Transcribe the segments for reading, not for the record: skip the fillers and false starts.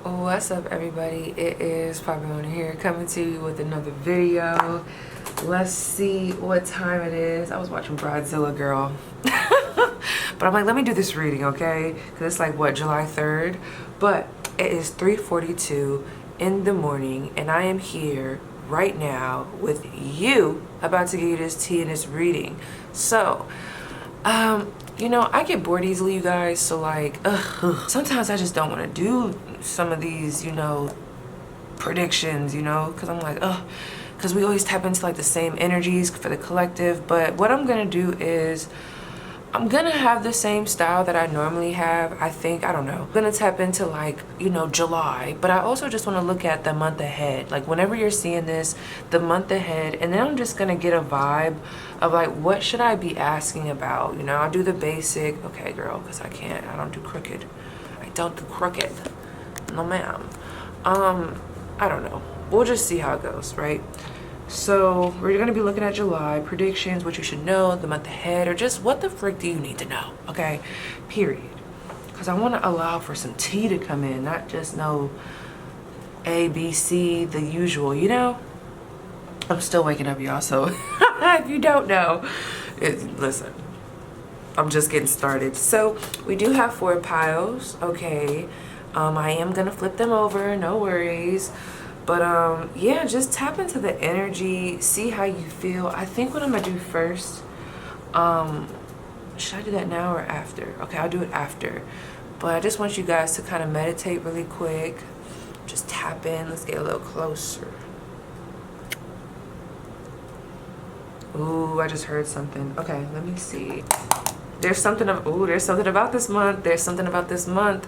What's up, everybody? It is PaigeMcClendon here, coming to you with another video. Let's see what time it is. I was watching Bridezilla, girl. But I'm like, let me do this reading, okay? Because it's like, what, July 3rd? But it is 3:42 in the morning, and I am here right now with you, about to give you this tea and this reading. So, you know, I get bored easily, you guys, so like, sometimes I just don't want to do some of these, you know, predictions, you know, because I'm like, because we always tap into like the same energies for the collective. But what I'm going to do is I'm going to have the same style that I normally have. I think, I don't know, I'm going to tap into like, you know, July, but I also just want to look at the month ahead. Like whenever you're seeing this, the month ahead, and then I'm just going to get a vibe of like, what should I be asking about? You know, I'll do the basic, okay, girl, because I don't do crooked. I don't do crooked. No, ma'am. I don't know. We'll just see how it goes, right? So we're going to be looking at July predictions, what you should know, the month ahead, or just what the frick do you need to know, okay? Period. Because I want to allow for some tea to come in, not just no A, B, C, the usual, you know? I'm still waking up, y'all, so if you don't know, listen, I'm just getting started. So we do have 4 piles, okay? I am going to flip them over, no worries. But yeah, just tap into the energy, see how you feel. I think what I'm gonna do first, should I do that now or after? Okay, I'll do it after. But I just want you guys to kind of meditate really quick. Just tap in, let's get a little closer. Ooh, I just heard something. Okay, let me see. There's something about this month. There's something about this month.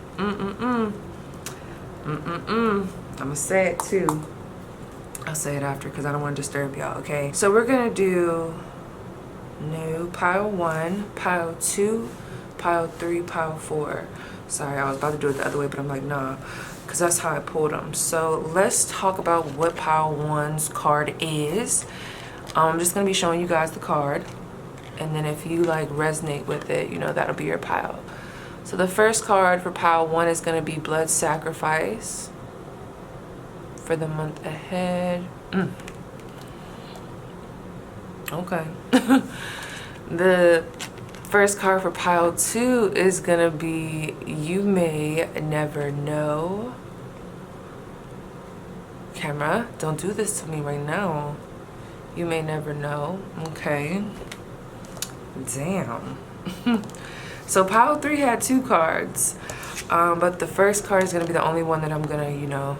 I'm gonna say it too. I'll say it after because I don't want to disturb y'all, okay? So we're gonna do new pile 1, pile 2, pile 3, pile 4. Sorry, I was about to do it the other way, but I'm like, nah, because that's how I pulled them. So let's talk about what pile 1's card is. I'm just gonna be showing you guys the card, and then if you like resonate with it, you know, that'll be your pile. So the first card for pile 1 is gonna be blood sacrifice. For the month ahead. Okay. The first card for pile 2 is gonna be you may never know. Camera, don't do this to me right now. You may never know. Okay. Damn. So pile 3 had 2 cards, but the first card is gonna be the only one that I'm gonna, you know,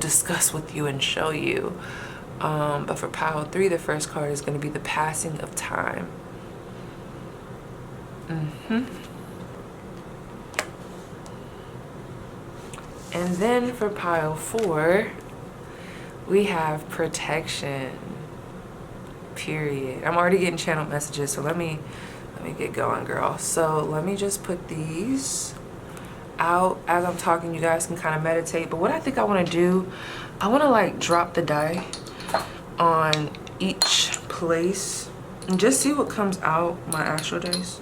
discuss with you and show you. But for pile 3, the first card is going to be the passing of time. And then for pile 4, we have protection. Period. I'm already getting channel messages, so let me get going, girl. So let me just put these out as I'm talking. You guys can kind of meditate, but what I think I want to do, I want to like drop the die on each place and just see what comes out my astral days,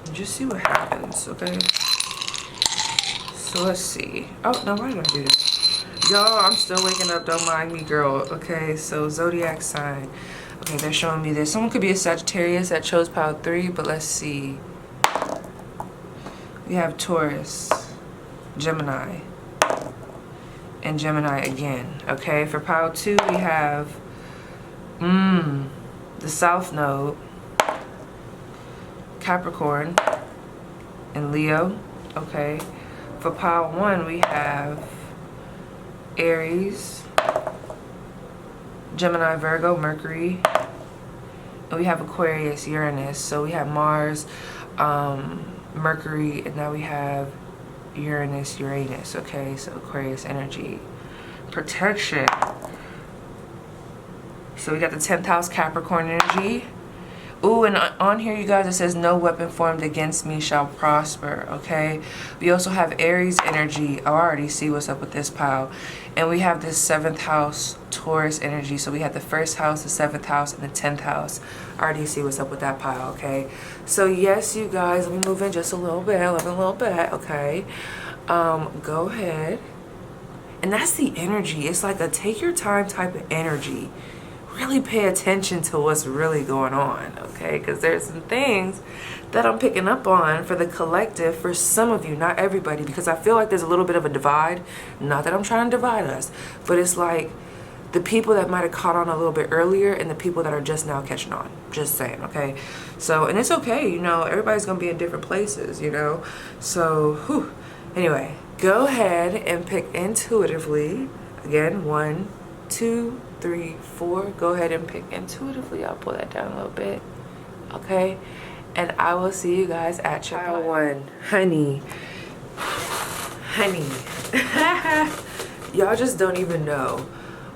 and just see what happens, okay? So let's see. Oh no, why did I do that? Y'all, I'm still waking up, don't mind me, girl. Okay, so zodiac sign. Okay, they're showing me this. Someone could be a Sagittarius that chose pile 3, but let's see. We have Taurus, Gemini, and Gemini again. Okay, for pile 2, we have the South Node, Capricorn, and Leo. Okay, for pile 1, we have Aries, Gemini, Virgo, Mercury, and we have Aquarius, Uranus. So we have Mars, Mercury, and now we have Uranus, okay? So Aquarius energy. Protection. So we got the 10th house Capricorn energy. Ooh, and on here, you guys, it says, no weapon formed against me shall prosper, okay? We also have Aries energy. Oh, I already see what's up with this pile. And we have this 7th house Taurus energy. So we have the 1st house, the 7th house, and the 10th house. I already see what's up with that pile, okay? So yes, you guys, let me move in just a little bit, okay? Go ahead. And that's the energy. It's like a take your time type of energy. Really pay attention to what's really going on, okay? Because there's some things that I'm picking up on for the collective, for some of you, not everybody, because I feel like there's a little bit of a divide. Not that I'm trying to divide us, but it's like the people that might have caught on a little bit earlier and the people that are just now catching on. Just saying, okay? So, and it's okay, you know, everybody's going to be in different places, you know? So, whew. Anyway, go ahead and pick intuitively. Again, 1, 2, 3, 4. Go ahead and pick intuitively. I'll pull that down a little bit. Okay? And I will see you guys at your pile 1. Honey. Y'all just don't even know.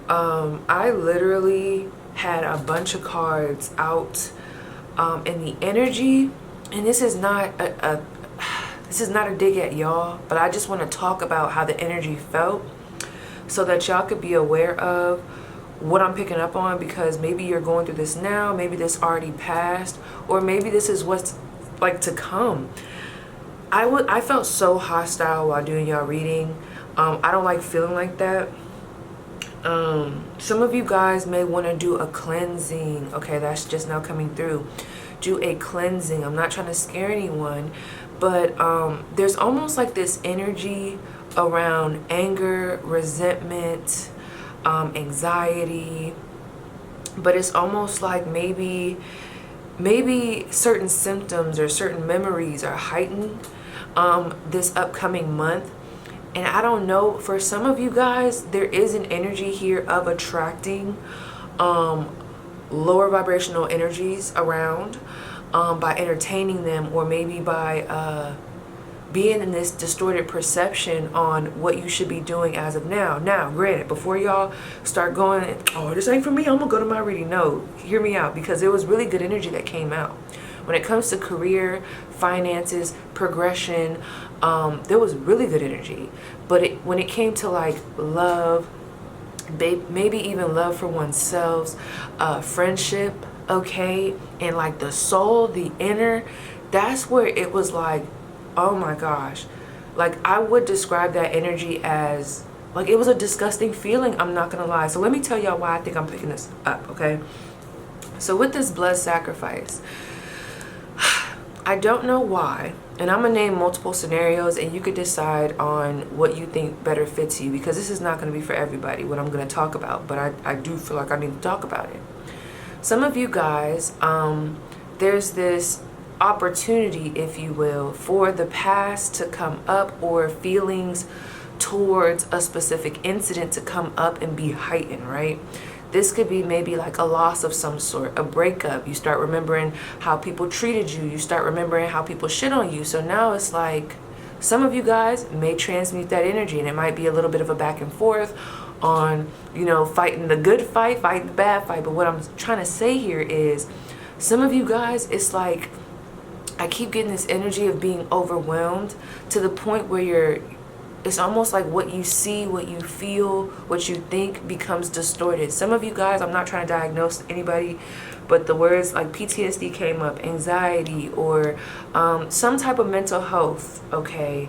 I literally had a bunch of cards out in the energy. And this is not a dig at y'all, but I just want to talk about how the energy felt so that y'all could be aware of what I'm picking up on, because maybe you're going through this now, maybe this already passed, or maybe this is what's like to come. I felt so hostile while doing y'all reading. I don't like feeling like that. Some of you guys may want to do a cleansing. Okay, that's just now coming through. Do a cleansing. I'm not trying to scare anyone, but there's almost like this energy around anger, resentment, anxiety, but it's almost like maybe certain symptoms or certain memories are heightened this upcoming month. And I don't know, for some of you guys, there is an energy here of attracting lower vibrational energies around by entertaining them, or maybe by being in this distorted perception on what you should be doing as of now. Now, granted, before y'all start going, oh, this ain't for me, I'm gonna go to my reading. No, hear me out, because there was really good energy that came out. When it comes to career, finances, progression, there was really good energy. But when it came to like love, maybe even love for oneself, friendship, okay, and like the soul, the inner, that's where it was like, oh my gosh. Like, I would describe that energy as, like, it was a disgusting feeling, I'm not gonna lie. So let me tell y'all why I think I'm picking this up, okay? So with this blood sacrifice, I don't know why, and I'm gonna name multiple scenarios and you could decide on what you think better fits you, because this is not gonna be for everybody, what I'm gonna talk about, but I do feel like I need to talk about it. Some of you guys, there's this opportunity, if you will, for the past to come up, or feelings towards a specific incident to come up and be heightened, right? This could be maybe like a loss of some sort, a breakup. You start remembering how people treated you. You start remembering how people shit on you. So now it's like, some of you guys may transmute that energy, and it might be a little bit of a back and forth on, you know, fighting the good fight, fighting the bad fight. But what I'm trying to say here is, some of you guys, it's like, I keep getting this energy of being overwhelmed to the point where it's almost like what you see, what you feel, what you think becomes distorted. Some of you guys, I'm not trying to diagnose anybody, but the words like PTSD came up, anxiety, or some type of mental health, okay?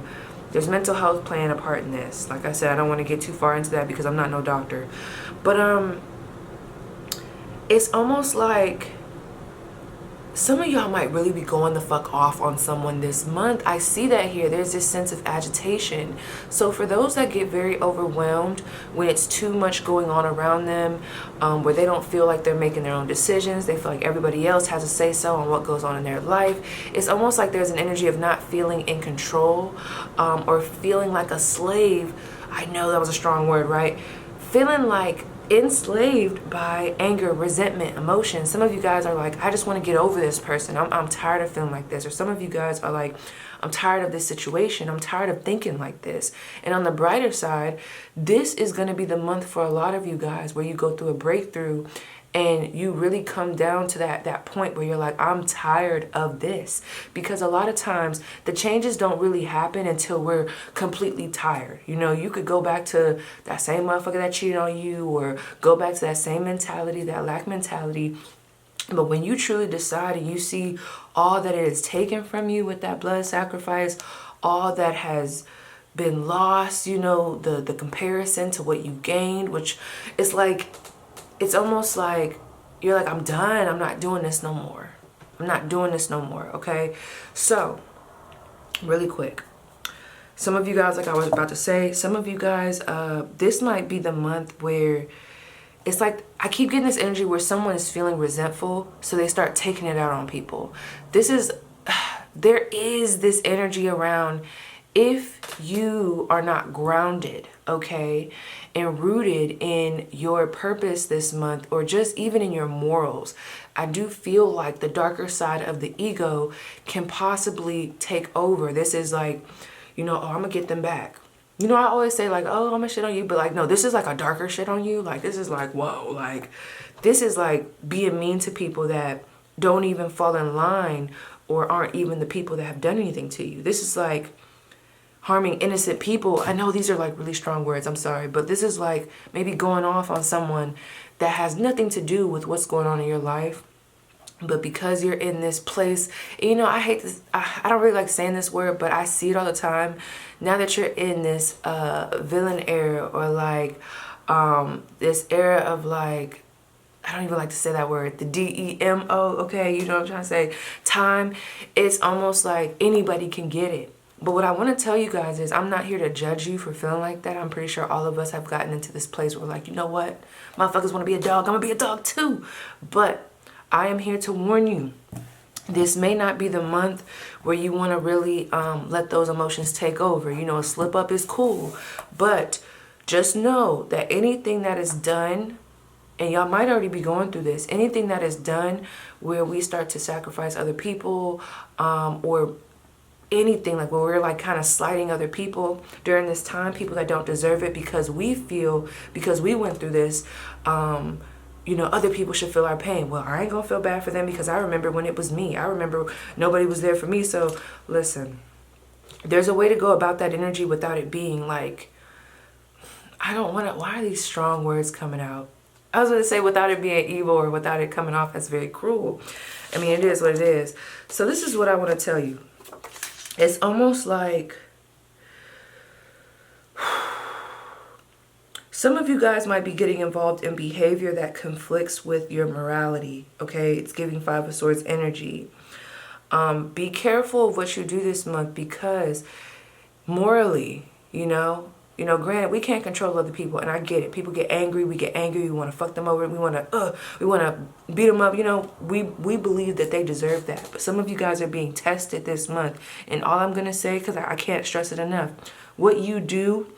There's mental health playing a part in this. Like I said, I don't want to get too far into that because I'm not no doctor. But it's almost like some of y'all might really be going the fuck off on someone this month. I see that here. There's this sense of agitation. So for those that get very overwhelmed when it's too much going on around them, where they don't feel like they're making their own decisions, they feel like everybody else has a say-so on what goes on in their life, it's almost like there's an energy of not feeling in control, or feeling like a slave. I know that was a strong word, right? Feeling like enslaved by anger, resentment, emotion. Some of you guys are like, I just want to get over this person. I'm tired of feeling like this. Or some of you guys are like, I'm tired of this situation. I'm tired of thinking like this. And on the brighter side, this is going to be the month for a lot of you guys where you go through a breakthrough and you really come down to that point where you're like, I'm tired of this. Because a lot of times the changes don't really happen until we're completely tired. You know, you could go back to that same motherfucker that cheated on you, or go back to that same mentality, that lack mentality. But when you truly decide and you see all that it is taken from you with that blood sacrifice, all that has been lost, you know, the comparison to what you gained, which is like, it's almost like you're like, I'm done. I'm not doing this no more. I'm not doing this no more. Okay. So really quick, some of you guys, like I was about to say, some of you guys, this might be the month where it's like, I keep getting this energy where someone is feeling resentful, so they start taking it out on people. There is this energy around, if you are not grounded, okay, and rooted in your purpose this month, or just even in your morals, I do feel like the darker side of the ego can possibly take over. This is like, you know, oh, I'm gonna get them back. You know, I always say like, oh, I'm gonna shit on you, but like, no, this is like a darker shit on you. Like, this is like, whoa, like, this is like being mean to people that don't even fall in line or aren't even the people that have done anything to you. This is like harming innocent people. I know these are like really strong words, I'm sorry, but this is like maybe going off on someone that has nothing to do with what's going on in your life. But because you're in this place, you know, I hate this, I don't really like saying this word, but I see it all the time. Now that you're in this villain era, or like this era of like, I don't even like to say that word, the DEMO, okay, you know what I'm trying to say, time, it's almost like anybody can get it. But what I want to tell you guys is, I'm not here to judge you for feeling like that. I'm pretty sure all of us have gotten into this place where like, you know what, motherfuckers want to be a dog, I'm gonna be a dog too. But I am here to warn you, this may not be the month where you want to really let those emotions take over. You know, a slip up is cool, but just know that anything that is done, and y'all might already be going through this, anything that is done where we start to sacrifice other people, or anything like where we're like kind of slighting other people during this time, people that don't deserve it, because we went through this, you know, other people should feel our pain. Well, I ain't gonna feel bad for them because I remember when it was me. I remember nobody was there for me. So listen, there's a way to go about that energy without it being like, I don't want to, why are these strong words coming out? I was going to say without it being evil, or without it coming off as very cruel. I mean, it is what it is. So this is what I want to tell you. It's almost like some of you guys might be getting involved in behavior that conflicts with your morality, okay? It's giving Five of Swords energy. Be careful of what you do this month, because morally, you know, granted, we can't control other people, and I get it. People get angry, we get angry, we want to fuck them over, we want to beat them up, you know, we believe that they deserve that. But some of you guys are being tested this month, and all I'm going to say, because I can't stress it enough, what you do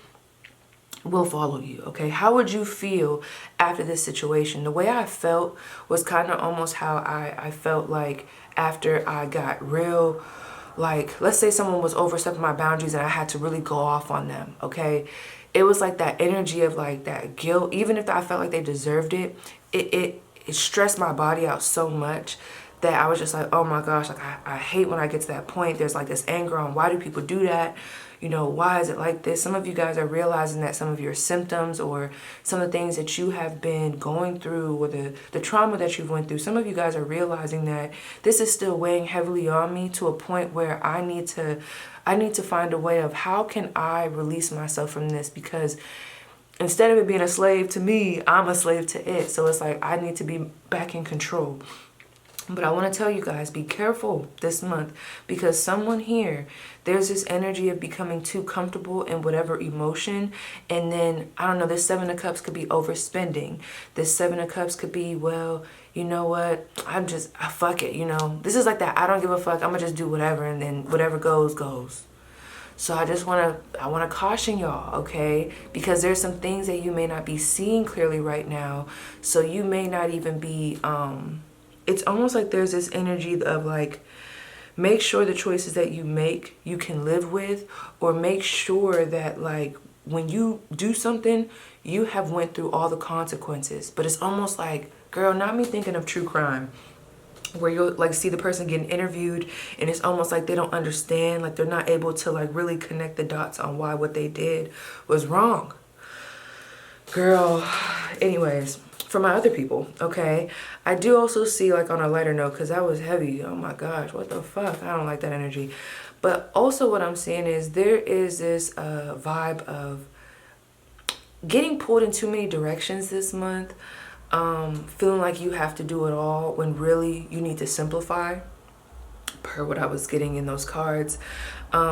will follow you, okay? How would you feel after this situation? The way I felt was kind of almost how I felt like after I got real, like, let's say someone was overstepping my boundaries and I had to really go off on them, okay? It was like that energy of like that guilt. Even if I felt like they deserved it, it stressed my body out so much that I was just like, oh my gosh, like I hate when I get to that point. There's like this anger on, why do people do that? You know, why is it like this? Some of you guys are realizing that some of your symptoms, or some of the things that you have been going through, or the trauma that you've went through, some of you guys are realizing that this is still weighing heavily on me, to a point where I need to find a way of, how can I release myself from this? Because instead of it being a slave to me, I'm a slave to it. So it's like, I need to be back in control. But I want to tell you guys, be careful this month, because someone here, there's this energy of becoming too comfortable in whatever emotion. And then, I don't know, this Seven of Cups could be overspending. This Seven of Cups could be, well, you know what, I fuck it, you know. This is like that, I don't give a fuck, I'm going to just do whatever, and then whatever goes, goes. So I want to caution y'all, okay? Because there's some things that you may not be seeing clearly right now. So you may not even be, it's almost like there's this energy of like, make sure the choices that you make, you can live with, or make sure that like when you do something, you have went through all the consequences. But it's almost like Girl, not me thinking of true crime, where you'll like see the person getting interviewed and it's almost like they don't understand, like they're not able to like really connect the dots on why what they did was wrong. Girl, anyways, for my other people, okay, I do also see, like, on a lighter note, because that was heavy. Oh my gosh, what the fuck? I don't like that energy. But also what I'm seeing is there is this vibe of getting pulled in too many directions this month, feeling like you have to do it all when really you need to simplify, per what I was getting in those cards.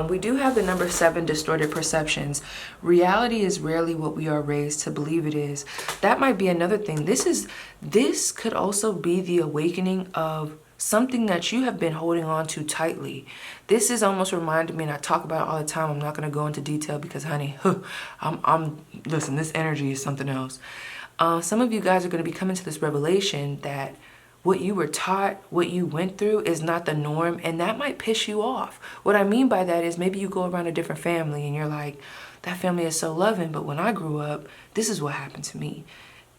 We do have the number 7, distorted perceptions. Reality is rarely what we are raised to believe it is. That might be another thing. This could also be the awakening of something that you have been holding on to tightly. This is almost reminding me, and I talk about it all the time. I'm not going to go into detail because, honey, listen, this energy is something else. Some of you guys are going to be coming to this revelation that what you were taught, what you went through is not the norm, and that might piss you off. What I mean by that is maybe you go around a different family and you're like, that family is so loving, but when I grew up, this is what happened to me.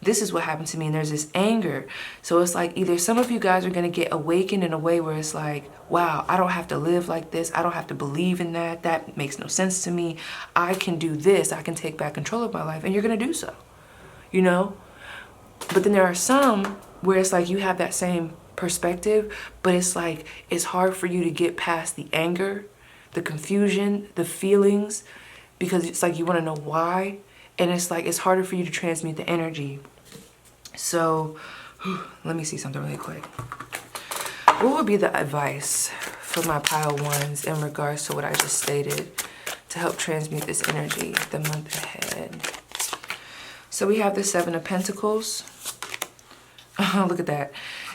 This is what happened to me, and there's this anger. So it's like either some of you guys are going to get awakened in a way where it's like, wow, I don't have to live like this. I don't have to believe in that. That makes no sense to me. I can do this. I can take back control of my life, and you're going to do so, you know? But then there are some where it's like you have that same perspective, but it's like it's hard for you to get past the anger, the confusion, the feelings, because it's like you want to know why, and it's like it's harder for you to transmute the energy. So let me see something really quick. What would be the advice for my pile ones in regards to what I just stated to help transmute this energy the month ahead? So we have the 7 of Pentacles. Oh, look at that.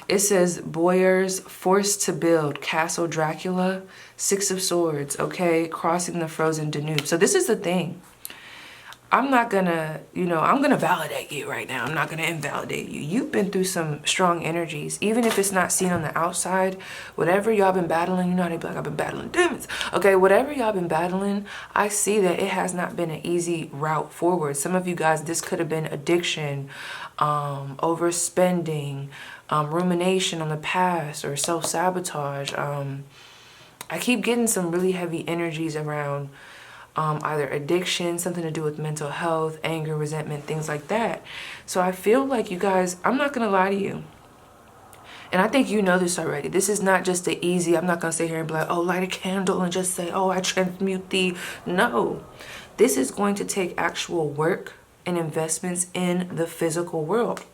It says Boyers, forced to build, Castle Dracula, 6 of Swords, okay? Crossing the frozen Danube. So this is the thing. I'm not gonna, I'm gonna validate you right now. I'm not gonna invalidate you. You've been through some strong energies, even if it's not seen on the outside. Whatever y'all been battling, you know how they be like, I've been battling demons. Okay, whatever y'all been battling, I see that it has not been an easy route forward. Some of you guys, this could have been addiction, overspending, rumination on the past, or self-sabotage. I keep getting some really heavy energies around either addiction, something to do with mental health, anger, resentment, things like that. So I feel like you guys, I'm not going to lie to you. And I think you know this already. This is not just the easy, I'm not going to sit here and be like, oh, light a candle and just say, oh, I transmute thee. No, this is going to take actual work and investments in the physical world.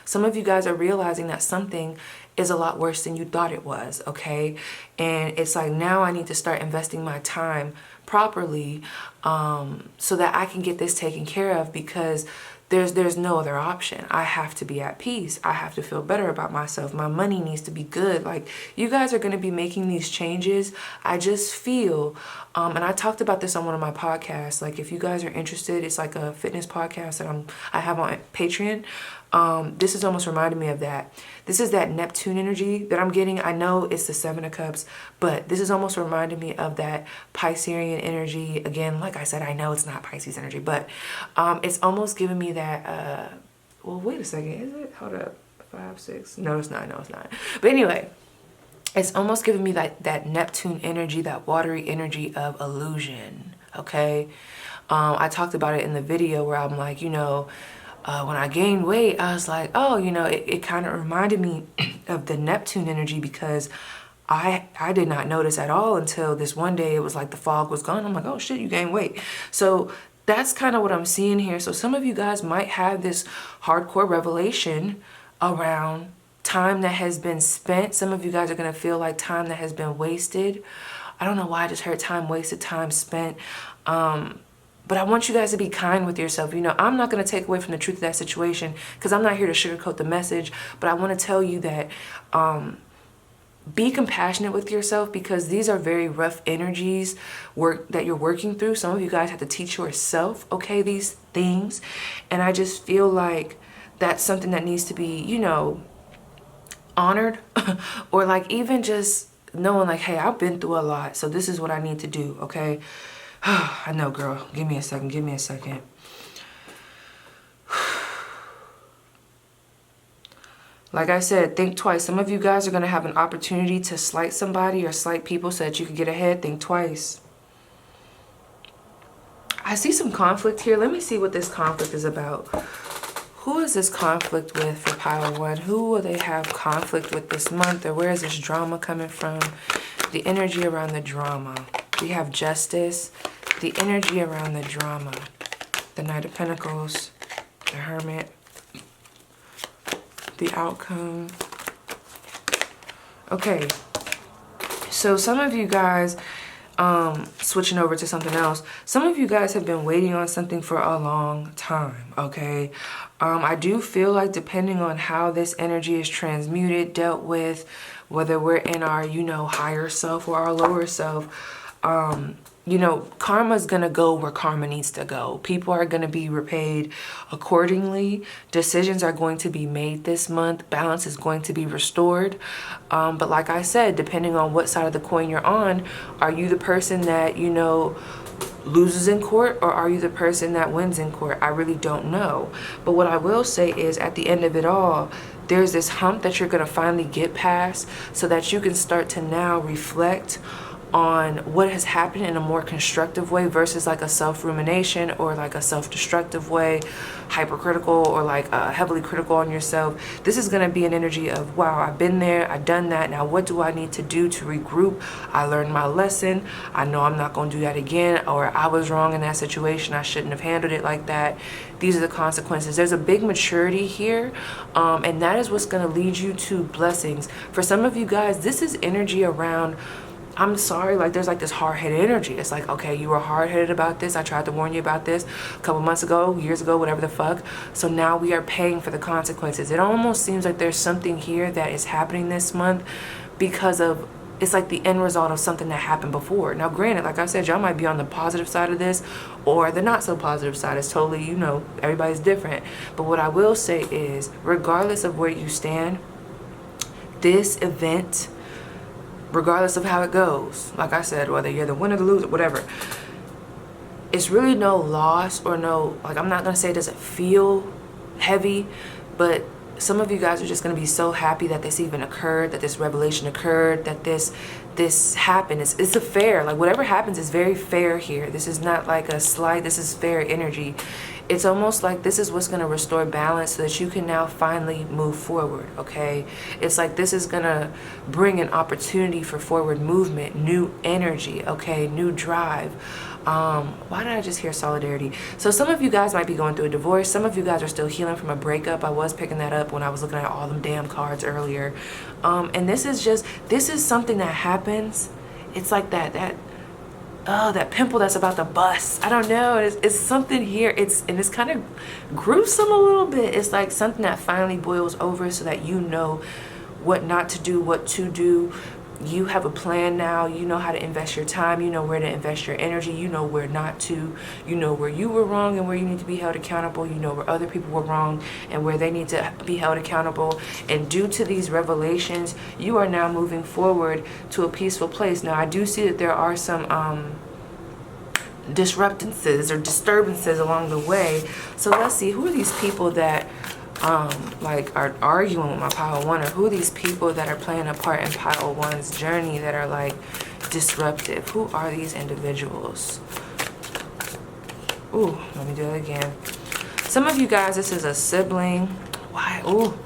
Some of you guys are realizing that something is a lot worse than you thought it was, okay? And it's like, now I need to start investing my time properly so that I can get this taken care of, because there's no other option. I have to be at peace. I have to feel better about myself. My money needs to be good. Like, you guys are going to be making these changes. I just feel, and I talked about this on one of my podcasts. Like, if you guys are interested, it's like a fitness podcast that I have on Patreon. This is almost reminding me of that. This is that Neptune energy that I'm getting. I know it's the 7 of Cups, but this is almost reminding me of that Piscean energy. Again, like I said, I know it's not Pisces energy, but it's almost giving me that, well, wait a second. Is it? Hold up. 5, 6. No, it's not. No, it's not. But anyway, it's almost giving me that Neptune energy, that watery energy of illusion, okay? I talked about it in the video where I'm like, when I gained weight, I was like, oh, it kind of reminded me of the Neptune energy, because I did not notice at all until this one day. It was like the fog was gone. I'm like, oh shit, you gained weight. So that's kind of what I'm seeing here. So some of you guys might have this hardcore revelation around time that has been spent. Some of you guys are going to feel like time that has been wasted. I don't know why I just heard time wasted, time spent. But I want you guys to be kind with yourself. I'm not going to take away from the truth of that situation, because I'm not here to sugarcoat the message. But I want to tell you that be compassionate with yourself, because these are very rough energies that you're working through. Some of you guys have to teach yourself, okay, these things. And I just feel like that's something that needs to be, honored or like even just knowing like, hey, I've been through a lot, so this is what I need to do, okay? I know, girl. Give me a second. Give me a second. Like I said, think twice. Some of you guys are going to have an opportunity to slight somebody or slight people so that you can get ahead. Think twice. I see some conflict here. Let me see what this conflict is about. Who is this conflict with for pile 1? Who will they have conflict with this month? Or where is this drama coming from? The energy around the drama. We have justice. The energy around the drama. The Knight of Pentacles. The Hermit. The outcome. Okay. So some of you guys, switching over to something else, some of you guys have been waiting on something for a long time, okay? I do feel like depending on how this energy is transmuted, dealt with, whether we're in our, you know, higher self or our lower self, you know, karma's gonna go where karma needs to go. People are gonna be repaid accordingly. Decisions are going to be made this month. Balance is going to be restored. But like I said, depending on what side of the coin you're on, are you the person that, you know, loses in court, or are you the person that wins in court? I really don't know. But what I will say is, at the end of it all, there's this hump that you're gonna finally get past so that you can start to now reflect on what has happened in a more constructive way versus like a self-rumination or like a self-destructive way, hypercritical or like heavily critical on yourself. This is going to be an energy of, wow, I've been there, I've done that. Now what do I need to do to regroup? I learned my lesson. I know I'm not going to do that again, or I was wrong in that situation. I shouldn't have handled it like that. These are the consequences. There's a big maturity here, and that is what's going to lead you to blessings. For some of you guys, this is energy around, I'm sorry, like there's like this hard-headed energy. It's like, okay, you were hard-headed about this. I tried to warn you about this a couple months ago, years ago, whatever the fuck. So now we are paying for the consequences. It almost seems like there's something here that is happening this month because of, it's like the end result of something that happened before. Now, granted, like I said, y'all might be on the positive side of this or the not so positive side. It's totally, you know, everybody's different. But what I will say is, regardless of where you stand, this event, regardless of how it goes, like I said, whether you're the winner, the loser, whatever, it's really no loss or no, like, I'm not going to say it doesn't feel heavy, but some of you guys are just going to be so happy that this even occurred, that this revelation occurred, that this happened. It's a fair, like whatever happens is very fair here. This is not like a slight, this is fair energy. It's almost like this is what's going to restore balance so that you can now finally move forward, okay? It's like this is going to bring an opportunity for forward movement, new energy, okay, new drive. Why did I just hear solidarity? So some of you guys might be going through a divorce. Some of you guys are still healing from a breakup. I was picking that up when I was looking at all them damn cards earlier. And this is something that happens. It's like that pimple that's about to bust. I don't know. It's something here. And it's kind of gruesome a little bit. It's like something that finally boils over so that you know what not to do, what to do. You have a plan now. You know how to invest your time. You know where to invest your energy. You know where not to. You know where you were wrong and where you need to be held accountable. You know where other people were wrong and where they need to be held accountable. And due to these revelations, you are now moving forward to a peaceful place. Now, I do see that there are some disruptances or disturbances along the way. So let's see, who are these people that like are arguing with my pile one, or who are these people that are playing a part in pile one's journey that are like disruptive? Who are these individuals? Ooh, let me do it again. Some of you guys, this is a sibling. Why? Ooh,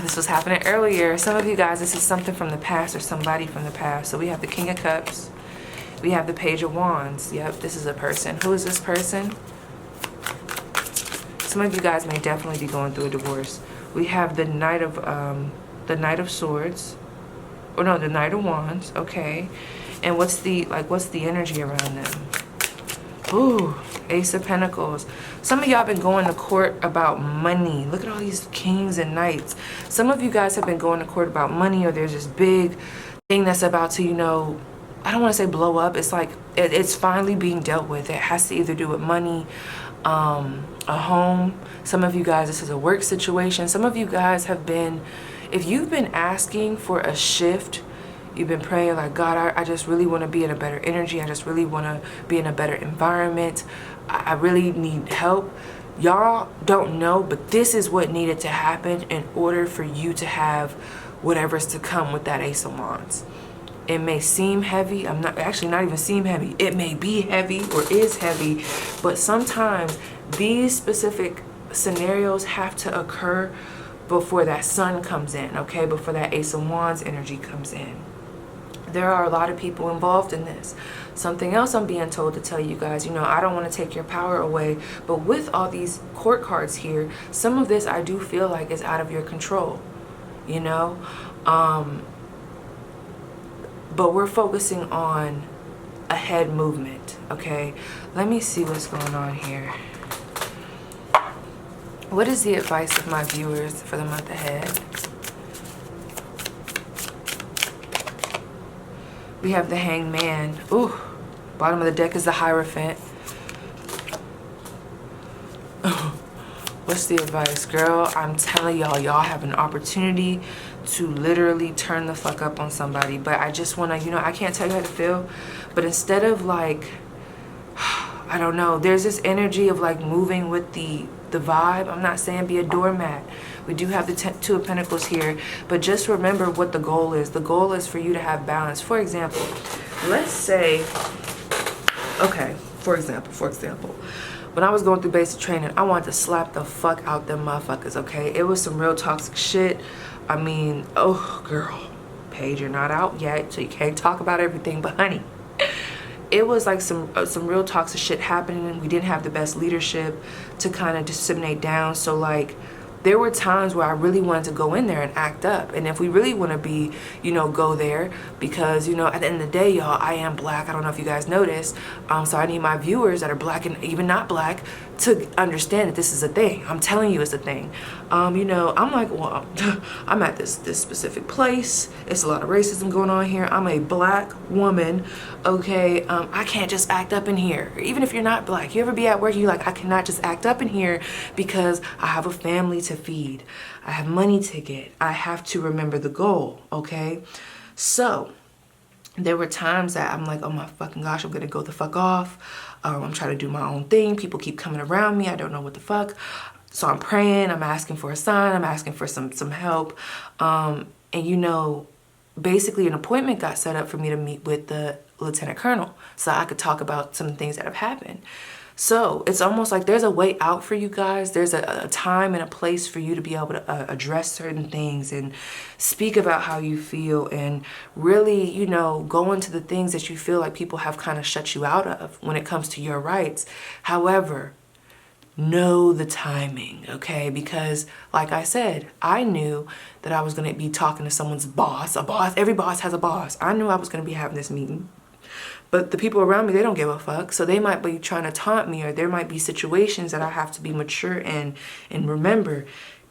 this was happening earlier. Some of you guys, this is something from the past or somebody from the past. So we have the King of Cups. We have the Page of Wands. Yep, this is a person. Who is this person? Some of you guys may definitely be going through a divorce. We have the Knight of Swords. Or no, the Knight of Wands. Okay. And what's the energy around them? Ooh, Ace of Pentacles. Some of y'all been going to court about money. Look at all these kings and knights. Some of you guys have been going to court about money, or there's this big thing that's about to, you know, I don't want to say blow up. It's like it's finally being dealt with. It has to either do with money, a home. Some of you guys, this is a work situation. Some of you guys have been, if you've been asking for a shift, you've been praying like, God, I just really want to be in a better energy. I just really want to be in a better environment. I really need help. Y'all don't know, but this is what needed to happen in order for you to have whatever's to come with that Ace of Wands. It may seem heavy. I'm not actually not even seem heavy. It may be heavy or is heavy, but sometimes these specific scenarios have to occur before that sun comes in, okay? Before that Ace of Wands energy comes in. There are a lot of people involved in this. Something else I'm being told to tell you guys, you know, I don't want to take your power away, but with all these court cards here, some of this I do feel like is out of your control, you know? But we're focusing on a head movement, okay? Let me see what's going on here. What is the advice of my viewers for the month ahead? We have the Hanged Man. Ooh, bottom of the deck is the Hierophant. What's the advice, girl? I'm telling y'all, y'all have an opportunity to literally turn the fuck up on somebody. But I just want to, you know, I can't tell you how to feel. But instead of like, I don't know, there's this energy of like moving with the vibe. I'm not saying be a doormat. We do have the Two of Pentacles here. But just remember what the goal is. The goal is for you to have balance. For example, let's say, okay, for example, when I was going through basic training, I wanted to slap the fuck out them motherfuckers, okay? It was some real toxic shit. I mean, oh, girl, Paige, you're not out yet, so you can't talk about everything, but honey, it was like some real toxic shit happening. We didn't have the best leadership to kind of disseminate down, so like, there were times where I really wanted to go in there and act up. And if we really want to be, you know, go there, because, you know, at the end of the day, y'all, I am black. I don't know if you guys noticed. So I need my viewers that are black and even not black to understand that this is a thing. I'm telling you it's a thing. You know, I'm like, well, I'm at this specific place. It's a lot of racism going on here. I'm a black woman, okay? I can't just act up in here. Even if you're not black, you ever be at work, you're like, I cannot just act up in here because I have a family to feed. I have money to get. I have to remember the goal, okay? So there were times that I'm like, oh my fucking gosh, I'm gonna go the fuck off. I'm trying to do my own thing. People keep coming around me. I don't know what the fuck. So I'm praying, I'm asking for a sign, I'm asking for some help. And you know, basically an appointment got set up for me to meet with the lieutenant colonel so I could talk about some things that have happened. So it's almost like there's a way out for you guys. There's a time and a place for you to be able to address certain things and speak about how you feel and really, you know, go into the things that you feel like people have kind of shut you out of when it comes to your rights. However, know the timing, okay? Because like I said, I knew that I was going to be talking to someone's boss. Every boss has a boss. I knew I was going to be having this meeting. But the people around me, they don't give a fuck. So they might be trying to taunt me, or there might be situations that I have to be mature in. And remember,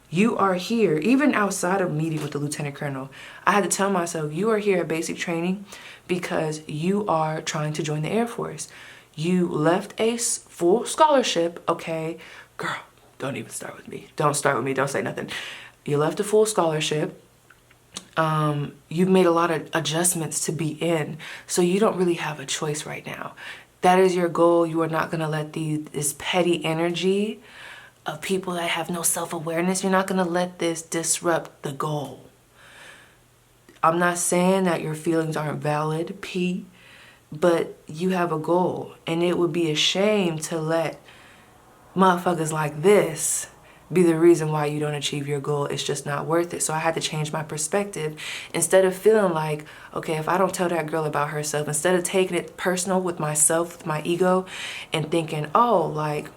you are here, even outside of meeting with the lieutenant colonel. I had to tell myself, you are here at basic training because you are trying to join the Air Force. You left a full scholarship, okay? Girl, don't even start with me. Don't start with me. Don't say nothing. You left a full scholarship. You've made a lot of adjustments to be in, so you don't really have a choice right now. That is your goal. You are not going to let this petty energy of people that have no self-awareness, you're not going to let this disrupt the goal. I'm not saying that your feelings aren't valid, P, but you have a goal, and it would be a shame to let motherfuckers like this be the reason why you don't achieve your goal. It's just not worth it. So I had to change my perspective. Instead of feeling like, okay, if I don't tell that girl about herself, instead of taking it personal with myself, with my ego, and thinking, oh, like,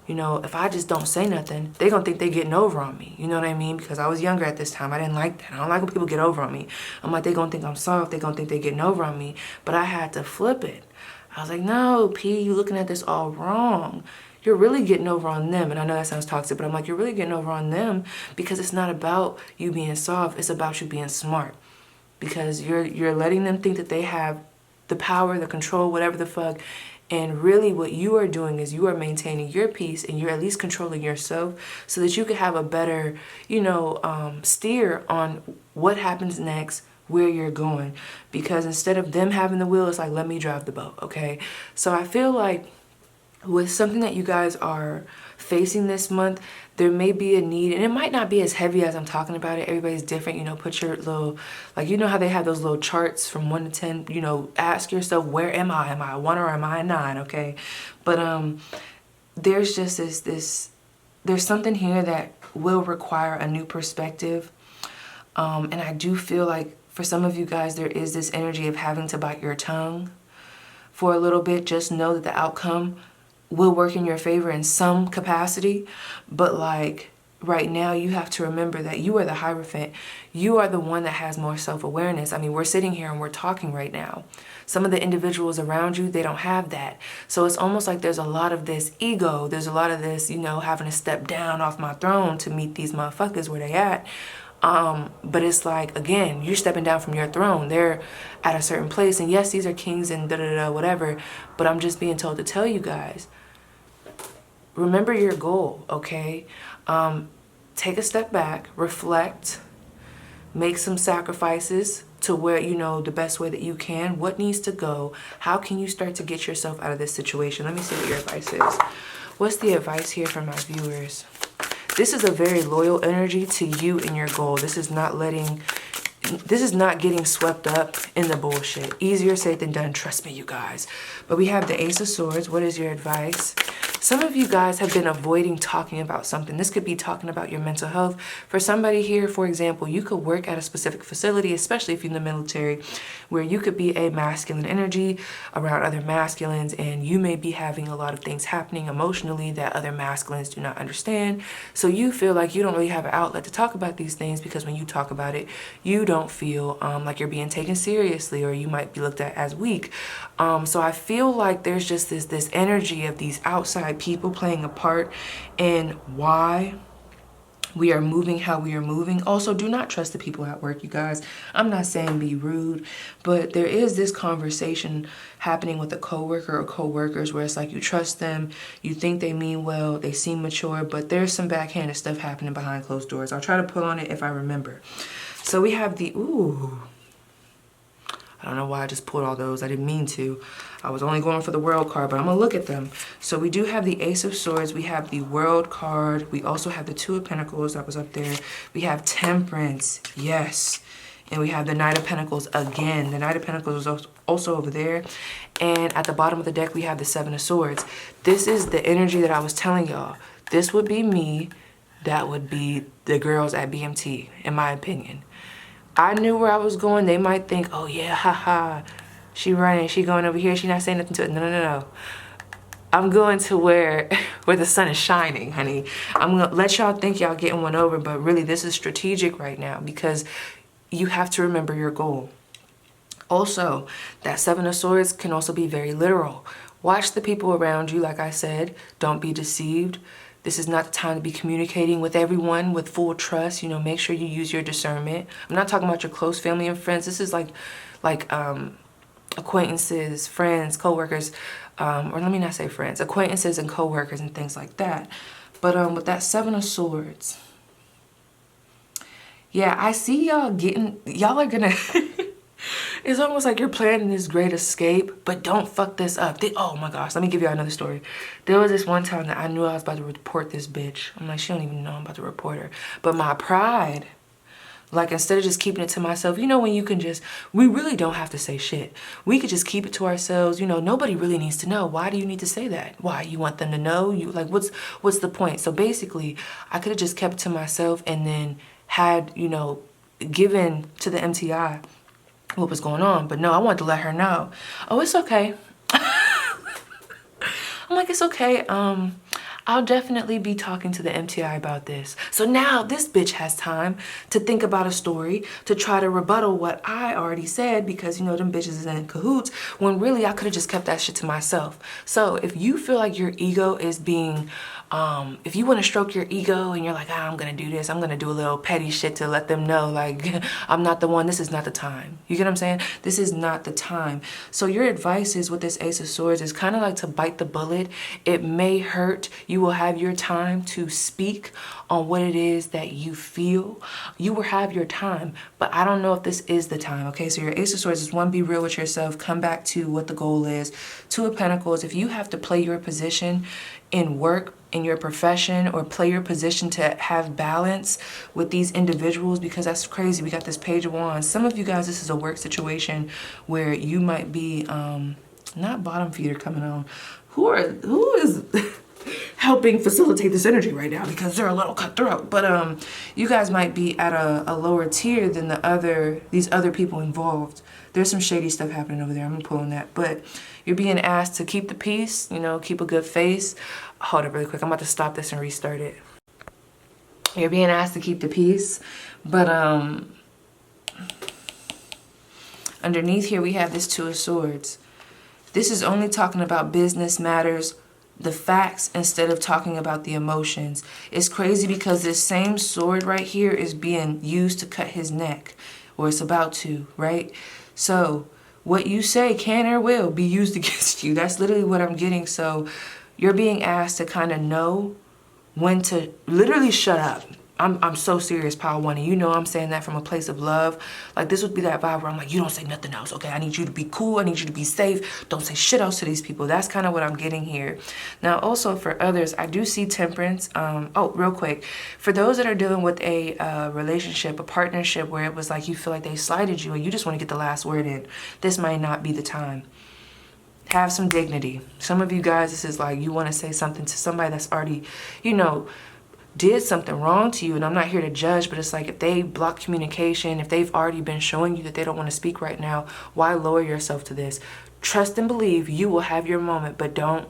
you know, if I just don't say nothing, they're gonna think they're getting over on me. You know what I mean? Because I was younger at this time. I didn't like that. I don't like when people get over on me. I'm like, they're gonna think I'm soft. They're gonna think they're getting over on me. But I had to flip it. I was like, no, P, you looking at this all wrong. You're really getting over on them. And I know that sounds toxic, but I'm like, you're really getting over on them because it's not about you being soft. It's about you being smart. Because you're letting them think that they have the power, the control, whatever the fuck. And really what you are doing is you are maintaining your peace, and you're at least controlling yourself so that you can have a better, you know, steer on what happens next, where you're going. Because instead of them having the wheel, it's like, let me drive the boat, okay? So I feel like with something that you guys are facing this month, there may be a need, and it might not be as heavy as I'm talking about it. Everybody's different, you know. Put your little, like, you know how they have those little charts from 1 to 10, you know, ask yourself, where am I? Am I a 1 or am I a 9? Okay. But there's just there's something here that will require a new perspective. And I do feel like for some of you guys, there is this energy of having to bite your tongue for a little bit. Just know that the outcome will work in your favor in some capacity. But like right now, you have to remember that you are the Hierophant. You are the one that has more self-awareness. I mean, we're sitting here and we're talking right now. Some of the individuals around you, they don't have that. So it's almost like there's a lot of this ego. There's a lot of this, you know, having to step down off my throne to meet these motherfuckers where they at. But it's like, again, you're stepping down from your throne. They're at a certain place. And yes, these are kings and da-da-da, whatever. But I'm just being told to tell you guys, remember your goal, okay? Take a step back, reflect, make some sacrifices to where, you know, the best way that you can. What needs to go? How can you start to get yourself out of this situation? Let me see what your advice is. What's the advice here for my viewers? This is a very loyal energy to you and your goal. This is not getting swept up in the bullshit. Easier said than done, trust me, you guys. But we have the Ace of Swords. What is your advice? Some of you guys have been avoiding talking about something. This could be talking about your mental health. For somebody here, for example, you could work at a specific facility, especially if you're in the military, where you could be a masculine energy around other masculines, and you may be having a lot of things happening emotionally that other masculines do not understand. So you feel like you don't really have an outlet to talk about these things, because when you talk about it, you don't feel like you're being taken seriously, or you might be looked at as weak. So I feel like there's just this energy of these outside people playing a part in why we are moving how we are moving. Also, do not trust the people at work, you guys. I'm not saying be rude, but there is this conversation happening with a coworker or coworkers where it's like you trust them, you think they mean well, they seem mature, but there's some backhanded stuff happening behind closed doors. I'll try to pull on it if I remember. So we have the, ooh, I don't know why I just pulled all those. I didn't mean to. I was only going for the World card, but I'm going to look at them. So we do have the Ace of Swords. We have the World card. We also have the Two of Pentacles that was up there. We have Temperance. Yes. And we have the Knight of Pentacles again. The Knight of Pentacles is also over there. And at the bottom of the deck, we have the Seven of Swords. This is the energy that I was telling y'all. This would be me. That would be the girls at BMT, in my opinion. I knew where I was going. They might think, oh yeah, haha, she running, she going over here, she not saying nothing to it. No, no, no, no. I'm going to where the sun is shining, honey. I'm gonna let y'all think y'all getting one over, but really this is strategic right now, because you have to remember your goal. Also, that Seven of Swords can also be very literal. Watch the people around you, like I said. Don't be deceived. This is not the time to be communicating with everyone with full trust. You know, make sure you use your discernment. I'm not talking about your close family and friends. This is like acquaintances, friends, coworkers, or let me not say friends, acquaintances and coworkers and things like that. But with that Seven of Swords, yeah, I see y'all y'all are gonna, it's almost like you're planning this great escape, but don't fuck this up. Oh my gosh, let me give y'all another story. There was this one time that I knew I was about to report this bitch. I'm like, she don't even know I'm about to report her. But my pride, like, instead of just keeping it to myself, you know, when you can just, we really don't have to say shit. We could just keep it to ourselves. You know, nobody really needs to know. Why do you need to say that? Why? You want them to know? You like, what's the point? So basically, I could have just kept it to myself and then had, you know, given to the MTI what was going on. But no, I wanted to let her know. Oh, it's okay. I'm like, it's okay. I'll definitely be talking to the MTI about this. So now this bitch has time to think about a story to try to rebuttal what I already said, because, you know, them bitches is in cahoots, when really I could have just kept that shit to myself. So if you feel like your ego is being, if you want to stroke your ego and you're like, I'm going to do this, I'm going to do a little petty shit to let them know, like, I'm not the one, this is not the time. You get what I'm saying? This is not the time. So your advice is with this Ace of Swords is kind of like to bite the bullet. It may hurt. You You will have your time to speak on what it is that you feel. You will have your time, but I don't know if this is the time, okay? So your Ace of Swords is 1, be real with yourself. Come back to what the goal is. 2 of Pentacles, if you have to play your position in work, in your profession, or play your position to have balance with these individuals, because that's crazy. We got this Page of Wands. Some of you guys, this is a work situation where you might be, not bottom feeder coming on. Who is helping facilitate this energy right now, because they're a little cutthroat. But you guys might be at a lower tier than these other people involved. There's some shady stuff happening over there. I'm pulling that. But you're being asked to keep the peace, you know, keep a good face. Hold it really quick. I'm about to stop this and restart it. You're being asked to keep the peace. But underneath here, we have this 2 of Swords. This is only talking about business matters, the facts, instead of talking about the emotions. It's crazy because this same sword right here is being used to cut his neck, or it's about to, right? So what you say can or will be used against you. That's literally what I'm getting. So you're being asked to kind of know when to literally shut up. I'm so serious, Power One, and you know I'm saying that from a place of love. Like, this would be that vibe where I'm like, you don't say nothing else, okay? I need you to be cool. I need you to be safe. Don't say shit else to these people. That's kind of what I'm getting here. Now, also for others, I do see Temperance. Oh, real quick. For those that are dealing with a relationship, a partnership where it was like you feel like they slighted you and you just want to get the last word in, this might not be the time. Have some dignity. Some of you guys, this is like you want to say something to somebody that's already, you know, did something wrong to you, and I'm not here to judge, but it's like if they block communication, if they've already been showing you that they don't want to speak right now, why lower yourself to this? Trust and believe you will have your moment, but don't,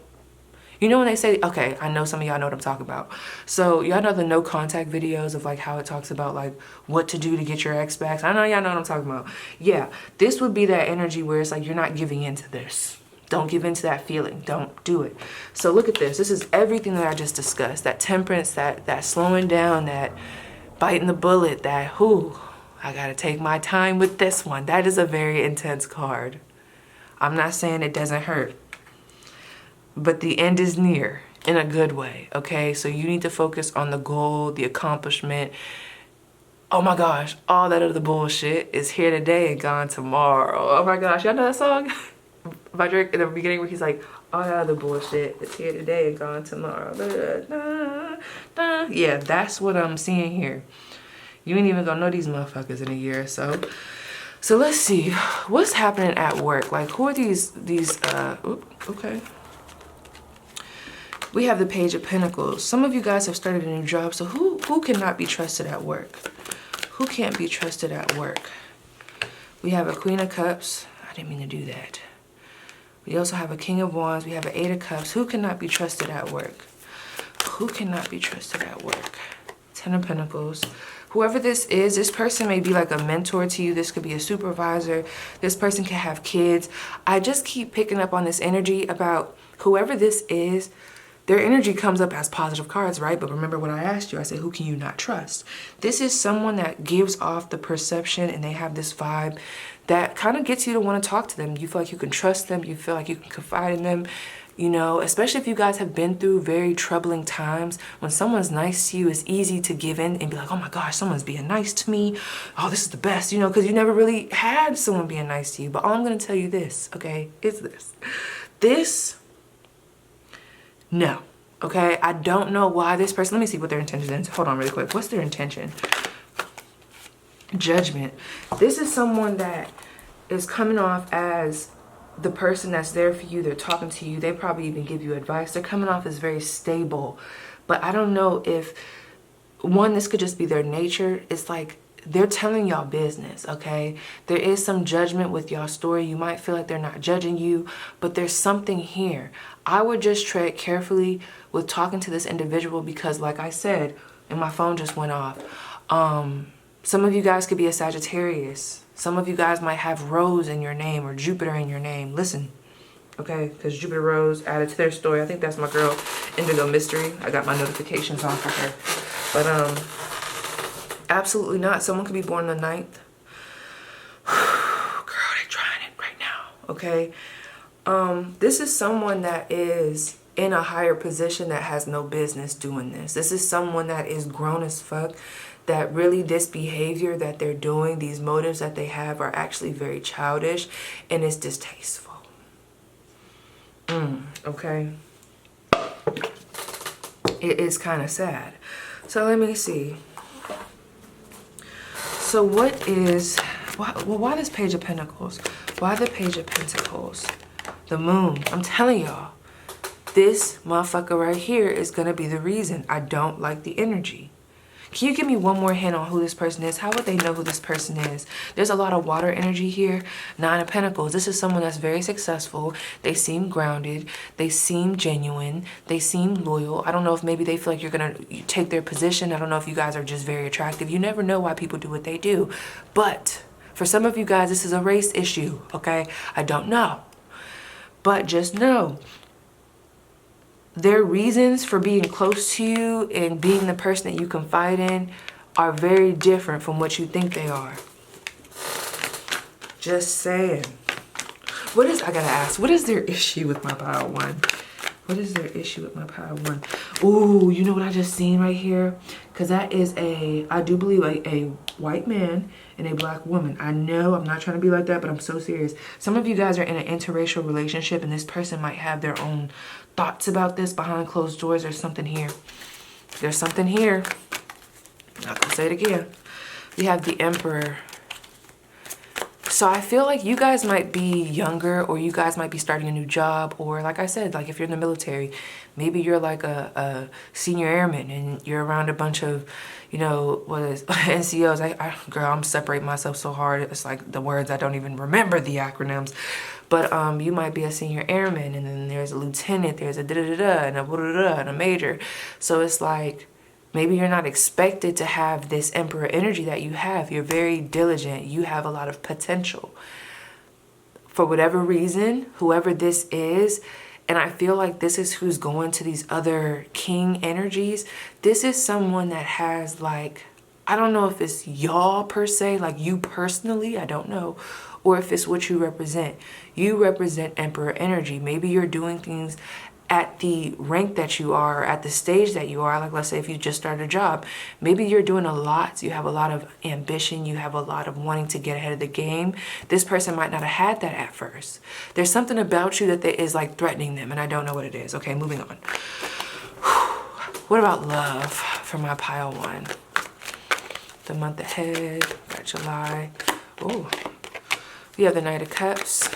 you know when they say, okay, I know some of y'all know what I'm talking about. So y'all know the no contact videos of like how it talks about like what to do to get your ex back. I know y'all know what I'm talking about. Yeah, this would be that energy where it's like you're not giving into this. Don't give in to that feeling. Don't do it. So look at this. This is everything that I just discussed. That temperance, that slowing down, that biting the bullet, that, I got to take my time with this one. That is a very intense card. I'm not saying it doesn't hurt, but the end is near in a good way, okay? So you need to focus on the goal, the accomplishment. Oh my gosh, all that other bullshit is here today and gone tomorrow. Oh my gosh, y'all know that song? By Drake in the beginning where he's like, all that other bullshit is here today and gone tomorrow. Yeah, that's what I'm seeing here. You ain't even gonna know these motherfuckers in a year or so. So let's see, what's happening at work? Like, who are these, okay. We have the Page of Pentacles. Some of you guys have started a new job, so who cannot be trusted at work? Who can't be trusted at work? We have a Queen of Cups. I didn't mean to do that. We also have a King of Wands. We have an 8 of Cups. Who cannot be trusted at work? Who cannot be trusted at work? 10 of Pentacles. Whoever this is, this person may be like a mentor to you. This could be a supervisor. This person can have kids. I just keep picking up on this energy about whoever this is. Their energy comes up as positive cards, right? But remember what I asked you. I said, who can you not trust? This is someone that gives off the perception and they have this vibe that kind of gets you to want to talk to them. You feel like you can trust them. You feel like you can confide in them. You know, especially if you guys have been through very troubling times. When someone's nice to you, it's easy to give in and be like, oh my gosh, someone's being nice to me. Oh, this is the best, you know, because you never really had someone being nice to you. But all I'm going to tell you this, okay, is this. No. Okay, I don't know why this person, let me see what their intention is. Hold on really quick. What's their intention? Judgment. This is someone that is coming off as the person that's there for you. They're talking to you. They probably even give you advice. They're coming off as very stable. But I don't know if, one, this could just be their nature. It's like they're telling y'all business, okay? There is some judgment with y'all story. You might feel like they're not judging you, but there's something here. I would just tread carefully with talking to this individual because, like I said, and my phone just went off, some of you guys could be a Sagittarius. Some of you guys might have Rose in your name or Jupiter in your name. Listen, okay? Because Jupiter Rose added to their story. I think that's my girl, Indigo Mystery. I got my notifications on for her. But absolutely not. Someone could be born the 9th. Girl, they're trying it right now, okay? This is someone that is in a higher position that has no business doing this. This is someone that is grown as fuck, that really this behavior that they're doing, these motives that they have are actually very childish and it's distasteful. Okay. It is kind of sad. So let me see. So what is, why this Page of Pentacles? Why the Page of Pentacles? The Moon. I'm telling y'all, this motherfucker right here is going to be the reason I don't like the energy. Can you give me one more hint on who this person is? How would they know who this person is? There's a lot of water energy here. 9 of Pentacles. This is someone that's very successful. They seem grounded. They seem genuine. They seem loyal. I don't know if maybe they feel like you're going to take their position. I don't know if you guys are just very attractive. You never know why people do what they do. But for some of you guys, this is a race issue, okay? I don't know. But just know, their reasons for being close to you and being the person that you confide in are very different from what you think they are. Just saying. I gotta ask, what is their issue with my pile 1? What is their issue with my pile 1? Ooh, you know what I just seen right here? Because that is I do believe a white man and a black woman. I know I'm not trying to be like that, but I'm so serious. Some of you guys are in an interracial relationship and this person might have their own thoughts about this behind closed doors. There's something here. There's something here. I'm not gonna say it again. We have the Emperor. So I feel like you guys might be younger, or you guys might be starting a new job, or like I said, like if you're in the military, maybe you're like a senior airman and you're around a bunch of, you know, what is NCOs. Girl, I'm separating myself so hard. It's like the words, I don't even remember the acronyms. But you might be a senior airman, and then there's a lieutenant, there's a da-da-da-da, and a da-da-da, and a major. So it's like, maybe you're not expected to have this Emperor energy that you have. You're very diligent. You have a lot of potential. For whatever reason, whoever this is, and I feel like this is who's going to these other king energies. This is someone that has, like, I don't know if it's y'all per se, like you personally, I don't know, or if it's what you represent. You represent Emperor energy. Maybe you're doing things at the rank that you are, at the stage that you are. Like, let's say if you just started a job, maybe you're doing a lot. You have a lot of ambition. You have a lot of wanting to get ahead of the game. This person might not have had that at first. There's something about you that is like threatening them, and I don't know what it is. Okay, moving on. What about love for my pile 1? The month ahead, got July. Oh, we have the Knight of Cups,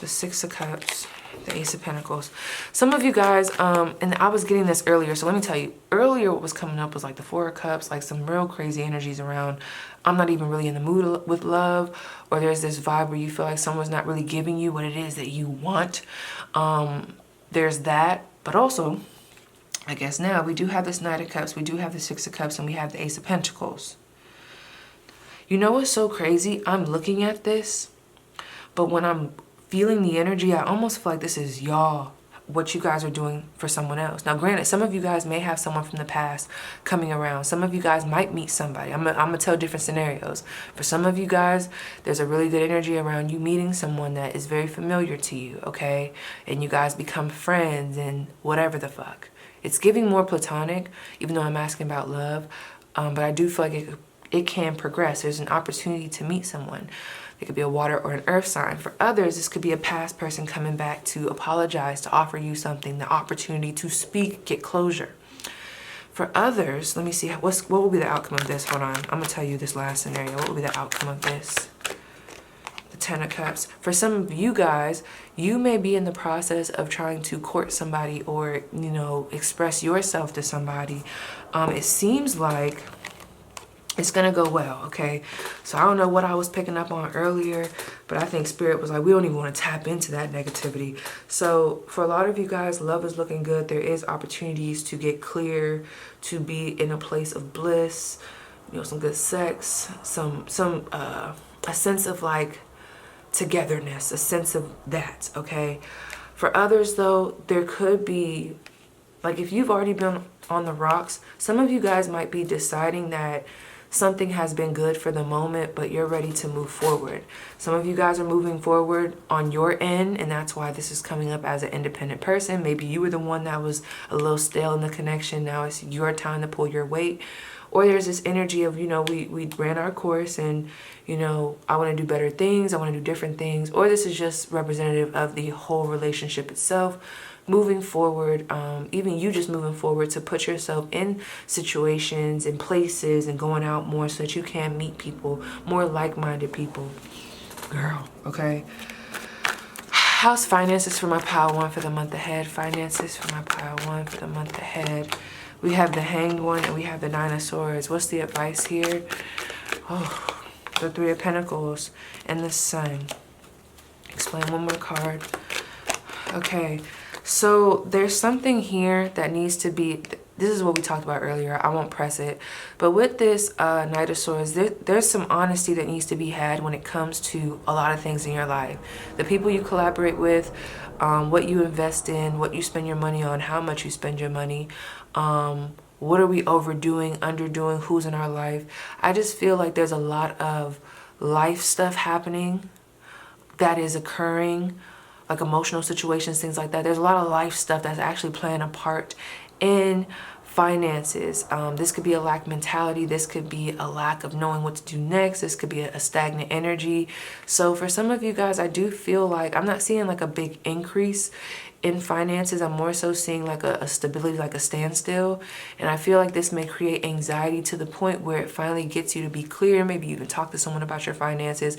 the 6 of Cups, the Ace of Pentacles. Some of you guys, and I was getting this earlier, so let me tell you, earlier what was coming up was like the 4 of Cups, like some real crazy energies around. I'm not even really in the mood with love, or there's this vibe where you feel like someone's not really giving you what it is that you want. There's that, but also, I guess now we do have this Knight of Cups, we do have the 6 of Cups, and we have the Ace of Pentacles. You know what's so crazy? I'm looking at this, but when I'm feeling the energy, I almost feel like this is y'all, what you guys are doing for someone else. Now, granted, some of you guys may have someone from the past coming around. Some of you guys might meet somebody. I'm gonna tell different scenarios. For some of you guys, there's a really good energy around you meeting someone that is very familiar to you, okay? And you guys become friends and whatever the fuck. It's giving more platonic, even though I'm asking about love. But I do feel like it can progress. There's an opportunity to meet someone. It could be a water or an earth sign. For others, this could be a past person coming back to apologize, to offer you something, the opportunity to speak, get closure. For others, let me see, what will be the outcome of this? Hold on, I'm gonna tell you this last scenario. What will be the outcome of this? The 10 of Cups. For some of you guys, you may be in the process of trying to court somebody or, you know, express yourself to somebody. It seems like it's gonna go well, okay? So I don't know what I was picking up on earlier, but I think Spirit was like, we don't even want to tap into that negativity. So for a lot of you guys, love is looking good. There is opportunities to get clear, to be in a place of bliss, you know, some good sex, a sense of like togetherness, a sense of that, okay? For others though, there could be, like if you've already been on the rocks, some of you guys might be deciding that something has been good for the moment, but you're ready to move forward. Some of you guys are moving forward on your end, and that's why this is coming up as an independent person. Maybe you were the one that was a little stale in the connection. Now it's your time to pull your weight. Or there's this energy of, you know, we ran our course and, you know, I want to do better things. I want to do different things. Or this is just representative of the whole relationship itself. Moving forward, even you just moving forward to put yourself in situations and places and going out more so that you can meet people, more like-minded people. Girl, okay. How's finances for my pile one for the month ahead? Finances for my pile one for the month ahead. We have the Hanged One and we have the Nine of Swords. What's the advice here? Oh, the Three of Pentacles and the Sun. Explain one more card. Okay. So there's something here that needs to be, this is what we talked about earlier. I won't press it. But with this Knight of Swords, there's some honesty that needs to be had when it comes to a lot of things in your life. The people you collaborate with, what you invest in, what you spend your money on, how much you spend your money. What are we overdoing, underdoing, who's in our life? I just feel like there's a lot of life stuff happening that is occurring, like emotional situations, things like that. There's a lot of life stuff that's actually playing a part in finances. This could be a lack mentality. This could be a lack of knowing what to do next. This could be a stagnant energy. So for some of you guys, I do feel like I'm not seeing like a big increase in finances. I'm more so seeing like a stability, like a standstill. And I feel like this may create anxiety to the point where it finally gets you to be clear. Maybe you can talk to someone about your finances.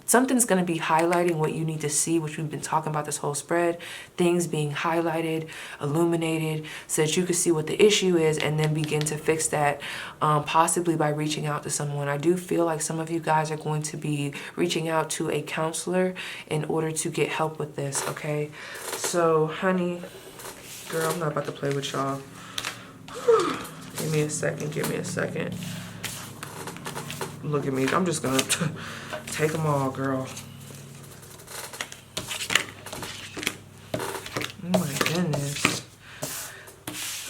Something's going to be highlighting what you need to see, which we've been talking about this whole spread. Things being highlighted, illuminated, so that you can see what the issue is and then begin to fix that, possibly by reaching out to someone. I do feel like some of you guys are going to be reaching out to a counselor in order to get help with this, okay? So, honey, girl, I'm not about to play with y'all. Give me a second, give me a second. Look at me, I'm just going to take them all, girl. Oh my goodness.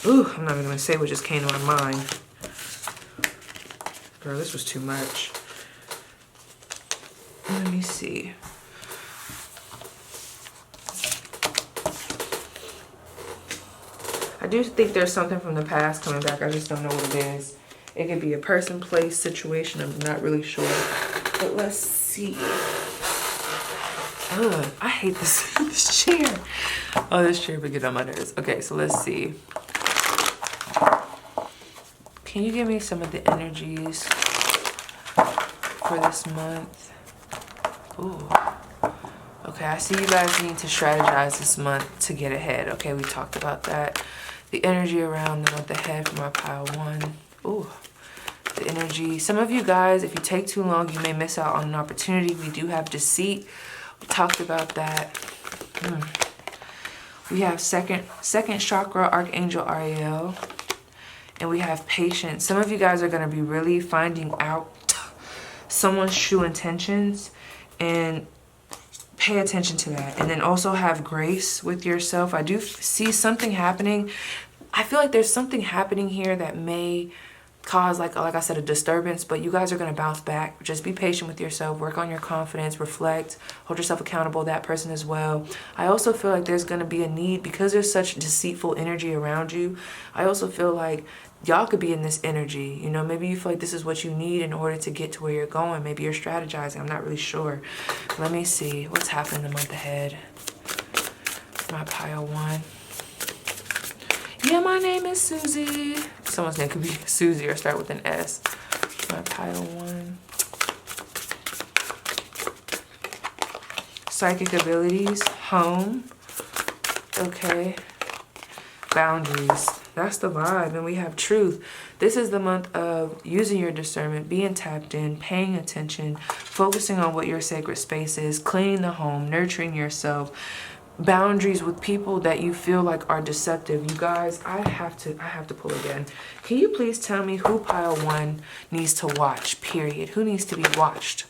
Ooh, I'm not even gonna say what just came to my mind. Girl, this was too much. Let me see. I do think there's something from the past coming back. I just don't know what it is. It could be a person, place, situation. I'm not really sure. But let's see. Ugh, I hate this chair. Oh, this chair would get on my nerves. Okay, so let's see. Can you give me some of the energies for this month? Ooh. Okay, I see you guys need to strategize this month to get ahead. Okay, we talked about that. The energy around the month ahead for my pile one. Ooh. The energy. Some of you guys, if you take too long, you may miss out on an opportunity. We do have deceit. We talked about that. We have second chakra, Archangel Ariel. And we have patience. Some of you guys are going to be really finding out someone's true intentions and pay attention to that. And then also have grace with yourself. I do see something happening. I feel like there's something happening here that may cause, like I said, a disturbance, but you guys are going to bounce back. Just be patient with yourself, work on your confidence, reflect, hold yourself accountable, that person as well. I also feel like there's going to be a need, because there's such deceitful energy around you. I also feel like y'all could be in this energy, you know, maybe you feel like this is what you need in order to get to where you're going. Maybe you're strategizing. I'm not really sure. Let me see what's happening the month ahead. My pile one. Yeah, my name is Susie. Someone's name could be Susie or start with an S. My pile one. Psychic abilities. Home. Okay. Boundaries. That's the vibe. And we have truth. This is the month of using your discernment, being tapped in, paying attention, focusing on what your sacred space is, cleaning the home, nurturing yourself. Boundaries with people that you feel like are deceptive. You guys, I have to pull again. Can you please tell me who pile one needs to watch, period? Who needs to be watched?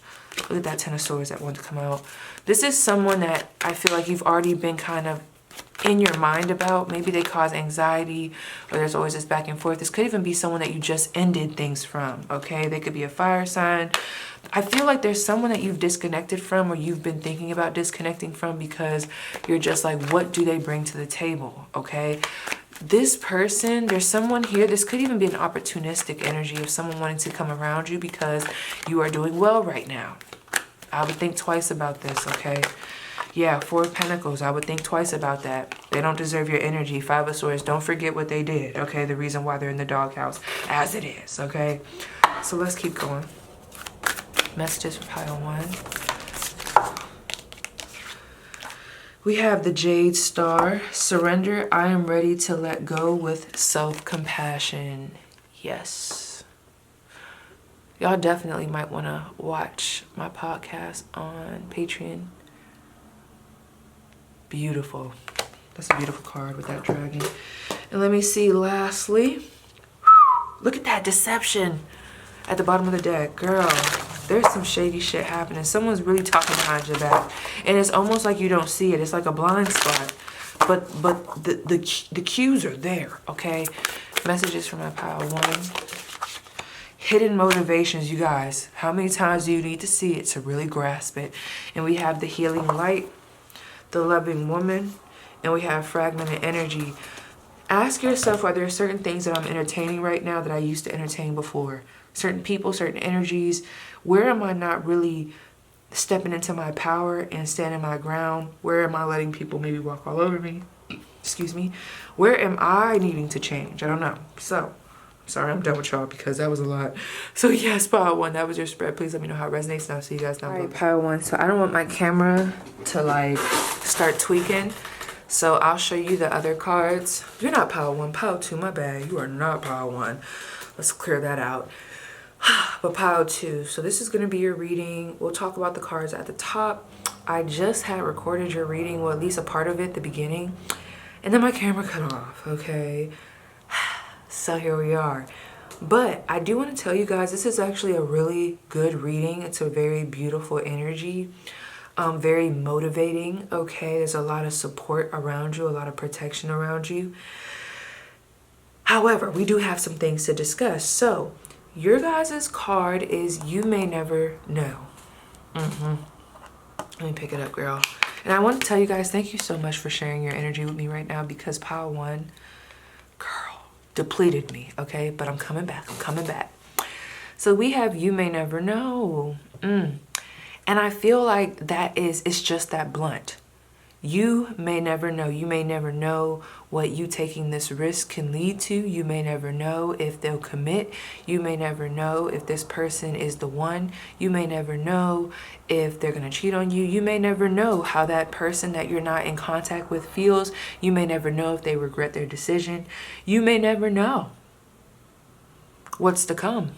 Look at that Ten of Swords that wanted to come out. This is someone that I feel like you've already been kind of in your mind about. Maybe they cause anxiety, or there's always this back and forth. This could even be someone that you just ended things from, okay? They could be a fire sign. I feel like there's someone that you've disconnected from, or you've been thinking about disconnecting from, because you're just like, what do they bring to the table, okay? This person, there's someone here, this could even be an opportunistic energy of someone wanting to come around you because you are doing well right now. I would think twice about this, okay? Yeah, Four of Pentacles, I would think twice about that. They don't deserve your energy. Five of Swords, don't forget what they did, okay? The reason why they're in the doghouse, as it is, okay? So let's keep going. Messages for pile 1. We have the Jade Star. Surrender. I am ready to let go with self-compassion. Yes. Y'all definitely might want to watch my podcast on Patreon. Beautiful. That's a beautiful card with that dragon. And let me see, lastly. Look at that deception at the bottom of the deck. Girl, there's some shady shit happening. Someone's really talking behind your back. And it's almost like you don't see it. It's like a blind spot. But the cues are there, okay? Messages from my pile 1. Hidden motivations, you guys. How many times do you need to see it to really grasp it? And we have the healing light, the loving woman, and we have fragmented energy. Ask yourself, are there certain things that I'm entertaining right now that I used to entertain before? Certain people, certain energies. Where am I not really stepping into my power and standing my ground? Where am I letting people maybe walk all over me? Excuse me. Where am I needing to change? I don't know. So, sorry, I'm done with y'all because that was a lot. So yes, pile 1, that was your spread. Please let me know how it resonates, and I'll see you guys down below. All right, pile 1. So I don't want my camera to like start tweaking. So I'll show you the other cards. You're not pile 1, pile 2, my bad. You are not pile 1. Let's clear that out. But pile 2. So this is going to be your reading. We'll talk about the cards at the top. I just had recorded your reading, well, at least a part of it, the beginning. And then my camera cut off, okay? So here we are. But I do want to tell you guys, this is actually a really good reading. It's a very beautiful energy. Very motivating, okay? There's a lot of support around you, a lot of protection around you. However, we do have some things to discuss. So, your guys' card is You May Never Know. Let me pick it up, girl. And I want to tell you guys, thank you so much for sharing your energy with me right now, because pile 1, girl, depleted me, okay? But I'm coming back. I'm coming back. So we have You May Never Know. And I feel like it's just that blunt. You may never know. You may never know what you taking this risk can lead to. You may never know if they'll commit. You may never know if this person is the one. You may never know if they're going to cheat on you. You may never know how that person that you're not in contact with feels. You may never know if they regret their decision. You may never know what's to come.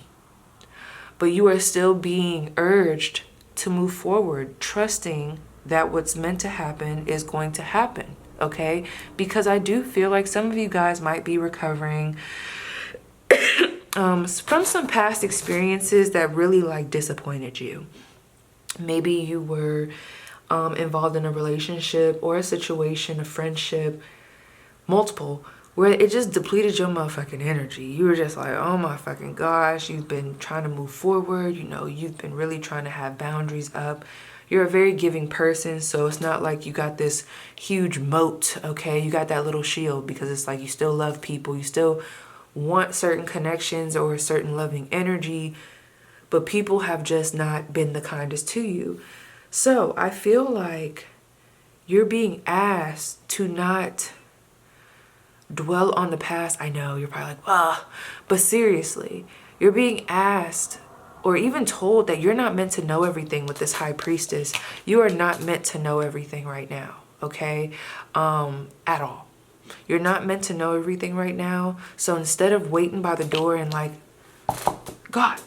But you are still being urged to move forward, trusting that what's meant to happen is going to happen, okay? Because I do feel like some of you guys might be recovering from some past experiences that really like disappointed you. Maybe you were involved in a relationship or a situation, a friendship, multiple, where it just depleted your motherfucking energy. You were just like, oh my fucking gosh, you've been trying to move forward, you know, you've been really trying to have boundaries up. You're a very giving person, so it's not like you got this huge moat, okay? You got that little shield, because it's like you still love people. You still want certain connections or a certain loving energy, but people have just not been the kindest to you. So I feel like you're being asked to not dwell on the past. I know, you're probably like, but seriously, you're being asked or even told that you're not meant to know everything with this High Priestess. You are not meant to know everything right now, okay? At all. You're not meant to know everything right now. So instead of waiting by the door and like, God,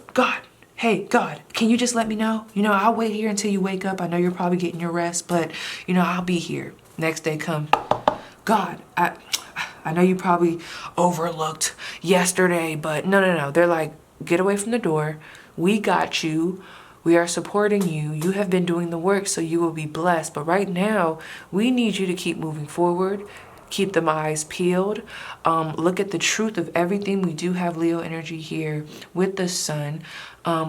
hey, God, can you just let me know? You know, I'll wait here until you wake up. I know you're probably getting your rest, but, you know, I'll be here. Next day come, God, I know you probably overlooked yesterday, but no. They're like, get away from the door. We got you. We are supporting you. You have been doing the work, so you will be blessed. But right now, we need you to keep moving forward. Keep them eyes peeled. Look at the truth of everything. We do have Leo energy here with the sun.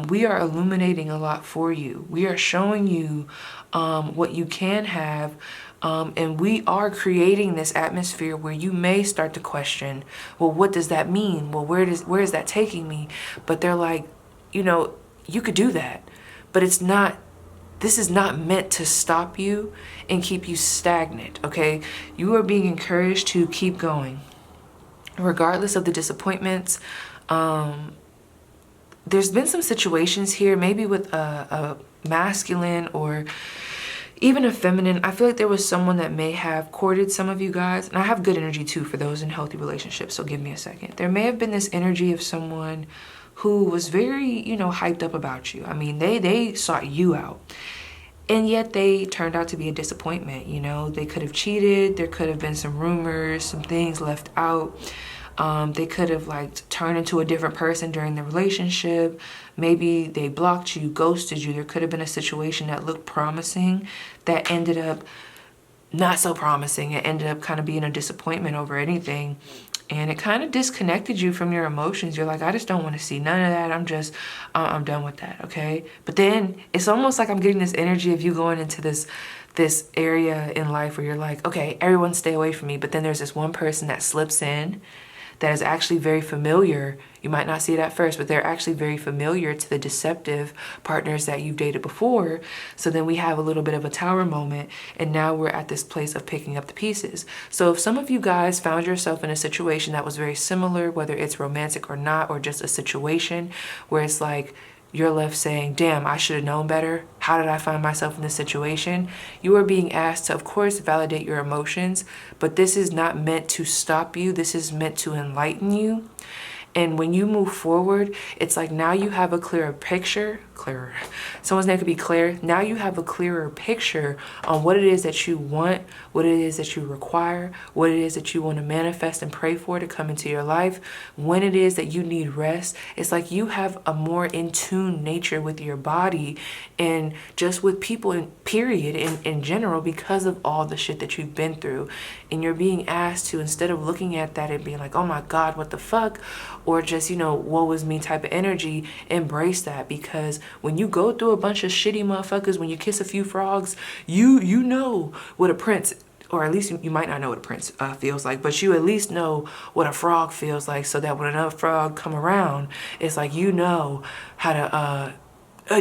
We are illuminating a lot for you. We are showing you what you can have. And we are creating this atmosphere where you may start to question, well, what does that mean? Well, where is that taking me? But they're like, you know, you could do that, but it's not. This is not meant to stop you and keep you stagnant, okay? You are being encouraged to keep going. Regardless of the disappointments, there's been some situations here, maybe with a masculine or even a feminine. I feel like there was someone that may have courted some of you guys. And I have good energy too for those in healthy relationships, so give me a second. There may have been this energy of someone who was very, you know, hyped up about you. I mean, they sought you out. And yet they turned out to be a disappointment, you know. They could have cheated. There could have been some rumors, some things left out. They could have like turned into a different person during the relationship. Maybe they blocked you, ghosted you. There could have been a situation that looked promising that ended up not so promising. It ended up kind of being a disappointment over anything. And it kind of disconnected you from your emotions. You're like, I just don't want to see none of that. I'm done with that, okay? But then it's almost like I'm getting this energy of you going into this area in life where you're like, okay, everyone stay away from me. But then there's this one person that slips in that is actually very familiar. You might not see it at first, but they're actually very familiar to the deceptive partners that you've dated before. So then we have a little bit of a tower moment, and now we're at this place of picking up the pieces. So if some of you guys found yourself in a situation that was very similar, whether it's romantic or not, or just a situation where it's like, you're left saying, damn, I should have known better. How did I find myself in this situation? You are being asked to, of course, validate your emotions, but this is not meant to stop you. This is meant to enlighten you. And when you move forward, it's like now you have a clearer picture. Someone's name could be Claire. Now you have a clearer picture on what it is that you want, what it is that you require, what it is that you want to manifest and pray for to come into your life. When it is that you need rest, it's like you have a more in tune nature with your body and just with people in period in general, because of all the shit that you've been through. And you're being asked to, instead of looking at that and being like, oh my God, what the fuck? Or just, you know, woe is me type of energy, embrace that. Because when you go through a bunch of shitty motherfuckers, when you kiss a few frogs, you know what a prince, or at least you might not know what a prince feels like, but you at least know what a frog feels like, so that when another frog come around, it's like you know how to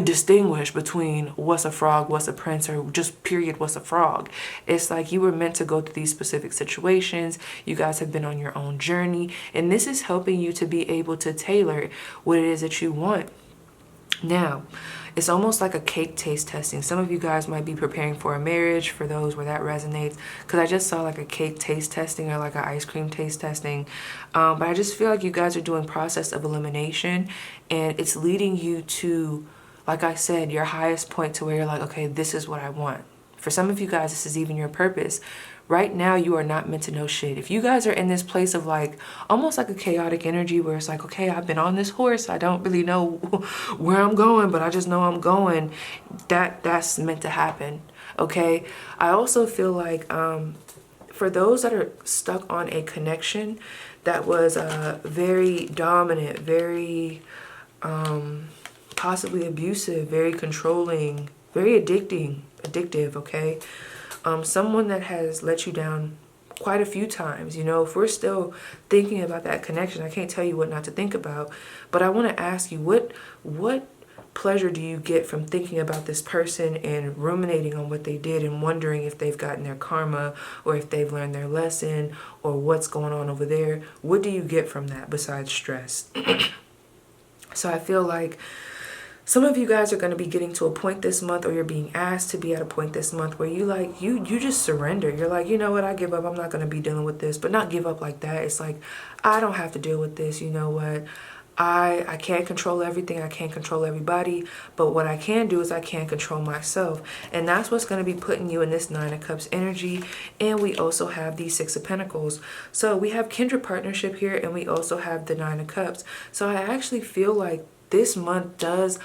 distinguish between what's a frog, what's a prince, or just period, what's a frog. It's like you were meant to go through these specific situations. You guys have been on your own journey, and this is helping you to be able to tailor what it is that you want. Now, it's almost like a cake taste testing. Some of you guys might be preparing for a marriage, for those where that resonates, because I just saw like a cake taste testing or like an ice cream taste testing. But I just feel like you guys are doing process of elimination, and it's leading you to, like I said, your highest point, to where you're like, okay, this is what I want. For some of you guys, this is even your purpose. Right now, you are not meant to know shit. If you guys are in this place of like, almost like a chaotic energy where it's like, okay, I've been on this horse. I don't really know where I'm going, but I just know I'm going. That's meant to happen, okay? I also feel like for those that are stuck on a connection that was very dominant, very possibly abusive, very controlling, very addictive, okay? Someone that has let you down quite a few times. You know, if we're still thinking about that connection, I can't tell you what not to think about, but I want to ask you, what pleasure do you get from thinking about this person and ruminating on what they did and wondering if they've gotten their karma, or if they've learned their lesson, or what's going on over there? What do you get from that besides stress? So I feel like some of you guys are going to be getting to a point this month, or you're being asked to be at a point this month where you like, you just surrender. You're like, you know what, I give up. I'm not going to be dealing with this. But not give up like that. It's like, I don't have to deal with this. You know what? I can't control everything. I can't control everybody. But what I can do is I can control myself. And that's what's going to be putting you in this Nine of Cups energy. And we also have the Six of Pentacles. So we have kindred partnership here, and we also have the Nine of Cups. So I actually feel like this month does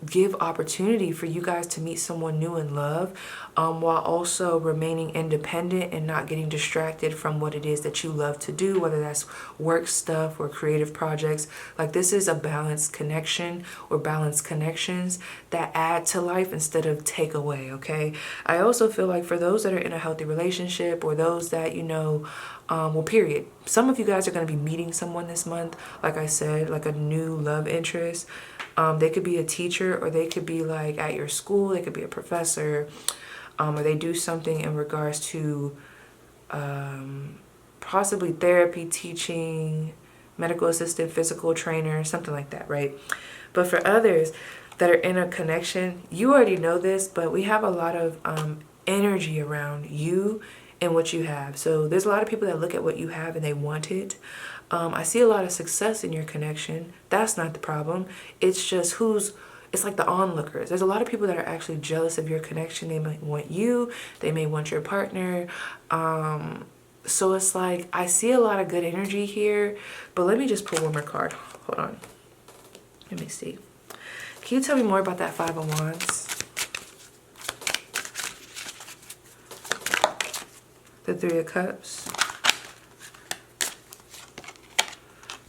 give opportunity for you guys to meet someone new in love, while also remaining independent and not getting distracted from what it is that you love to do, whether that's work stuff or creative projects. Like, this is a balanced connection or balanced connections that add to life instead of take away, okay? I also feel like for those that are in a healthy relationship, or those that, you know, well, period. Some of you guys are going to be meeting someone this month, like I said, like a new love interest. They could be a teacher, or they could be like at your school. They could be a professor, or they do something in regards to possibly therapy, teaching, medical assistant, physical trainer, something like that, right? But for others that are in a connection, you already know this, but we have a lot of energy around you and what you have. So there's a lot of people that look at what you have and they want it. I see a lot of success in your connection. That's not the problem. It's just it's like the onlookers. There's a lot of people that are actually jealous of your connection. They might want you. They may want your partner. So it's like, I see a lot of good energy here. But let me just pull one more card. Hold on. Let me see. Can you tell me more about that Five of Wands? The Three of Cups.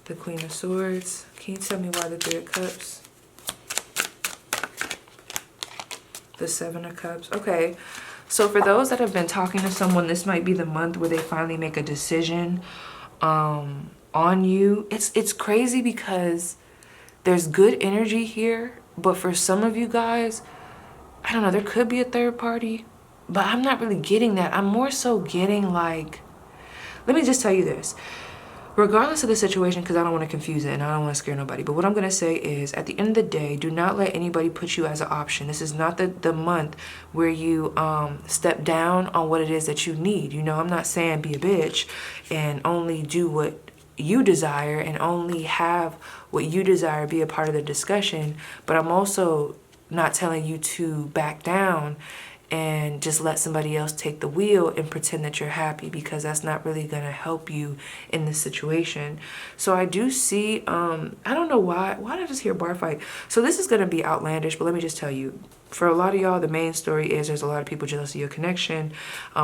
The Queen of Swords. Can you tell me why the Three of Cups? The Seven of Cups. Okay. So for those that have been talking to someone, this might be the month where they finally make a decision on you. It's crazy because there's good energy here, but for some of you guys, I don't know, there could be a third party, but I'm not really getting that. I'm more so getting like, let me just tell you this. Regardless of the situation, because I don't want to confuse it and I don't want to scare nobody, but what I'm going to say is, at the end of the day, do not let anybody put you as an option. This is not the month where you step down on what it is that you need. You know, I'm not saying be a bitch and only do what you desire and only have what you desire be a part of the discussion, but I'm also not telling you to back down and just let somebody else take the wheel and pretend that you're happy, because that's not really going to help you in this situation. So I do see, I don't know why did I just hear bar fight? So this is going to be outlandish, but let me just tell you, for a lot of y'all, the main story is there's a lot of people jealous of your connection.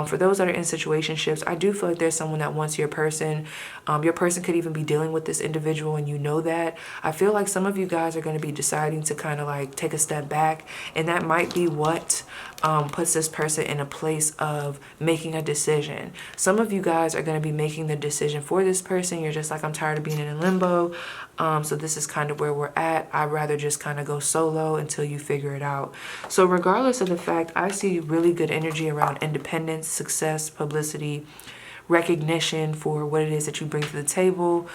For those that are in situationships, I do feel like there's someone that wants your person. Your person could even be dealing with this individual and you know that. I feel like some of you guys are going to be deciding to kind of like take a step back, and that might be what puts this person in a place of making a decision. Some of you guys are going to be making the decision for this person. You're just like, I'm tired of being in limbo. So this is kind of where we're at. I'd rather just kind of go solo until you figure it out. So regardless of the fact, I see really good energy around independence, success, publicity, recognition for what it is that you bring to the table.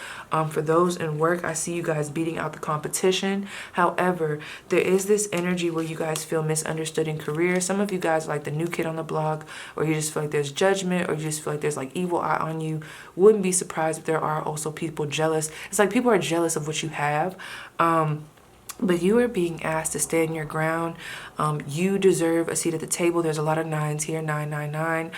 For those in work, I see you guys beating out the competition. However, there is this energy where you guys feel misunderstood in career. Some of you guys are like the new kid on the block, or you just feel like there's judgment, or you just feel like there's like evil eye on you. Wouldn't be surprised if there are also people jealous. It's like people are jealous of what you have. But you are being asked to stand your ground. You deserve a seat at the table. There's a lot of nines here, 999.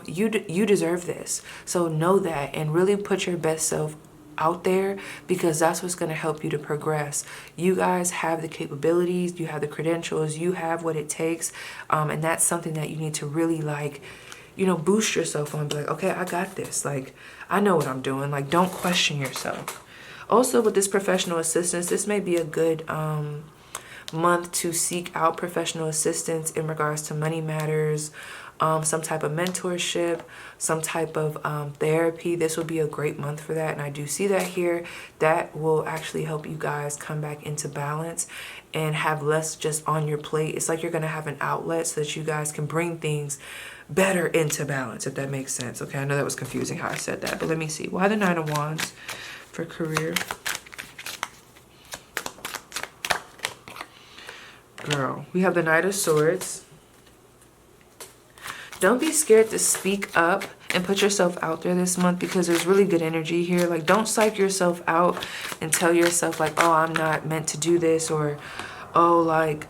You deserve this. So know that and really put your best self out there, because that's what's going to help you to progress. You guys have the capabilities, you have the credentials, you have what it takes. And that's something that you need to really like, you know, boost yourself on. Be like, okay, I got this. Like, I know what I'm doing. Like, don't question yourself. Also, with this professional assistance, this may be a good month to seek out professional assistance in regards to money matters, some type of mentorship, some type of therapy. This will be a great month for that, and I do see that here. That will actually help you guys come back into balance and have less just on your plate. It's like you're going to have an outlet so that you guys can bring things better into balance, if that makes sense. Okay, I know that was confusing how I said that, but let me see. Why the Nine of Wands? For career. Girl, we have the Knight of Swords. Don't be scared to speak up and put yourself out there this month, because there's really good energy here. Like, don't psych yourself out and tell yourself like, oh, I'm not meant to do this, or oh, like,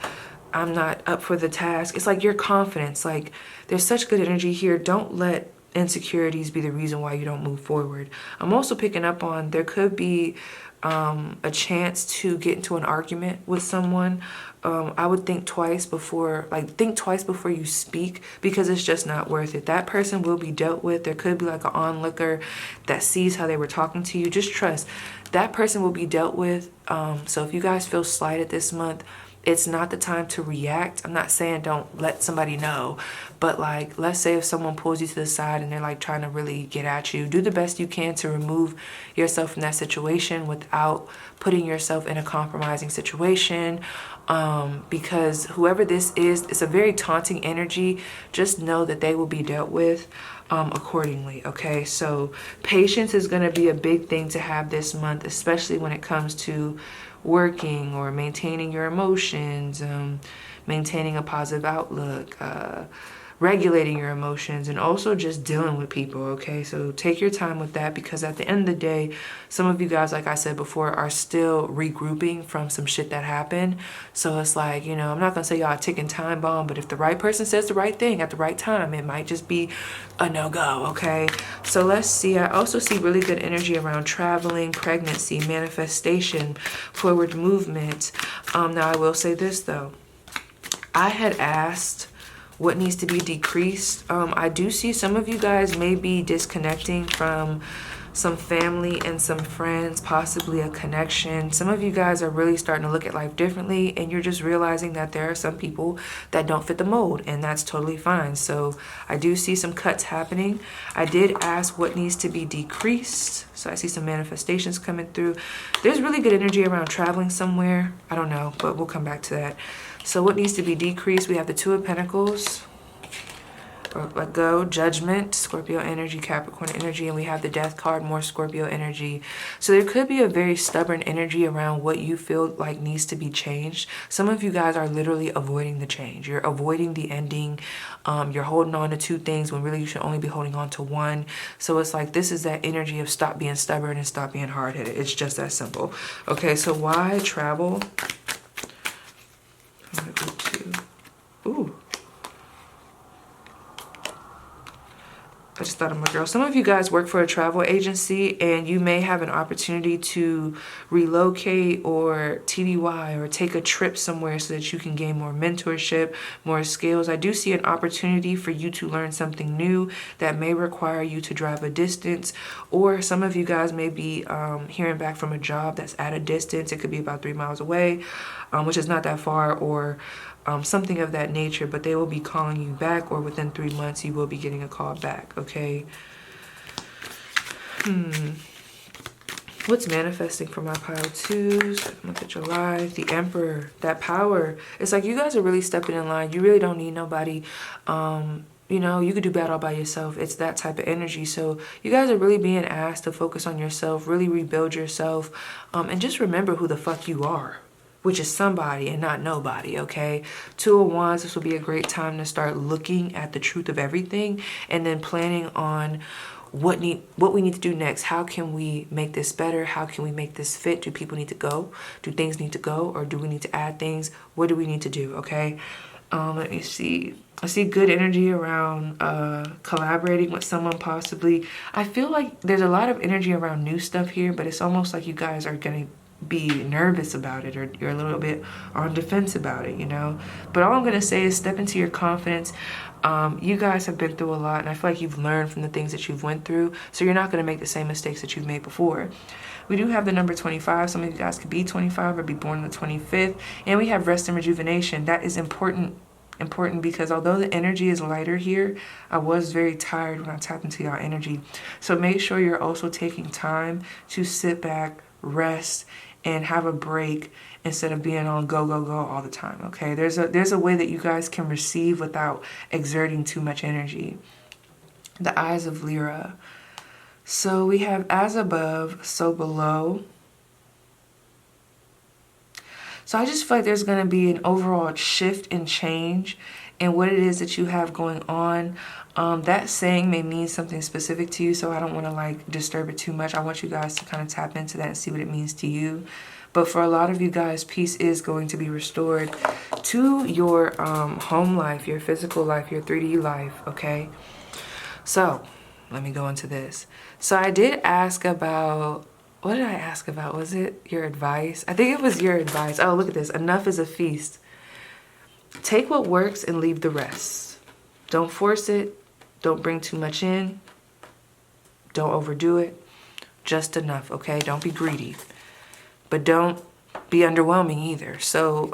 I'm not up for the task. It's like your confidence. Like, there's such good energy here. Don't let insecurities be the reason why you don't move forward. I'm also picking up on there could be a chance to get into an argument with someone, I would think twice before you speak, because it's just not worth it. That person will be dealt with. There could be like an onlooker that sees how they were talking to you. Just trust that person will be dealt with. So if you guys feel slighted this month, it's not the time to react. I'm not saying don't let somebody know, but like, let's say if someone pulls you to the side and they're like trying to really get at you, do the best you can to remove yourself from that situation without putting yourself in a compromising situation. Because whoever this is, it's a very taunting energy. Just know that they will be dealt with accordingly. Okay, so patience is going to be a big thing to have this month, especially when it comes to working or maintaining your emotions, maintaining a positive outlook, regulating your emotions, and also just dealing with people. Okay, so take your time with that, because at the end of the day, some of you guys, like I said before, are still regrouping from some shit that happened. So it's like, you know, I'm not gonna say y'all a ticking time bomb, but if the right person says the right thing at the right time, it might just be a no-go. Okay, so let's see. I also see really good energy around traveling, pregnancy, manifestation, forward movement. Now I will say this though, I had asked what needs to be decreased. I do see some of you guys may be disconnecting from some family and some friends, possibly a connection. Some of you guys are really starting to look at life differently, and you're just realizing that there are some people that don't fit the mold, and that's totally fine. So I do see some cuts happening. I did ask what needs to be decreased. So I see some manifestations coming through. There's really good energy around traveling somewhere. I don't know, but we'll come back to that. So what needs to be decreased? We have the Two of Pentacles, or let go, Judgment, Scorpio energy, Capricorn energy, and we have the Death card, more Scorpio energy. So there could be a very stubborn energy around what you feel like needs to be changed. Some of you guys are literally avoiding the change. You're avoiding the ending. You're holding on to two things when really you should only be holding on to one. So it's like, this is that energy of stop being stubborn and stop being hard-headed. It's just that simple. Okay, so why travel? I'm gonna go to, ooh. I just thought of my girl. Some of you guys work for a travel agency, and you may have an opportunity to relocate or TDY or take a trip somewhere so that you can gain more mentorship, more skills. I do see an opportunity for you to learn something new that may require you to drive a distance, or some of you guys may be hearing back from a job that's at a distance. It could be about 3 miles away, which is not that far, or something of that nature, but they will be calling you back, or within 3 months you will be getting a call back. Okay, what's manifesting for my pile twos? Look at July. The Emperor, that power. It's like you guys are really stepping in line. You really don't need nobody. You know, you could do bad all by yourself. It's that type of energy. So you guys are really being asked to focus on yourself, really rebuild yourself, and just remember who the fuck you are, which is somebody and not nobody. Okay, Two of Wands, this will be a great time to start looking at the truth of everything, and then planning on what we need to do next. How can we make this better? How can we make this fit? Do people need to go? Do things need to go, or do we need to add things? What do we need to do? Okay, let me see. I see good energy around collaborating with someone possibly. I feel like there's a lot of energy around new stuff here, but it's almost like you guys are gonna be nervous about it, or you're a little bit on defense about it, you know. But all I'm gonna say is step into your confidence. You guys have been through a lot, and I feel like you've learned from the things that you've went through, so you're not gonna make the same mistakes that you've made before. We do have the number 25. Some of you guys could be 25 or be born on the 25th, and we have rest and rejuvenation. That is important because although the energy is lighter here, I was very tired when I tapped into your energy. So make sure you're also taking time to sit back, rest, and have a break instead of being on go, go, go all the time. Okay, there's a way that you guys can receive without exerting too much energy. The Eyes of Lyra. So we have as above, so below. So I just feel like there's going to be an overall shift and change in what it is that you have going on. That saying may mean something specific to you, so I don't want to like disturb it too much. I want you guys to kind of tap into that and see what it means to you. But for a lot of you guys, peace is going to be restored to your home life, your physical life, your 3D life, okay? So let me go into this. So I did ask about what did I ask about? Was it your advice? I think it was your advice. Oh, look at this. Enough is a feast. Take what works and leave the rest. Don't force it. Don't bring too much in. Don't overdo it. Just enough, okay? Don't be greedy. But don't be underwhelming either. So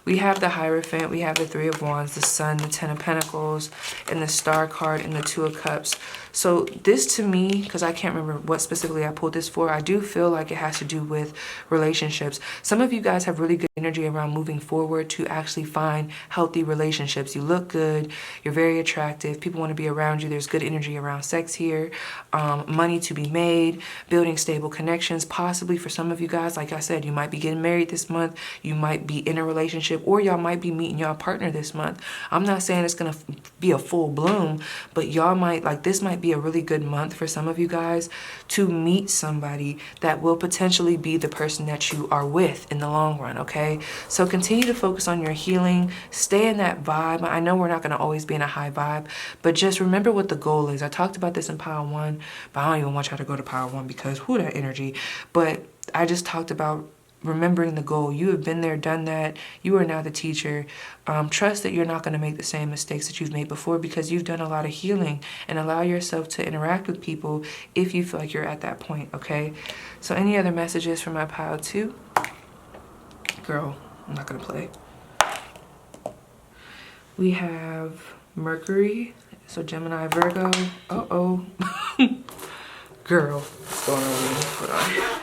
we have the Hierophant, we have the Three of Wands, the Sun, the Ten of Pentacles, and the Star card, and the Two of Cups. So this to me, because I can't remember what specifically I pulled this for, I do feel like it has to do with relationships. Some of you guys have really good energy around moving forward to actually find healthy relationships. You look good, you're very attractive, people want to be around you, there's good energy around sex here, money to be made, building stable connections. Possibly for some of you guys, like I said, you might be getting married this month, you might be in a relationship, or y'all might be meeting y'all partner this month. I'm not saying it's gonna be a full bloom, but y'all might, like, this might be a really good month for some of you guys to meet somebody that will potentially be the person that you are with in the long run, okay? So continue to focus on your healing, stay in that vibe. I know we're not gonna always be in a high vibe, but just remember what the goal is. I talked about this in Pile 1, but I don't even want y'all to go to Pile 1 because who that energy. But I just talked about remembering the goal. You have been there, done that. You are now the teacher. Trust that you're not going to make the same mistakes that you've made before because you've done a lot of healing, and allow yourself to interact with people if you feel like you're at that point, okay? So any other messages from my Pile 2? Girl, I'm not going to play. We have Mercury, so Gemini, Virgo. Uh-oh. Girl, what's going on with me? Hold on.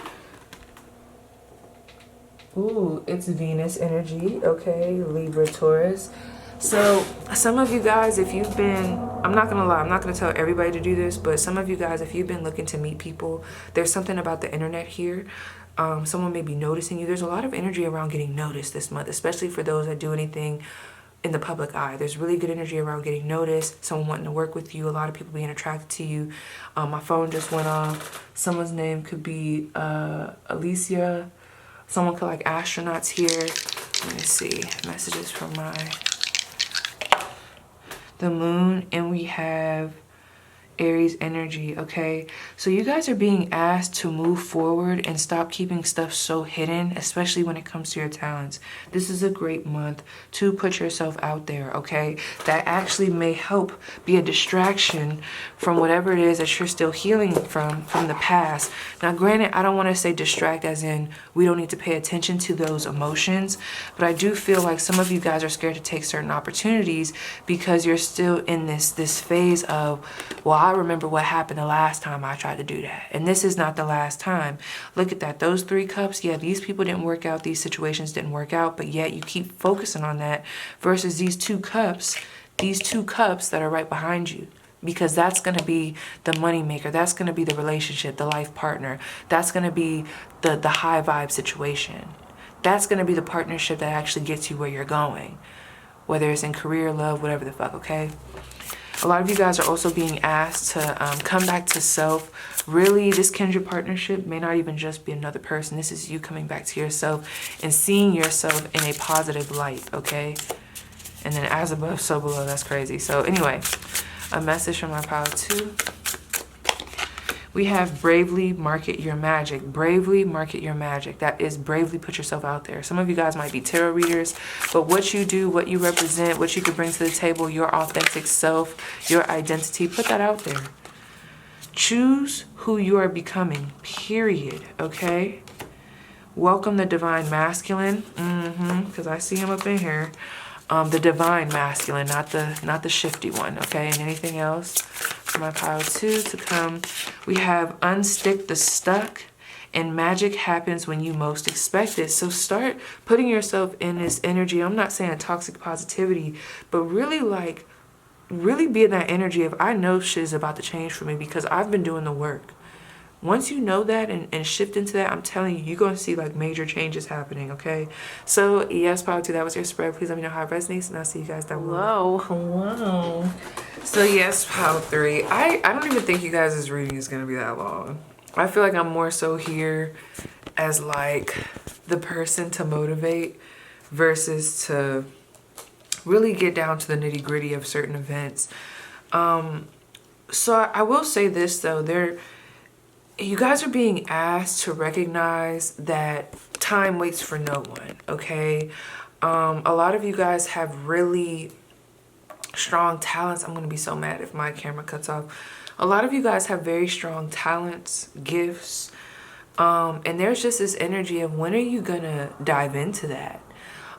Ooh, it's Venus energy, okay, Libra, Taurus. So some of you guys, if you've been, I'm not gonna lie, I'm not gonna tell everybody to do this, but some of you guys, if you've been looking to meet people, there's something about the internet here. Someone may be noticing you. There's a lot of energy around getting noticed this month, especially for those that do anything in the public eye. There's really good energy around getting noticed, someone wanting to work with you, a lot of people being attracted to you. My phone just went off. Someone's name could be Alicia. Someone could like astronauts here. Let me see. Messages from the moon, and we have Aries energy, okay? So you guys are being asked to move forward and stop keeping stuff so hidden, especially when it comes to your talents. This is a great month to put yourself out there, okay? That actually may help be a distraction from whatever it is that you're still healing from the past. Now, granted, I don't want to say distract as in we don't need to pay attention to those emotions, but I do feel like some of you guys are scared to take certain opportunities because you're still in this phase of, well, I remember what happened the last time I tried to do that. And this is not the last time. Look at that. Those 3 cups, yeah, these people didn't work out. These situations didn't work out. But yet you keep focusing on that versus these 2 cups that are right behind you. Because that's going to be the money maker. That's going to be the relationship, the life partner. That's going to be the high vibe situation. That's going to be the partnership that actually gets you where you're going. Whether it's in career, love, whatever the fuck, okay? A lot of you guys are also being asked to come back to self. Really, this kindred partnership may not even just be another person. This is you coming back to yourself and seeing yourself in a positive light, okay? And then as above, so below, that's crazy. So anyway, a message from our Pile 2. We have bravely market your magic. Bravely market your magic. That is bravely put yourself out there. Some of you guys might be tarot readers, but what you do, what you represent, what you can bring to the table, your authentic self, your identity, put that out there. Choose who you are becoming, period, okay? Welcome the divine masculine, because I see him up in here. The divine masculine, not the shifty one, okay? And anything else for my Pile 2 to come. We have unstick the stuck, and magic happens when you most expect it. So start putting yourself in this energy. I'm not saying toxic positivity, but really be in that energy of I know shit is about to change for me because I've been doing the work. Once you know that and shift into that, I'm telling you, you're going to see like major changes happening, okay? So, yes, Pile 2, that was your spread. Please let me know how it resonates, and I'll see you guys down below. Hello. So, yes, Pile 3. I don't even think you guys' reading is going to be that long. I feel like I'm more so here as like the person to motivate versus to really get down to the nitty gritty of certain events. So I will say this though, you guys are being asked to recognize that time waits for no one, okay? A lot of you guys have really strong talents. I'm going to be so mad if my camera cuts off. A lot of you guys have very strong talents, gifts, and there's just this energy of when are you going to dive into that?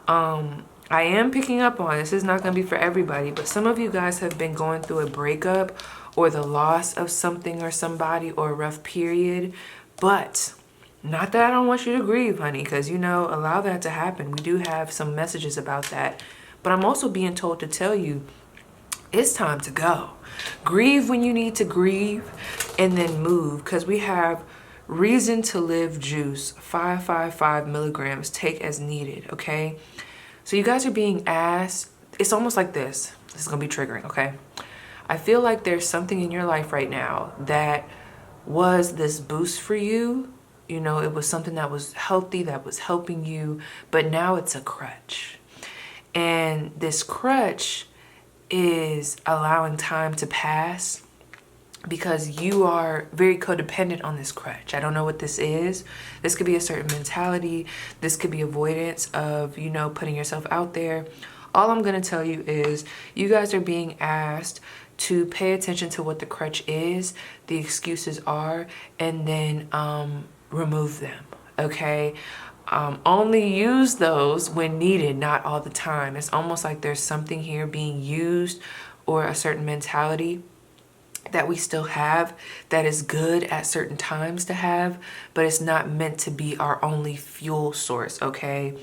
I am picking up on, this is not going to be for everybody, but some of you guys have been going through a breakup or the loss of something or somebody or a rough period. But not that I don't want you to grieve, honey, because, you know, allow that to happen. We do have some messages about that. But I'm also being told to tell you it's time to go. Grieve when you need to grieve and then move, because we have reason to live juice, 555 milligrams, take as needed, okay? So you guys are being asked, it's almost like this. This is going to be triggering, okay? I feel like there's something in your life right now that was this boost for you. You know, it was something that was healthy, that was helping you, but now it's a crutch. And this crutch is allowing time to pass because you are very codependent on this crutch. I don't know what this is. This could be a certain mentality. This could be avoidance of, you know, putting yourself out there. All I'm going to tell you is you guys are being asked to pay attention to what the crutch is, the excuses are, and then remove them, okay? Only use those when needed, not all the time. It's almost like there's something here being used or a certain mentality that we still have that is good at certain times to have, but it's not meant to be our only fuel source, okay?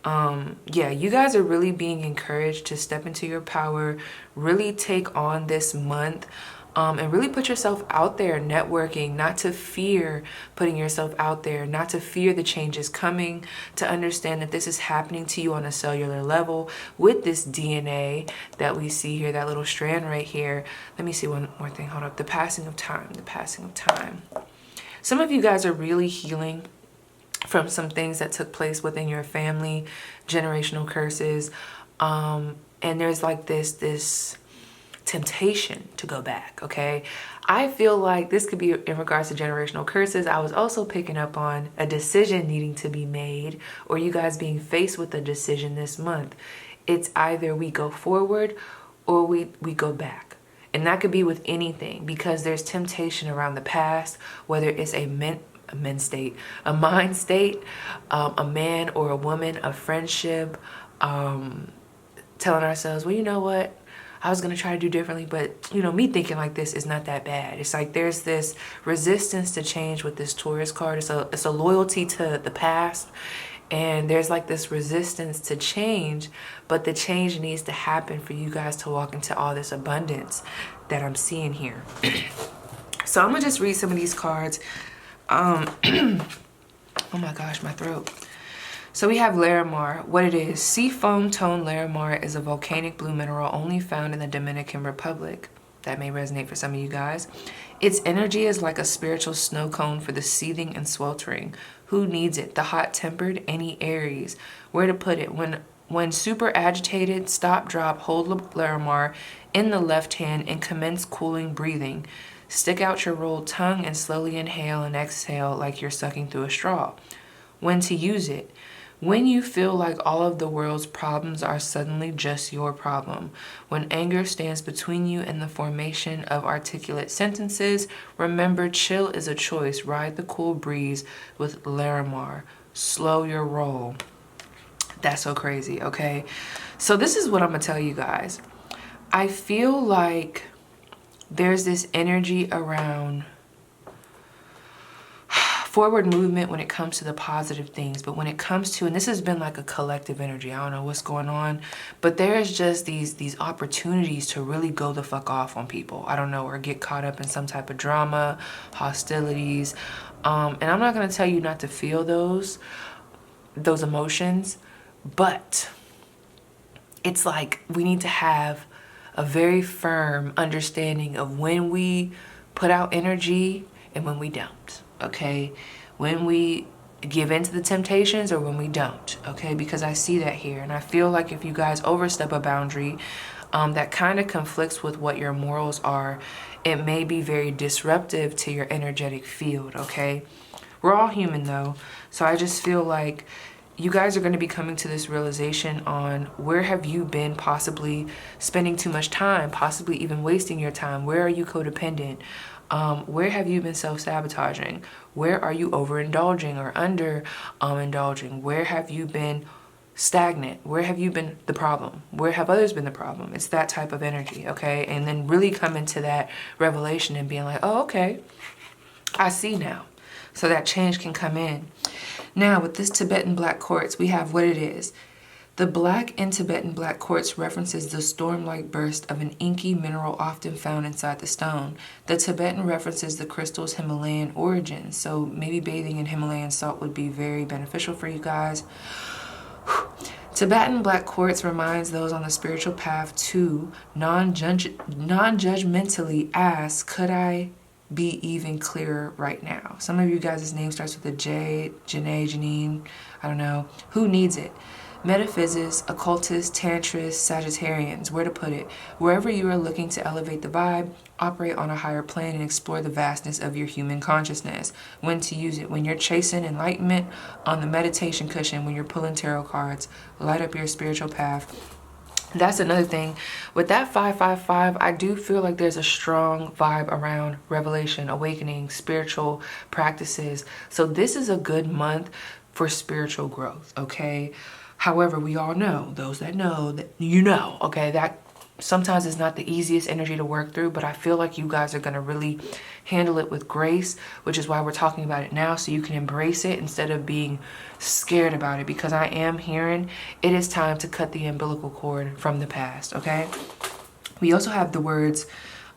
Yeah, you guys are really being encouraged to step into your power, really take on this month, and really put yourself out there networking, not to fear putting yourself out there, not to fear the changes coming, to understand that this is happening to you on a cellular level with this DNA that we see here, that little strand right here. Let me see one more thing. Hold up. The passing of time, the passing of time. Some of you guys are really healing from some things that took place within your family, generational curses. And there's like this temptation to go back, okay? I feel like this could be in regards to generational curses. I was also picking up on a decision needing to be made, or you guys being faced with a decision this month. It's either we go forward or we go back. And that could be with anything, because there's temptation around the past, whether it's a mind state, a man or a woman, a friendship, telling ourselves, well, you know what? I was going to try to do differently, but, you know, me thinking like this is not that bad. It's like there's this resistance to change with this Taurus card. It's a loyalty to the past, and there's like this resistance to change, but the change needs to happen for you guys to walk into all this abundance that I'm seeing here. So I'm going to just read some of these cards. Oh my gosh, my throat. So we have Larimar. What it is, sea foam tone Larimar is a volcanic blue mineral only found in the Dominican Republic. That may resonate for some of you guys. Its energy is like a spiritual snow cone for the seething and sweltering. Who needs it? The hot-tempered, any Aries. Where to put it? When super agitated, stop, drop, hold Larimar in the left hand and commence cooling breathing. Stick out your rolled tongue and slowly inhale and exhale like you're sucking through a straw. When to use it? When you feel like all of the world's problems are suddenly just your problem. When anger stands between you and the formation of articulate sentences, remember chill is a choice. Ride the cool breeze with Larimar. Slow your roll. That's so crazy, okay? So this is what I'm going to tell you guys. I feel like there's this energy around forward movement when it comes to the positive things, but when it comes to, and this has been like a collective energy, I don't know what's going on, but there's just these opportunities to really go the fuck off on people, I don't know, or get caught up in some type of drama, hostilities, and I'm not going to tell you not to feel those emotions, but it's like we need to have a very firm understanding of when we put out energy and when we don't, okay? When we give in to the temptations or when we don't, okay? Because I see that here, and I feel like if you guys overstep a boundary that kind of conflicts with what your morals are, It may be very disruptive to your energetic field, okay? We're all human though. So I just feel like you guys are going to be coming to this realization on where have you been possibly spending too much time, possibly even wasting your time. Where are you codependent? Where have you been self-sabotaging? Where are you overindulging or under-indulging? Where have you been stagnant? Where have you been the problem? Where have others been the problem? It's that type of energy, okay? And then really come into that revelation and being like, oh, okay, I see now. So that change can come in. Now, with this Tibetan black quartz, we have what it is. The black in Tibetan black quartz references the storm-like burst of an inky mineral often found inside the stone. The Tibetan references the crystal's Himalayan origin, so maybe bathing in Himalayan salt would be very beneficial for you guys. Tibetan black quartz reminds those on the spiritual path to non-judgmentally ask, could I be even clearer right now? Some of you guys' name starts with a J, Janae, Janine, I don't know. Who needs it? Metaphysics, occultists, tantrists, Sagittarians, where to put it? Wherever you are looking to elevate the vibe, operate on a higher plane and explore the vastness of your human consciousness. When to use it? When you're chasing enlightenment on the meditation cushion, when you're pulling tarot cards, light up your spiritual path. That's another thing. With that 555, I do feel like there's a strong vibe around revelation, awakening, spiritual practices. So this is a good month for spiritual growth, okay? However, we all know, those that know, that you know, okay, that sometimes is not the easiest energy to work through, but I feel like you guys are going to really handle it with grace, which is why we're talking about it now, so you can embrace it instead of being scared about it, because I am hearing it is time to cut the umbilical cord from the past, okay? We also have the words,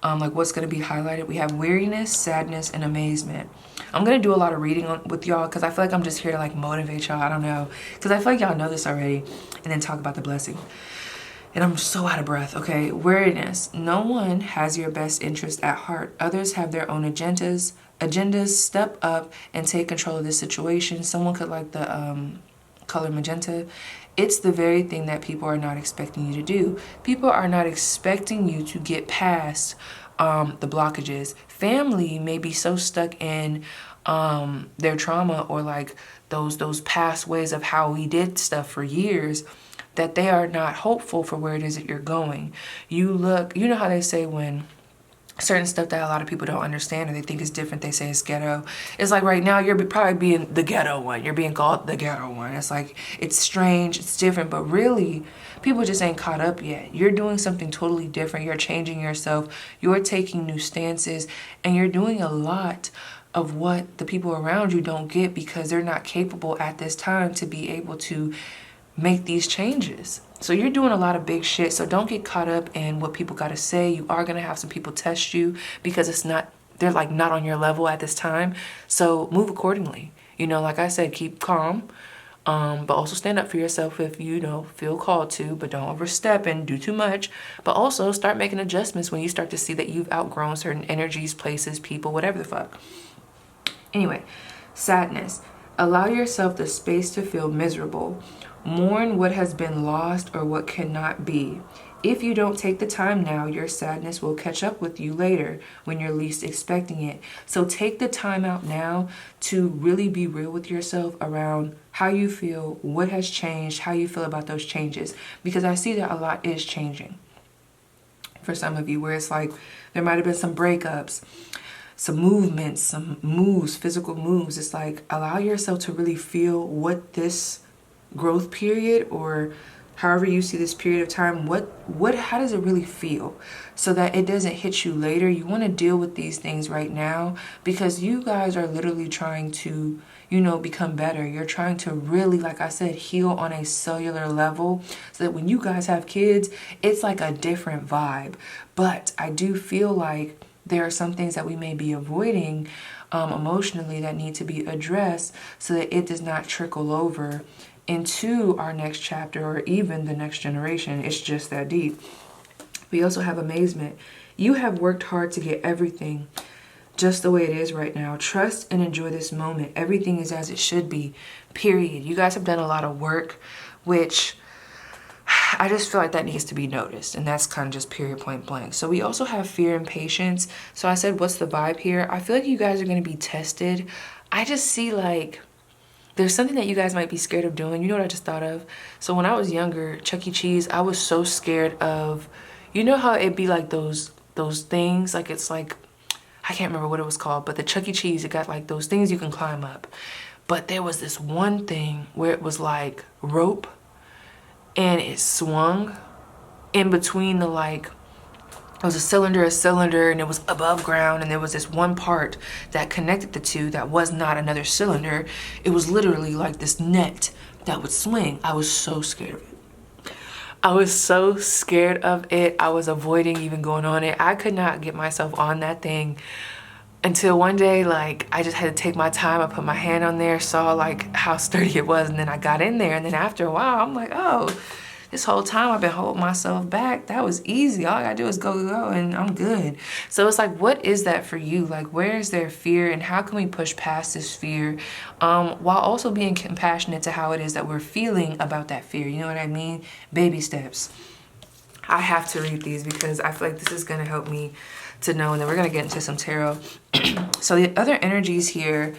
like what's going to be highlighted. We have weariness, sadness, and amazement. I'm going to do a lot of reading with y'all because I feel like I'm just here to like motivate y'all. I don't know, because I feel like y'all know this already, and then talk about the blessing. And I'm so out of breath, okay? Weariness. No one has your best interest at heart. Others have their own agendas. Step up and take control of this situation. Someone could like the color magenta. It's the very thing that people are not expecting you to do. People are not expecting you to get past the blockages. Family may be so stuck in their trauma or like those past ways of how we did stuff for years, that they are not hopeful for where it is that you're going. You know how they say when certain stuff that a lot of people don't understand or they think is different, they say it's ghetto. It's like right now you're probably being the ghetto one. You're being called the ghetto one. It's like, it's strange, it's different, but really people just ain't caught up yet. You're doing something totally different. You're changing yourself. You're taking new stances, and you're doing a lot of what the people around you don't get because they're not capable at this time to be able to make these changes. So you're doing a lot of big shit. So don't get caught up in what people got to say. You are going to have some people test you because they're like not on your level at this time. So move accordingly. You know, like I said, keep calm, but also stand up for yourself if you feel called to, but don't overstep and do too much. But also start making adjustments when you start to see that you've outgrown certain energies, places, people, whatever the fuck. Anyway, sadness. Allow yourself the space to feel miserable. Mourn what has been lost or what cannot be. If you don't take the time now, your sadness will catch up with you later when you're least expecting it. So take the time out now to really be real with yourself around how you feel, what has changed, how you feel about those changes. Because I see that a lot is changing for some of you, where it's like there might have been some breakups, some movements, some moves, physical moves. It's like allow yourself to really feel what this growth period, or however you see this period of time, how does it really feel, so that it doesn't hit you later. You want to deal with these things right now because you guys are literally trying to become better. You're trying to really, like I said, heal on a cellular level so that when you guys have kids, it's like a different vibe. But I do feel like there are some things that we may be avoiding emotionally that need to be addressed so that it does not trickle over into our next chapter or even the next generation. It's just that deep. We also have amazement. You have worked hard to get everything just the way it is right now. Trust and enjoy this moment. Everything is as it should be, period. You guys have done a lot of work, which I just feel like that needs to be noticed, and that's kind of just period, point blank. So we also have fear and patience. So I said, what's the vibe here? I feel like you guys are going to be tested. I just see like there's something that you guys might be scared of doing. You know what I just thought of? So when I was younger, Chuck E. Cheese, I was so scared of, you know how it'd be like those things, like it's like, I can't remember what it was called, but the Chuck E. Cheese, it got like those things you can climb up. But there was this one thing where it was like rope, and it swung in between the like, it was a cylinder, and it was above ground, and there was this one part that connected the two that was not another cylinder. It was literally like this net that would swing. I was so scared of it. I was so scared of it. I was avoiding even going on it. I could not get myself on that thing until one day, like, I just had to take my time. I put my hand on there, saw like how sturdy it was, and then I got in there. And then after a while, I'm like, oh, this whole time I've been holding myself back. That was easy. All I gotta do is go, and I'm good. So it's like, what is that for you? Like, where is there fear, and how can we push past this fear while also being compassionate to how it is that we're feeling about that fear? You know what I mean? Baby steps. I have to read these because I feel like this is gonna help me to know, and then we're gonna get into some tarot. So the other energies here,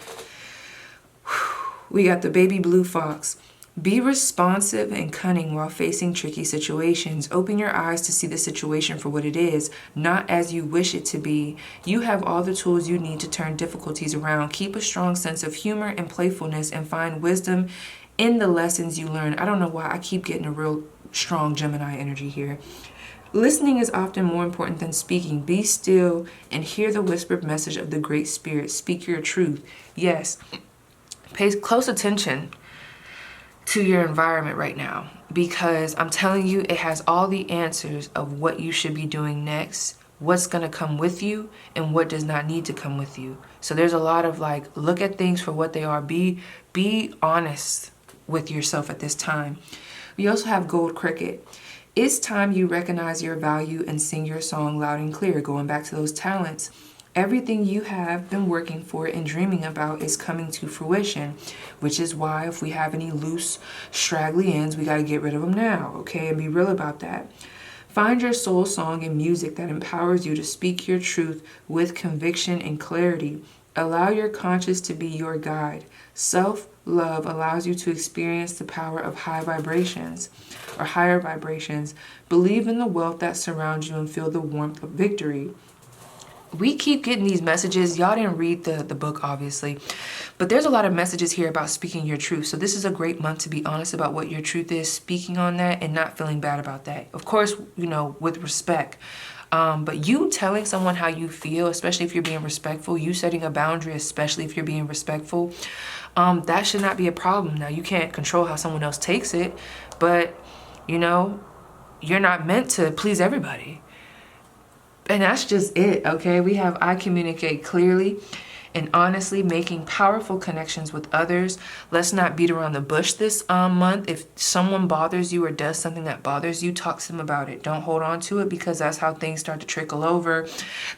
we got the baby blue fox. Be responsive and cunning while facing tricky situations. Open your eyes to see the situation for what it is, not as you wish it to be. You have all the tools you need to turn difficulties around. Keep a strong sense of humor and playfulness, and find wisdom in the lessons you learn. I don't know why I keep getting a real strong Gemini energy here. Listening is often more important than speaking. Be still and hear the whispered message of the Great Spirit. Speak your truth. Yes, pay close attention to your environment right now, because I'm telling you, it has all the answers of what you should be doing next, what's going to come with you, and what does not need to come with you. So there's a lot of like, look at things for what they are. Be honest with yourself at this time. We also have gold cricket. It's time you recognize your value and sing your song loud and clear. Going back to those talents. Everything you have been working for and dreaming about is coming to fruition, which is why if we have any loose, straggly ends, we got to get rid of them now, okay? And be real about that. Find your soul song and music that empowers you to speak your truth with conviction and clarity. Allow your conscience to be your guide. Self-love allows you to experience the power of higher vibrations. Believe in the wealth that surrounds you and feel the warmth of victory. We keep getting these messages. Y'all didn't read the book, obviously, but there's a lot of messages here about speaking your truth. So this is a great month to be honest about what your truth is, speaking on that and not feeling bad about that. Of course, you know, with respect. But you telling someone how you feel, especially if you're being respectful, you setting a boundary, especially if you're being respectful, that should not be a problem. Now, you can't control how someone else takes it, but, you know, you're not meant to please everybody. And that's just it, okay? We have I communicate clearly and honestly, making powerful connections with others. Let's not beat around the bush this month. If someone bothers you or does something that bothers you, talk to them about it. Don't hold on to it, because that's how things start to trickle over.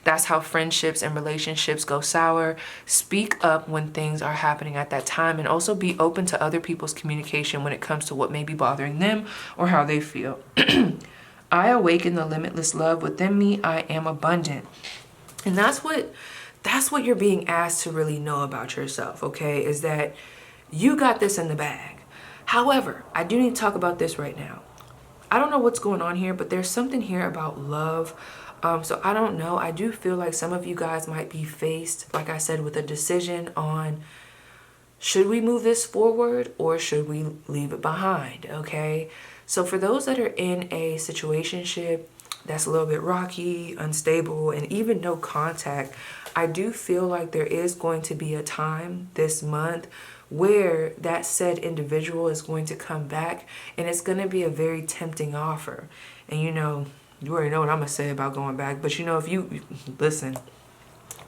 That's how friendships and relationships go sour. Speak up when things are happening at that time, and also be open to other people's communication when it comes to what may be bothering them or how they feel. I awaken the limitless love within me. I am abundant. And that's what you're being asked to really know about yourself, okay? Is that you got this in the bag. However, I do need to talk about this right now. I don't know what's going on here, but there's something here about love. So I don't know. I do feel like some of you guys might be faced, like I said, with a decision on, should we move this forward or should we leave it behind, okay? So for those that are in a situationship that's a little bit rocky, unstable, and even no contact, I do feel like there is going to be a time this month where that said individual is going to come back, and it's going to be a very tempting offer. And you know, you already know what I'm going to say about going back, but you know, if you listen,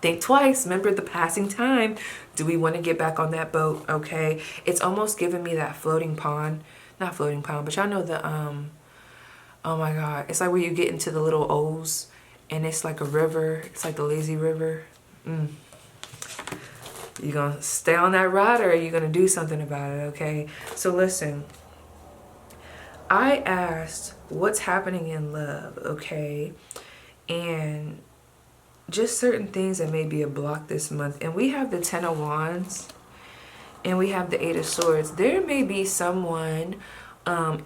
think twice. Remember the passing time. Do we want to get back on that boat? Okay. It's almost giving me that floating pond. Not floating pond, but y'all know the, oh my God. It's like where you get into the little O's and it's like a river. It's like the lazy river. You gonna stay on that ride, or are you gonna do something about it, okay? So listen, I asked what's happening in love, okay? And just certain things that may be a block this month. And we have the 10 of Wands and we have the 8 of Swords. There may be someone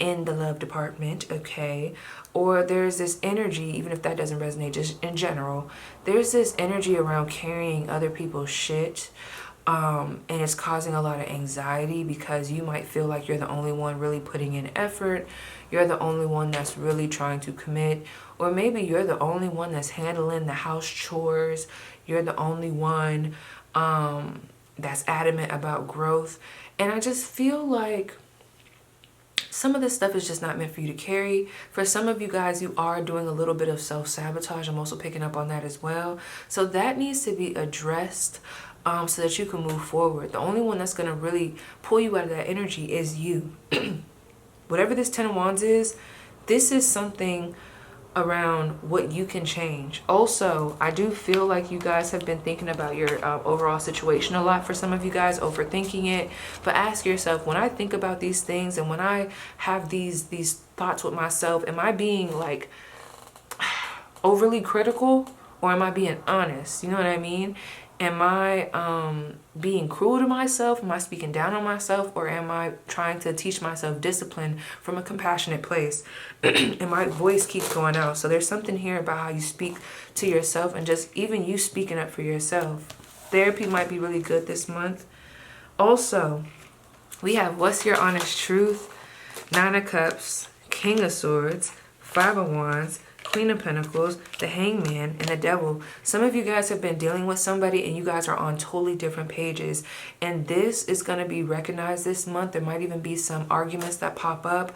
in the love department, okay? Or there's this energy, even if that doesn't resonate, just in general, there's this energy around carrying other people's shit. And it's causing a lot of anxiety because you might feel like you're the only one really putting in effort. You're the only one that's really trying to commit. Or maybe you're the only one that's handling the house chores. You're the only one that's adamant about growth. And I just feel like some of this stuff is just not meant for you to carry. For some of you guys, you are doing a little bit of self-sabotage. I'm also picking up on that as well. So that needs to be addressed so that you can move forward. The only one that's going to really pull you out of that energy is you. Whatever this 10 of Wands is, this is something around what you can change. Also, I do feel like you guys have been thinking about your overall situation a lot. For some of you guys, overthinking it. But ask yourself, when I think about these things and when I have these thoughts with myself, am I being like overly critical or am I being honest? You know what I mean? Am I being cruel to myself? Am I speaking down on myself? Or am I trying to teach myself discipline from a compassionate place? And my voice keeps going out. So there's something here about how you speak to yourself and just even you speaking up for yourself. Therapy might be really good this month. Also, we have what's your honest truth? 9 of Cups, King of Swords, 5 of Wands, Queen of Pentacles, the Hangman, and the Devil. Some of you guys have been dealing with somebody and you guys are on totally different pages. And this is going to be recognized this month. There might even be some arguments that pop up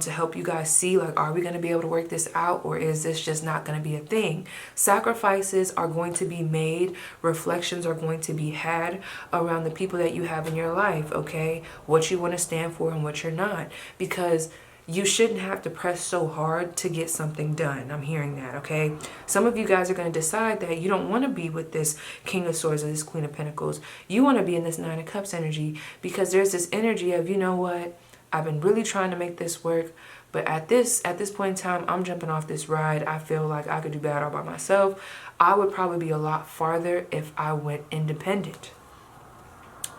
to help you guys see, like, are we going to be able to work this out, or is this just not going to be a thing? Sacrifices are going to be made. Reflections are going to be had around the people that you have in your life, okay? What you want to stand for and what you're not. Because you shouldn't have to press so hard to get something done. I'm hearing that, okay? Some of you guys are going to decide that you don't want to be with this King of Swords or this Queen of Pentacles. You want to be in this 9 of Cups energy because there's this energy of, you know what? I've been really trying to make this work, but at this point in time, I'm jumping off this ride. I feel like I could do bad all by myself. I would probably be a lot farther if I went independent.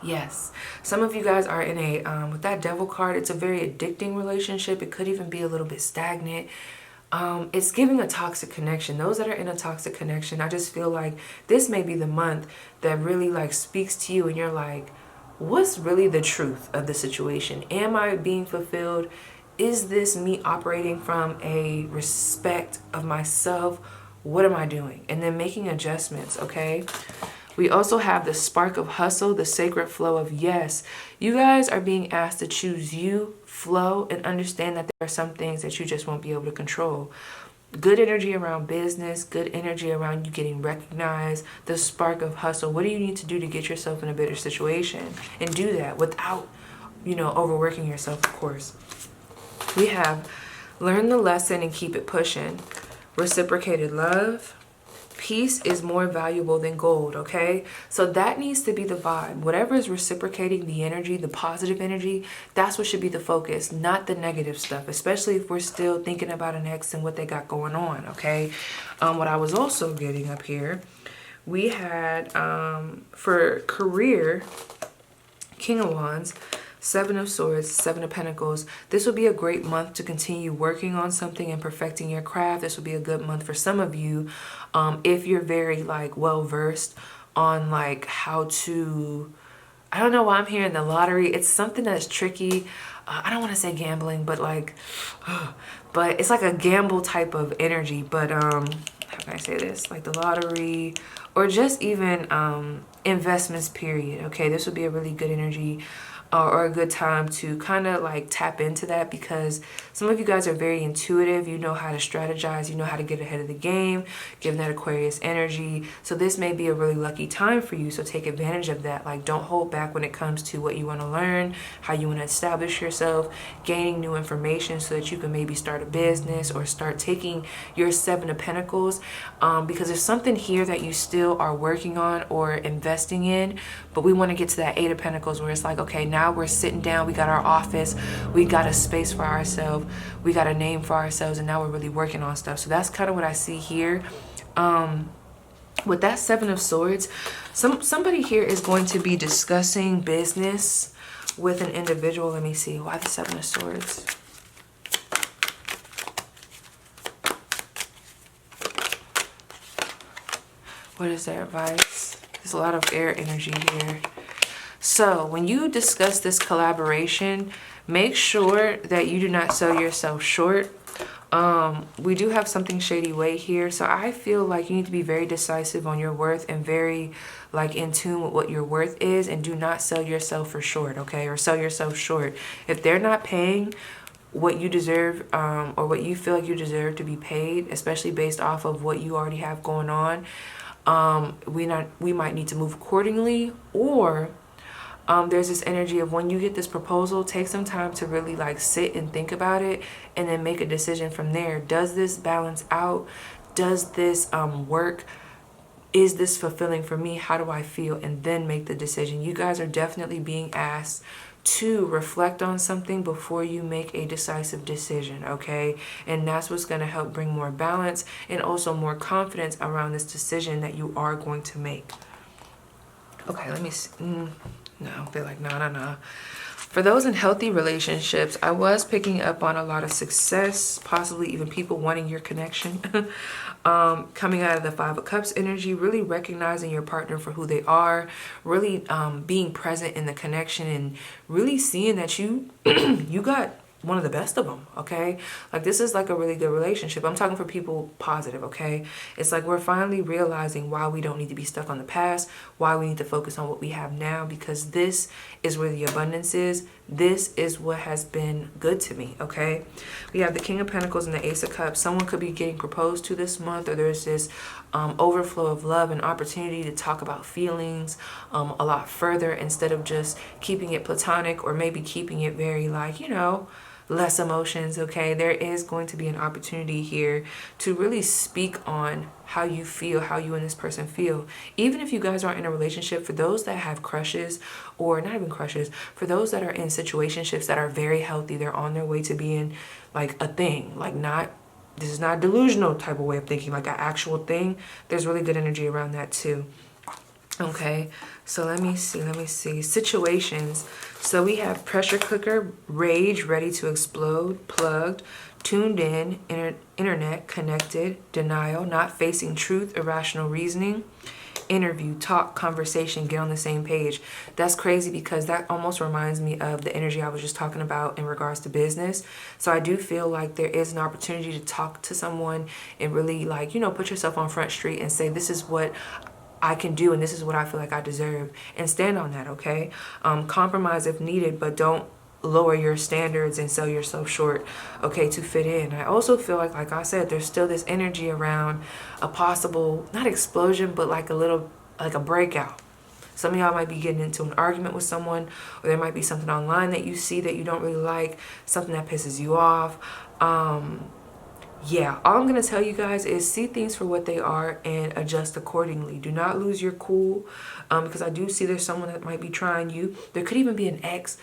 Yes, some of you guys are in a, with that Devil card, it's a very addicting relationship. It could even be a little bit stagnant. It's giving a toxic connection. Those that are in a toxic connection, I just feel like this may be the month that really like speaks to you and you're like, what's really the truth of the situation? Am I being fulfilled? Is this me operating from a respect of myself? What am I doing? And then making adjustments, okay? We also have the spark of hustle, the sacred flow of yes. You guys are being asked to choose you, flow, and understand that there are some things that you just won't be able to control. Good energy around business, good energy around you getting recognized, the spark of hustle. What do you need to do to get yourself in a better situation? And do that without, you know, overworking yourself, of course. We have learn the lesson and keep it pushing. Reciprocated love. Peace is more valuable than gold, okay? So that needs to be the vibe. Whatever is reciprocating the energy, the positive energy, that's what should be the focus, not the negative stuff, especially if we're still thinking about an ex and what they got going on, okay? What I was also getting up here, we had, for career, King of Wands, 7 of Swords, 7 of Pentacles. This will be a great month to continue working on something and perfecting your craft. This will be a good month for some of you if you're very like well versed on like how to, I don't know why I'm hearing the lottery. It's something that's tricky. I don't want to say gambling, but like, but it's like a gamble type of energy. But how can I say this? Like the lottery or just even investments, period. Okay, this would be a really good energy. Or a good time to kind of like tap into that, because some of you guys are very intuitive. You know how to strategize. You know how to get ahead of the game, given that Aquarius energy. So this may be a really lucky time for you. So take advantage of that. Like, don't hold back when it comes to what you want to learn, how you want to establish yourself, gaining new information so that you can maybe start a business or start taking your 7 of Pentacles. Because there's something here that you still are working on or investing in, but we want to get to that 8 of Pentacles where it's like, okay, now now we're sitting down, we got our office, we got a space for ourselves, we got a name for ourselves, and now we're really working on stuff. So that's kind of what I see here. With that Seven of Swords, somebody here is going to be discussing business with an individual. Let me see. Why the Seven of Swords? What is their advice? There's a lot of air energy here. So when you discuss this collaboration, make sure that you do not sell yourself short. We do have something shady way here. So I feel like you need to be very decisive on your worth and very like in tune with what your worth is, and do not sell yourself for short, okay? Or sell yourself short. If they're not paying what you deserve, or what you feel like you deserve to be paid, especially based off of what you already have going on, we might need to move accordingly. Or there's this energy of when you get this proposal, take some time to really like sit and think about it, and then make a decision from there. Does this balance out? Does this work? Is this fulfilling for me? How do I feel? And then make the decision. You guys are definitely being asked to reflect on something before you make a decisive decision, okay? And that's what's going to help bring more balance and also more confidence around this decision that you are going to make. Okay, let me see. No, I feel like no. For those in healthy relationships, I was picking up on a lot of success, possibly even people wanting your connection. Coming out of the Five of Cups energy, really recognizing your partner for who they are, really being present in the connection, and really seeing that you you got one of the best of them, okay? Like this is like a really good relationship. I'm talking for people positive, okay? It's like we're finally realizing why we don't need to be stuck on the past, why we need to focus on what we have now, because this is where the abundance is. This is what has been good to me, okay? We have the King of Pentacles and the Ace of Cups. Someone could be getting proposed to this month, or there's this overflow of love and opportunity to talk about feelings a lot further, instead of just keeping it platonic, or maybe keeping it very like, you know, less emotions, okay? There is going to be an opportunity here to really speak on how you feel, how you and this person feel. Even if you guys aren't in a relationship, for those that have crushes, or not even crushes, for those that are in situationships that are very healthy, they're on their way to being like a thing, like not, this is not a delusional type of way of thinking, like an actual thing. There's really good energy around that too. Okay, so let me see. Situations. So we have pressure cooker, rage, ready to explode, plugged, tuned in, internet, connected, denial, not facing truth, irrational reasoning, interview, talk, conversation, get on the same page. That's crazy, because that almost reminds me of the energy I was just talking about in regards to business. So I do feel like there is an opportunity to talk to someone and really like, you know, put yourself on Front Street and say, this is what I can do, and this is what I feel like I deserve, and stand on that, okay? Compromise if needed, but don't lower your standards and sell yourself short, okay, to fit in. I also feel like I said, there's still this energy around a possible, not explosion, but like a little, like a breakout. Some of y'all might be getting into an argument with someone, or there might be something online that you see that you don't really like, something that pisses you off. Yeah, all I'm going to tell you guys is see things for what they are and adjust accordingly. Do not lose your cool, because I do see there's someone that might be trying you. There could even be an ex.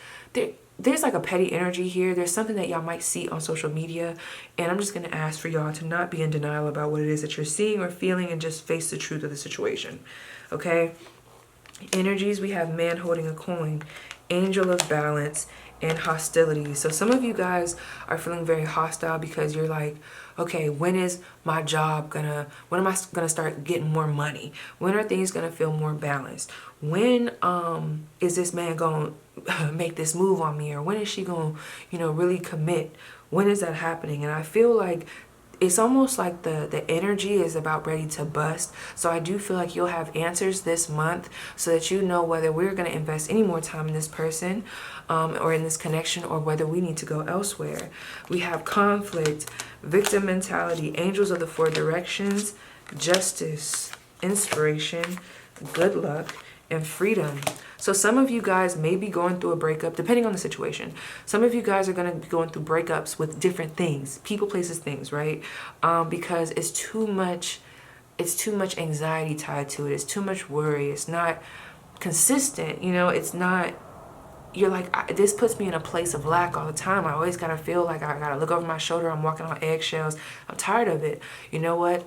There's like a petty energy here. There's something that y'all might see on social media, and I'm just going to ask for y'all to not be in denial about what it is that you're seeing or feeling, and just face the truth of the situation, okay? Energies, we have man holding a coin, angel of balance, and hostility. So some of you guys are feeling very hostile because you're like, okay, when is my job when am I gonna start getting more money? When are things gonna feel more balanced? When is this man gonna make this move on me? Or when is she gonna, you know, really commit? When is that happening? And I feel like it's almost like the energy is about ready to bust. So I do feel like you'll have answers this month, so that you know whether we're going to invest any more time in this person or in this connection, or whether we need to go elsewhere. We have conflict, victim mentality, angels of the four directions, justice, inspiration, good luck, and freedom. So some of you guys may be going through a breakup, depending on the situation. Some of you guys are going to be going through breakups with different things, people, places, things, right? Because it's too much anxiety tied to it. It's too much worry. It's not consistent, you know, it's not you're like, this puts me in a place of lack all the time. I always gotta feel like I gotta look over my shoulder. I'm walking on eggshells. I'm tired of it. You know what?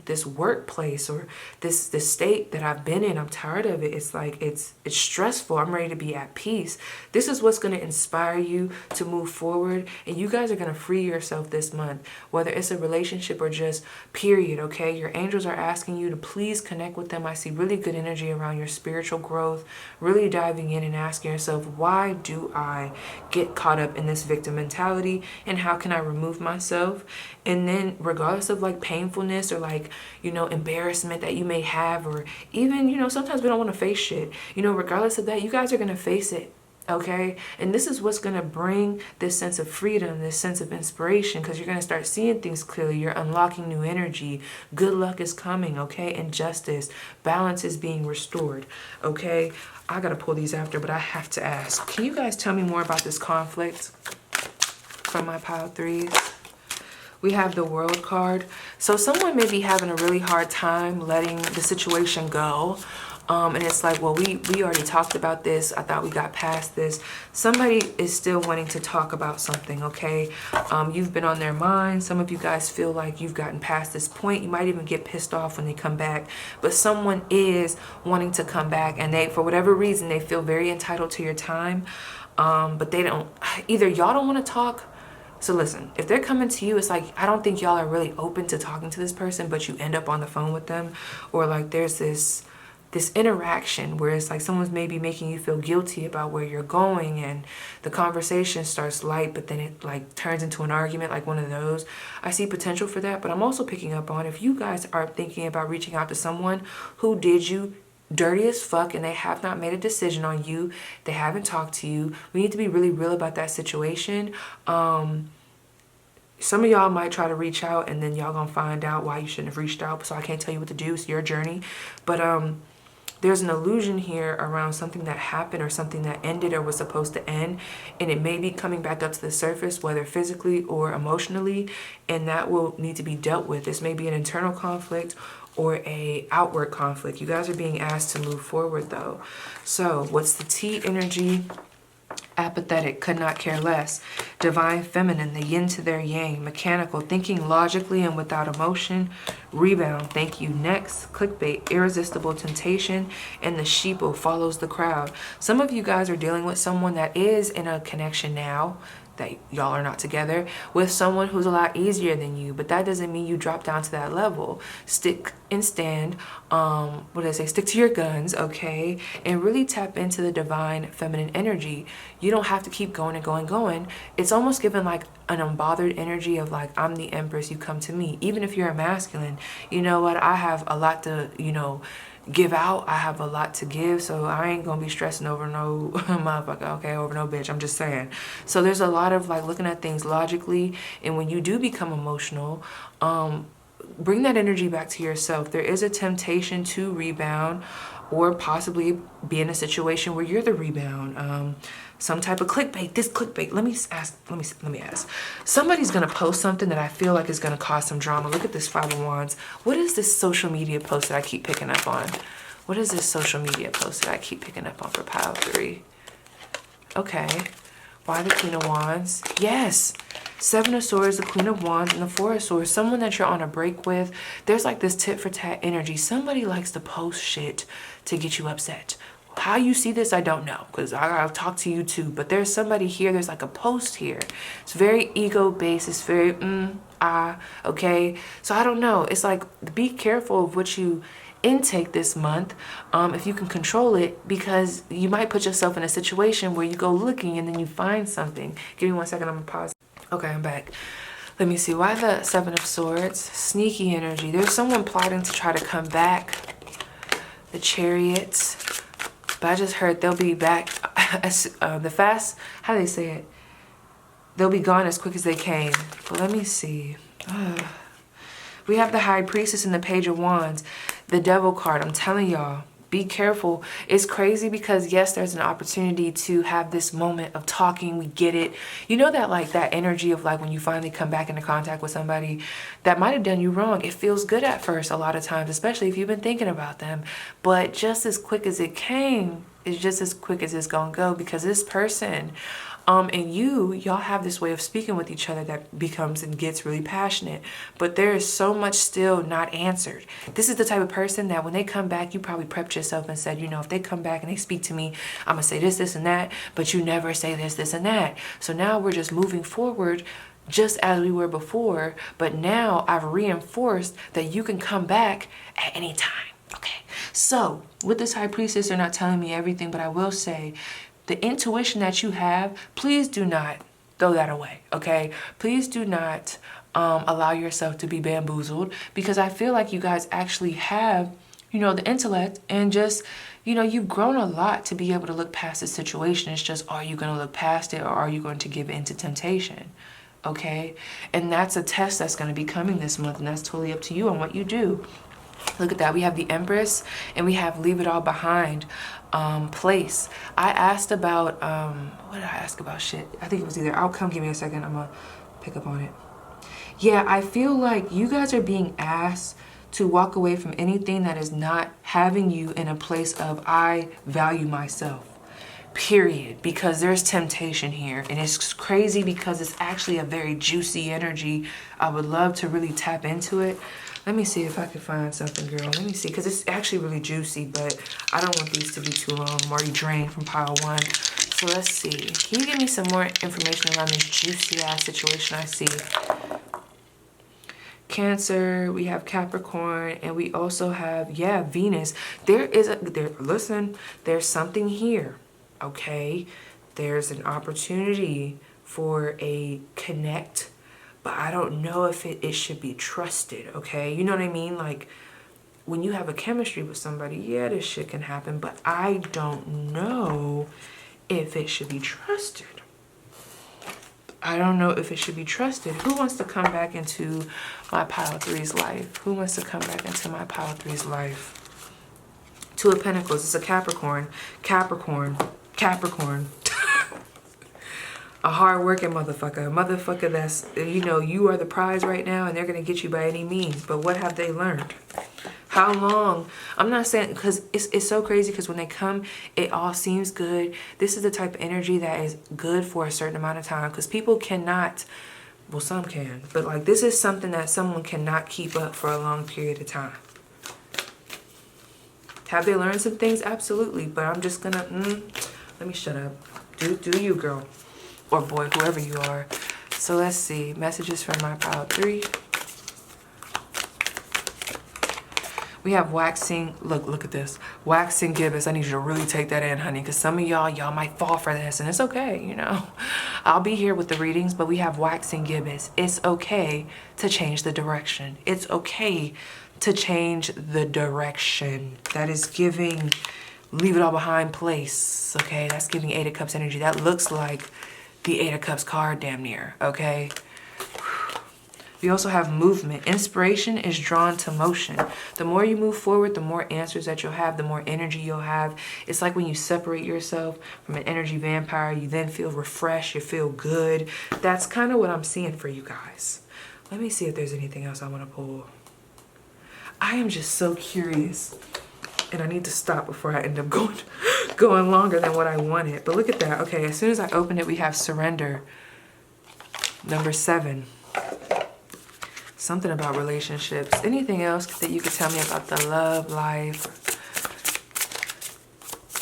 This workplace or this state that I've been in, I'm tired of it. It's like it's stressful. I'm ready to be at peace. This is what's gonna inspire you to move forward, and you guys are gonna free yourself this month, whether it's a relationship or just period. Okay, your angels are asking you to please connect with them. I see really good energy around your spiritual growth. Really diving in and asking yourself, why do I get caught up in this victim mentality, and how can I remove myself? And then regardless of like painfulness or like, you know, embarrassment that you may have, or even, you know, sometimes we don't want to face shit, you know, regardless of that, you guys are going to face it. Okay, and this is what's going to bring this sense of freedom, this sense of inspiration, because you're going to start seeing things clearly. You're unlocking new energy. Good luck is coming. Okay, and justice, balance is being restored. Okay, I got to pull these after, but I have to ask, can you guys tell me more about this conflict from my pile threes? We have the World card. So someone may be having a really hard time letting the situation go. And it's like, well, we already talked about this. I thought we got past this. Somebody is still wanting to talk about something, okay? You've been on their mind. Some of you guys feel like you've gotten past this point. You might even get pissed off when they come back. But someone is wanting to come back, and they, for whatever reason, they feel very entitled to your time. But they don't, either y'all don't want to talk. So listen, if they're coming to you, it's like, I don't think y'all are really open to talking to this person, but you end up on the phone with them. Or like there's this interaction where it's like someone's maybe making you feel guilty about where you're going, and the conversation starts light, but then it like turns into an argument, like one of those. I see potential for that, but I'm also picking up on, if you guys are thinking about reaching out to someone who did you dirty as fuck and they have not made a decision on you, they haven't talked to you, we need to be really real about that situation. Some of y'all might try to reach out, and then y'all gonna find out why you shouldn't have reached out, so I can't tell you what to do. It's your journey. But there's an illusion here around something that happened or something that ended or was supposed to end, and it may be coming back up to the surface, whether physically or emotionally, and that will need to be dealt with. This may be an internal conflict or a outward conflict. You guys are being asked to move forward though. So what's the T energy? Apathetic, could not care less. Divine feminine, the yin to their yang. Mechanical, thinking logically and without emotion. Rebound, thank you. Next, clickbait, irresistible temptation, and the sheeple follows the crowd. Some of you guys are dealing with someone that is in a connection now, that y'all are not together, with someone who's a lot easier than you, but that doesn't mean you drop down to that level. Stick and stand, what did I say, stick to your guns, okay, and really tap into the divine feminine energy. You don't have to keep going and going. It's almost given like an unbothered energy of like, I'm the empress, you come to me. Even if you're a masculine, you know what, I have a lot to, you know, give out. I have a lot to give, so I ain't gonna be stressing over no motherfucker, okay, over no bitch. I'm just saying. So there's a lot of like looking at things logically, and when you do become emotional, bring that energy back to yourself. There is a temptation to rebound, or possibly be in a situation where you're the rebound. Some type of clickbait. This clickbait. Let me ask. Somebody's gonna post something that I feel like is gonna cause some drama. Look at this Five of Wands. What is this social media post that I keep picking up on? What is this social media post that I keep picking up on for pile 3? Okay. Why the Queen of Wands? Yes. Seven of Swords, the Queen of Wands, and the Four of Swords. Someone that you're on a break with. There's like this tit for tat energy. Somebody likes to post shit to get you upset. How you see this, I don't know, because I'll talk to you too. But there's somebody here. There's like a post here. It's very ego-based. It's very, okay. So I don't know. It's like, be careful of what you intake this month, if you can control it, because you might put yourself in a situation where you go looking and then you find something. Give me 1 second. I'm gonna pause. Okay, I'm back. Let me see. Why the Seven of Swords? Sneaky energy. There's someone plotting to try to come back. The Chariots. But I just heard they'll be back the fast, how do they say it? They'll be gone as quick as they came. But let me see. We have the High Priestess and the Page of Wands. The Devil card. I'm telling y'all, be careful. It's crazy because yes, there's an opportunity to have this moment of talking. We get it. You know that like that energy of like when you finally come back into contact with somebody that might have done you wrong. It feels good at first a lot of times, especially if you've been thinking about them. But just as quick as it came, is just as quick as it's gonna go, because this person and y'all have this way of speaking with each other that becomes and gets really passionate, but there is so much still not answered. This is the type of person that when they come back, you probably prepped yourself and said, you know, if they come back and they speak to me, I'm gonna say this, this, and that, but you never say this, this, and that. So now we're just moving forward just as we were before, but now I've reinforced that you can come back at any time. Okay, so with this High Priestess, they're not telling me everything, but I will say, the intuition that you have, please do not throw that away, okay? Please do not allow yourself to be bamboozled, because I feel like you guys actually have, you know, the intellect, and just, you know, you've grown a lot to be able to look past the situation. It's just, are you going to look past it, or are you going to give in to temptation? Okay? And that's a test that's going to be coming this month, and that's totally up to you on what you do. Look at that. We have the Empress, and we have Leave It All Behind place. I asked about, what did I ask about? Shit. I think it was either outcome. Give me a second. I'm going to pick up on it. Yeah, I feel like you guys are being asked to walk away from anything that is not having you in a place of, I value myself. Period. Because there's temptation here, and it's crazy because it's actually a very juicy energy. I would love to really tap into it. Let me see if I can find something, girl. Let me see, because it's actually really juicy, but I don't want these to be too long. I'm already drained from pile 1. So let's see. Can you give me some more information around this juicy ass situation I see? Cancer, we have Capricorn, and we also have, yeah, Venus. Listen, there's something here. Okay, there's an opportunity for a connect, but I don't know if it should be trusted. Okay, you know what I mean? Like, when you have a chemistry with somebody, yeah, this shit can happen, but I don't know if it should be trusted. I don't know if it should be trusted. Who wants to come back into my pile 3's life? Who wants to come back into my pile 3's life? Two of Pentacles. It's a Capricorn. Capricorn. A hard-working motherfucker. A motherfucker that's, you know, you are the prize right now, and they're going to get you by any means. But what have they learned? How long? I'm not saying, because it's so crazy, because when they come, it all seems good. This is the type of energy that is good for a certain amount of time, because people cannot, well, some can, but like, this is something that someone cannot keep up for a long period of time. Have they learned some things? Absolutely. But I'm just gonna, let me shut up. Do you, girl. Or boy, whoever you are. So let's see. Messages from my pile 3. We have waxing. Look at this. Waxing gibbous. I need you to really take that in, honey, because some of y'all might fall for this, and it's okay, you know. I'll be here with the readings, but we have waxing gibbous. It's okay to change the direction. It's okay to change the direction. That is giving Leave It All Behind place, okay? That's giving 8 of Cups energy. That looks like the 8 of Cups card damn near, okay? We also have movement. Inspiration is drawn to motion. The more you move forward, the more answers that you'll have, the more energy you'll have. It's like when you separate yourself from an energy vampire, you then feel refreshed, you feel good. That's kind of what I'm seeing for you guys. Let me see if there's anything else I want to pull. I am just so curious, and I need to stop before I end up going longer than what I wanted. But look at that. Okay, as soon as I open it, we have surrender. Number 7. Something about relationships. Anything else that you could tell me about the love life?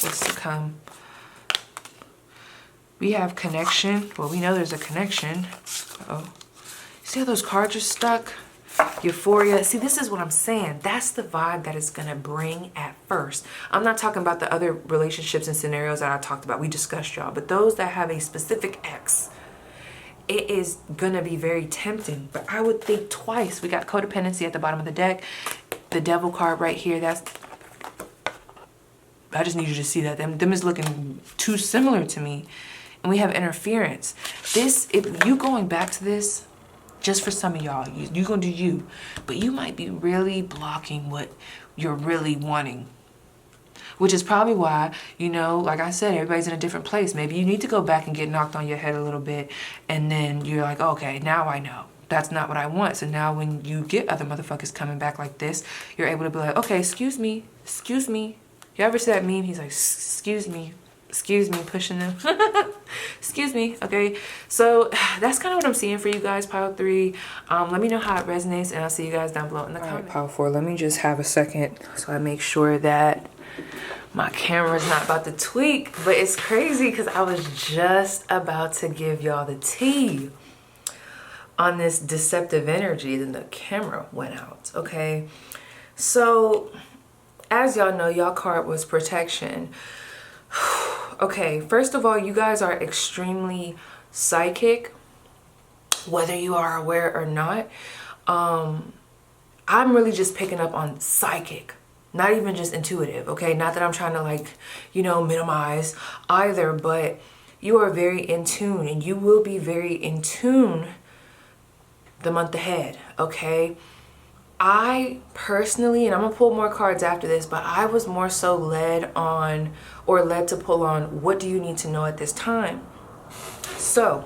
What's to come? We have connection. Well, we know there's a connection. Uh-oh. See how those cards are stuck? Euphoria. See, this is what I'm saying. That's the vibe that it's going to bring at first. I'm not talking about the other relationships and scenarios that I talked about. We discussed, y'all. But those that have a specific ex, it is going to be very tempting. But I would think twice. We got codependency at the bottom of the deck. The devil card right here. I just need you to see that. Them is looking too similar to me. And we have interference. This, if you going back to this, just for some of y'all, you're going to do you. But you might be really blocking what you're really wanting. Which is probably why, you know, like I said, everybody's in a different place. Maybe you need to go back and get knocked on your head a little bit. And then you're like, okay, now I know. That's not what I want. So now when you get other motherfuckers coming back like this, you're able to be like, okay, excuse me, You ever see that meme? He's like, excuse me, pushing them. Excuse me. Okay, so that's kind of what I'm seeing for you guys, pile 3. Let me know how it resonates, and I'll see you guys down below in the comments. Pile 4, let me just have a second so I make sure that my camera's not about to tweak. But it's crazy because I was just about to give y'all the tea on this deceptive energy, then the camera went out. Okay, so as y'all know, y'all card was protection. Okay, first of all, you guys are extremely psychic, whether you are aware or not. I'm really just picking up on psychic, not even just intuitive. Okay, not that I'm trying to, like, you know, minimize either, but you are very in tune, and you will be very in tune the month ahead. Okay, I personally, and I'm gonna pull more cards after this, but I was more so led to pull on, what do you need to know at this time? So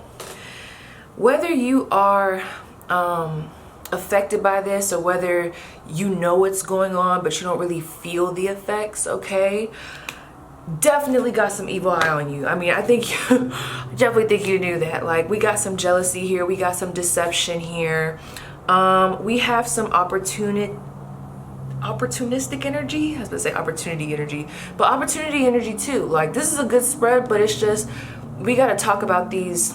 whether you are affected by this, or whether you know what's going on but you don't really feel the effects, okay, definitely got some evil eye on you. I mean, I think definitely think you knew that. Like, we got some jealousy here, we got some deception here. We have some opportunistic energy. I was gonna say opportunity energy, but opportunity energy too. Like, this is a good spread, but it's just, we got to talk about these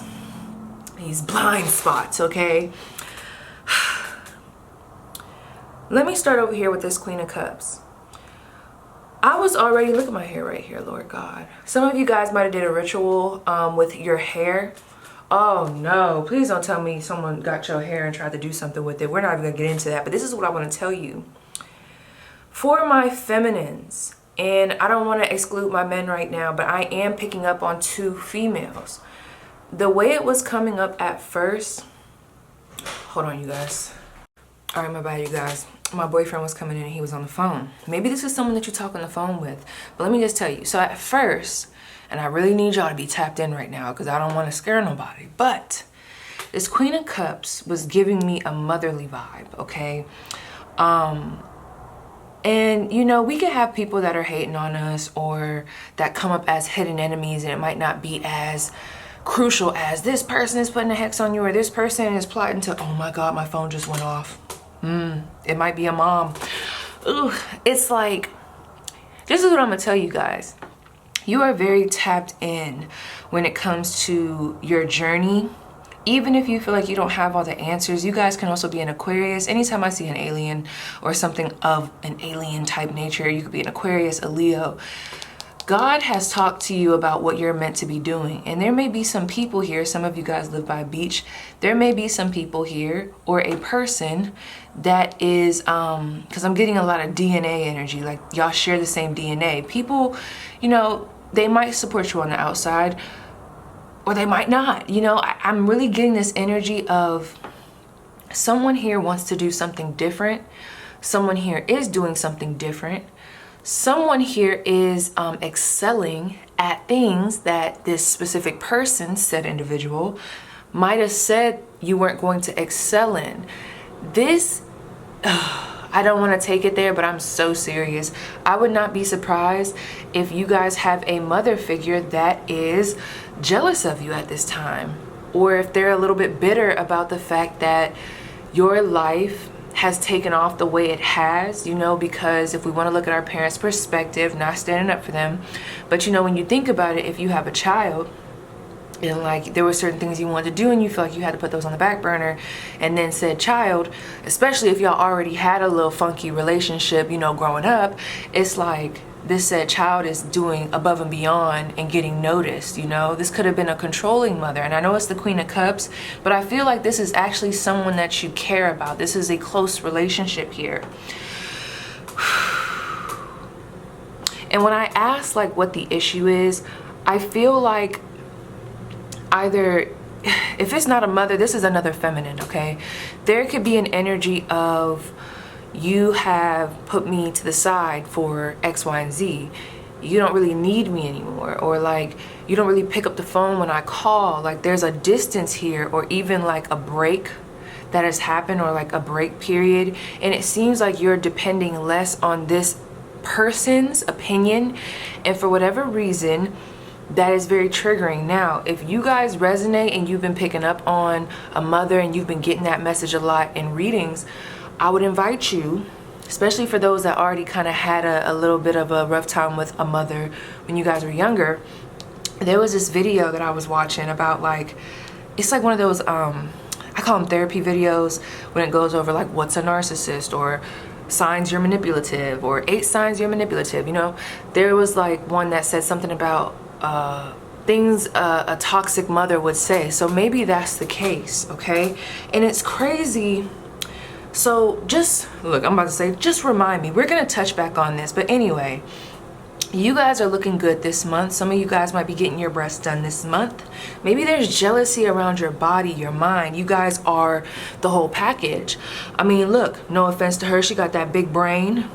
blind spots, okay? Let me start over here with this Queen of Cups. I was already, look at my hair right here, Lord God. Some of you guys might have did a ritual with your hair. Oh no, please don't tell me someone got your hair and tried to do something with it. We're not even gonna get into that, but this is what I want to tell you. For my feminines, and I don't want to exclude my men right now, but I am picking up on 2 females. The way it was coming up at first, hold on you guys. All right, my bad you guys. My boyfriend was coming in and he was on the phone. Maybe this is someone that you talk on the phone with, but let me just tell you. So at first, and I really need y'all to be tapped in right now because I don't want to scare nobody, but this Queen of Cups was giving me a motherly vibe, okay? And you know, we could have people that are hating on us or that come up as hidden enemies, and it might not be as crucial as this person is putting a hex on you, or this person is plotting to, oh my God, my phone just went off. It might be a mom. Ooh, it's like, this is what I'm gonna tell you guys. You are very tapped in when it comes to your journey. Even if you feel like you don't have all the answers, you guys can also be an Aquarius. Anytime I see an alien or something of an alien type nature, you could be an Aquarius, a Leo. God has talked to you about what you're meant to be doing. And there may be some people here, some of you guys live by a beach. There may be some people here or a person that is, because I'm getting a lot of DNA energy, like y'all share the same DNA. People, you know, they might support you on the outside or they might not. You know, I'm really getting this energy of someone here wants to do something different. Someone here is doing something different. Someone here is excelling at things that this specific person, said individual, might have said you weren't going to excel in. This, I don't want to take it there, but I'm so serious. I would not be surprised if you guys have a mother figure that is jealous of you at this time, or if they're a little bit bitter about the fact that your life has taken off the way it has, you know, because if we want to look at our parents' perspective, not standing up for them, but you know, when you think about it, if you have a child and like there were certain things you wanted to do and you feel like you had to put those on the back burner, and then said child, especially if y'all already had a little funky relationship, you know, growing up, it's like this said child is doing above and beyond and getting noticed. You know, this could have been a controlling mother, and I know it's the Queen of Cups, but I feel like this is actually someone that you care about. This is a close relationship here. And when I ask like what the issue is, I feel like either, if it's not a mother, this is another feminine, okay? There could be an energy of, you have put me to the side for X, Y, and Z. You don't really need me anymore. Or like, you don't really pick up the phone when I call. Like there's a distance here, or even like a break that has happened, or like a break period. And it seems like you're depending less on this person's opinion, and for whatever reason, that is very triggering. Now, if you guys resonate and you've been picking up on a mother and you've been getting that message a lot in readings, I would invite you, especially for those that already kind of had a little bit of a rough time with a mother when you guys were younger. There was this video that I was watching about, like, it's like one of those, I call them therapy videos, when it goes over like what's a narcissist, or signs you're manipulative, or 8 signs you're manipulative, you know. There was like one that said something about things a toxic mother would say. So maybe that's the case, okay? And it's crazy. So just look, I'm about to say, just remind me, we're gonna touch back on this, but anyway, you guys are looking good this month. Some of you guys might be getting your breasts done this month. Maybe there's jealousy around your body, your mind. You guys are the whole package. I mean, look, no offense to her, she got that big brain.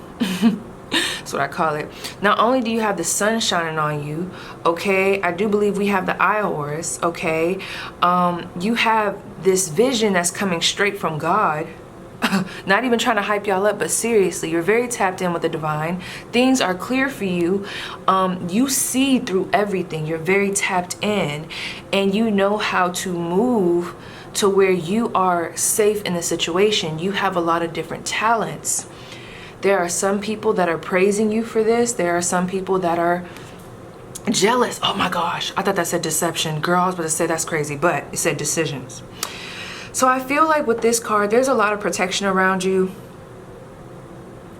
That's what I call it. Not only do you have the sun shining on you, okay, I do believe we have the eye Horus, okay, you have this vision that's coming straight from God. Not even trying to hype y'all up, but seriously, you're very tapped in with the divine. Things are clear for you. You see through everything. You're very tapped in, and you know how to move to where you are safe in the situation. You have a lot of different talents. There are some people that are praising you for this. There are some people that are jealous. Oh my gosh, I thought that said deception. Girl, I was about to say that's crazy, but it said decisions. So I feel like with this card, there's a lot of protection around you.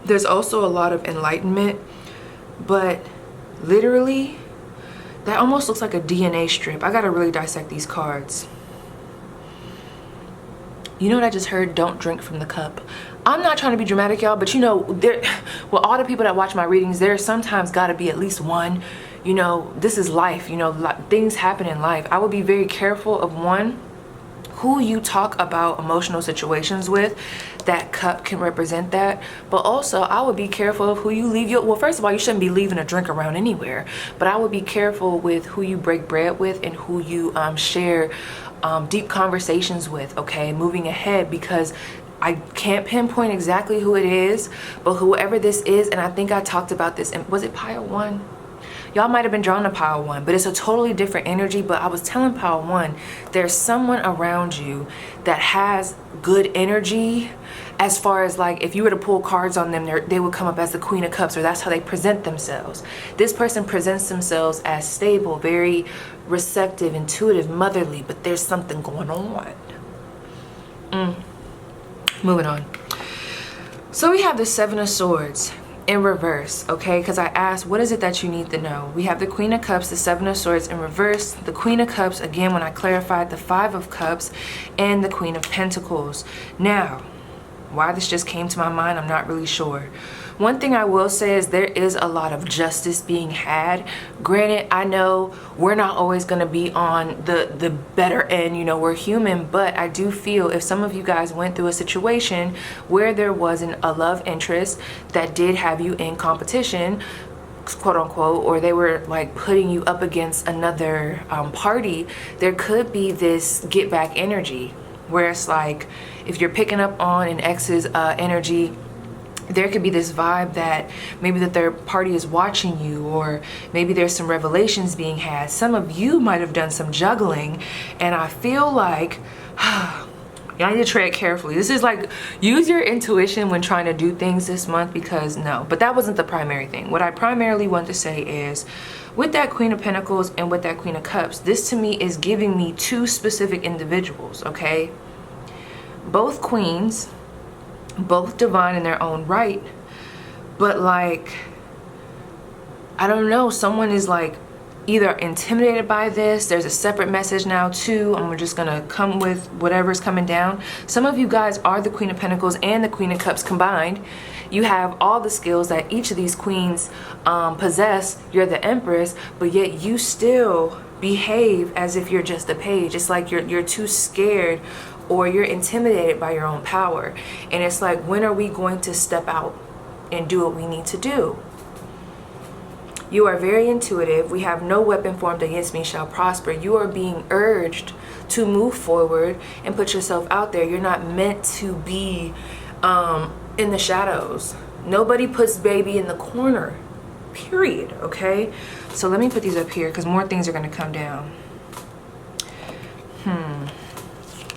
There's also a lot of enlightenment, but literally, that almost looks like a DNA strip. I gotta really dissect these cards. You know what I just heard? Don't drink from the cup. I'm not trying to be dramatic, y'all, but you know, with all the people that watch my readings, there's sometimes gotta be at least one, you know, this is life, you know, things happen in life. I would be very careful of, one, who you talk about emotional situations with. That cup can represent that. But also, I would be careful of who you leave your, well, first of all, you shouldn't be leaving a drink around anywhere, but I would be careful with who you break bread with and who you share deep conversations with, okay, moving ahead, because I can't pinpoint exactly who it is, but whoever this is, and I think I talked about this, and was it pile 1? Y'all might have been drawn to pile 1, but it's a totally different energy. But I was telling pile 1, there's someone around you that has good energy, as far as like if you were to pull cards on them, they would come up as the Queen of Cups, or that's how they present themselves. This person presents themselves as stable, very receptive, intuitive, motherly, but there's something going on. Moving on. So we have the 7 of Swords in reverse, okay, because I asked, what is it that you need to know? We have the Queen of Cups, the 7 of Swords in reverse, the Queen of Cups, again, when I clarified, the 5 of Cups, and the Queen of Pentacles. Now, why this just came to my mind, I'm not really sure. One thing I will say is there is a lot of justice being had. Granted, I know we're not always going to be on the better end, you know, we're human, but I do feel if some of you guys went through a situation where there wasn't a love interest that did have you in competition, quote unquote, or they were like putting you up against another party, there could be this get back energy where it's like, if you're picking up on an ex's energy, there could be this vibe that maybe the third party is watching you, or maybe there's some revelations being had. Some of you might have done some juggling, and I feel like y'all need to tread carefully. This is like, use your intuition when trying to do things this month, because no, but that wasn't the primary thing. What I primarily want to say is, with that Queen of Pentacles and with that Queen of Cups, this to me is giving me 2 specific individuals, okay? Both queens, both divine in their own right, but like, I don't know, someone is like either intimidated by this. There's a separate message now too. I'm just gonna come with whatever's coming down. Some of you guys are the Queen of Pentacles and the Queen of Cups combined. You have all the skills that each of these queens possess. You're the Empress, but yet you still behave as if you're just a page. It's like you're too scared, or you're intimidated by your own power. And it's like, when are we going to step out and do what we need to do? You are very intuitive. We have no weapon formed against me shall prosper. You are being urged to move forward and put yourself out there. You're not meant to be in the shadows. Nobody puts baby in the corner, period, okay? So let me put these up here because more things are going to come down.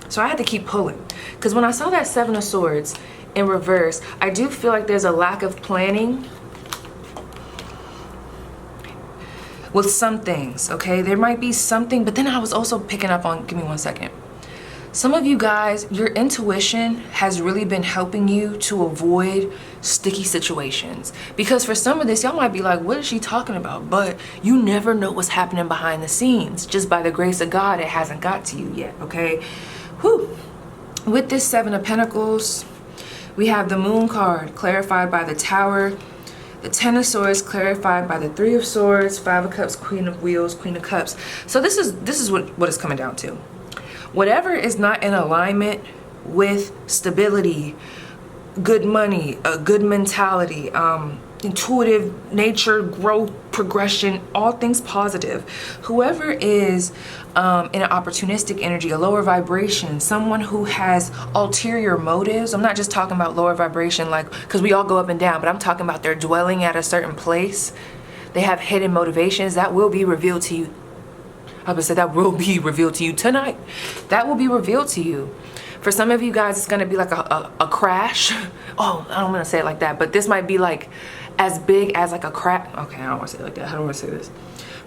So I had to keep pulling because when I saw that Seven of Swords in reverse, I do feel like there's a lack of planning with some things, okay? There might be something, but then I was also picking up on, give me 1 second. Some of you guys, your intuition has really been helping you to avoid sticky situations. Because for some of this, y'all might be like, what is she talking about? But you never know what's happening behind the scenes. Just by the grace of God, it hasn't got to you yet, okay? Whew. With this Seven of Pentacles, we have the Moon card clarified by the Tower, the Ten of Swords clarified by the Three of Swords, Five of Cups, Queen of Wheels, Queen of Cups. So this is what it's coming down to. Whatever is not in alignment with stability, good money, a good mentality, intuitive nature, growth, progression, all things positive. Whoever is in an opportunistic energy, a lower vibration, someone who has ulterior motives. I'm not just talking about lower vibration, like, because we all go up and down, but I'm talking about they're dwelling at a certain place. They have hidden motivations that will be revealed to you. I would say that will be revealed to you tonight. That will be revealed to you. For some of you guys, it's going to be like a crash. Oh, I don't want to say it like that, but this might be like as big as like a crash. Okay, I don't want to say it like that. How do I say this?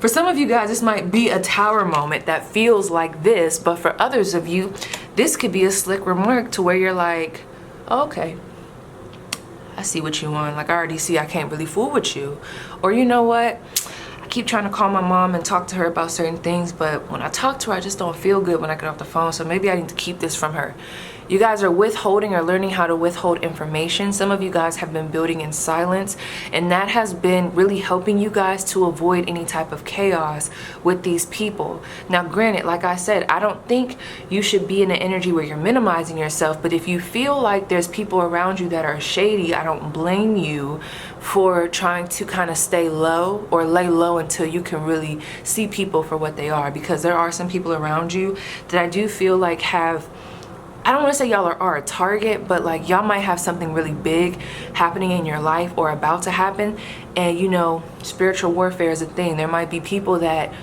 For some of you guys, this might be a tower moment that feels like this, but for others of you, this could be a slick remark to where you're like, oh, okay, I see what you want. Like, I already see I can't really fool with you. Or you know what? I keep trying to call my mom and talk to her about certain things, but when I talk to her, I just don't feel good when I get off the phone. So maybe I need to keep this from her. You guys are withholding or learning how to withhold information. Some of you guys have been building in silence, and that has been really helping you guys to avoid any type of chaos with these people. Now, granted, like I said, I don't think you should be in an energy where you're minimizing yourself, but if you feel like there's people around you that are shady, I don't blame you for trying to kind of stay low or lay low until you can really see people for what they are, because there are some people around you that I do feel like have, I don't want to say y'all are a target, but like y'all might have something really big happening in your life or about to happen. And you know, spiritual warfare is a thing. There might be people that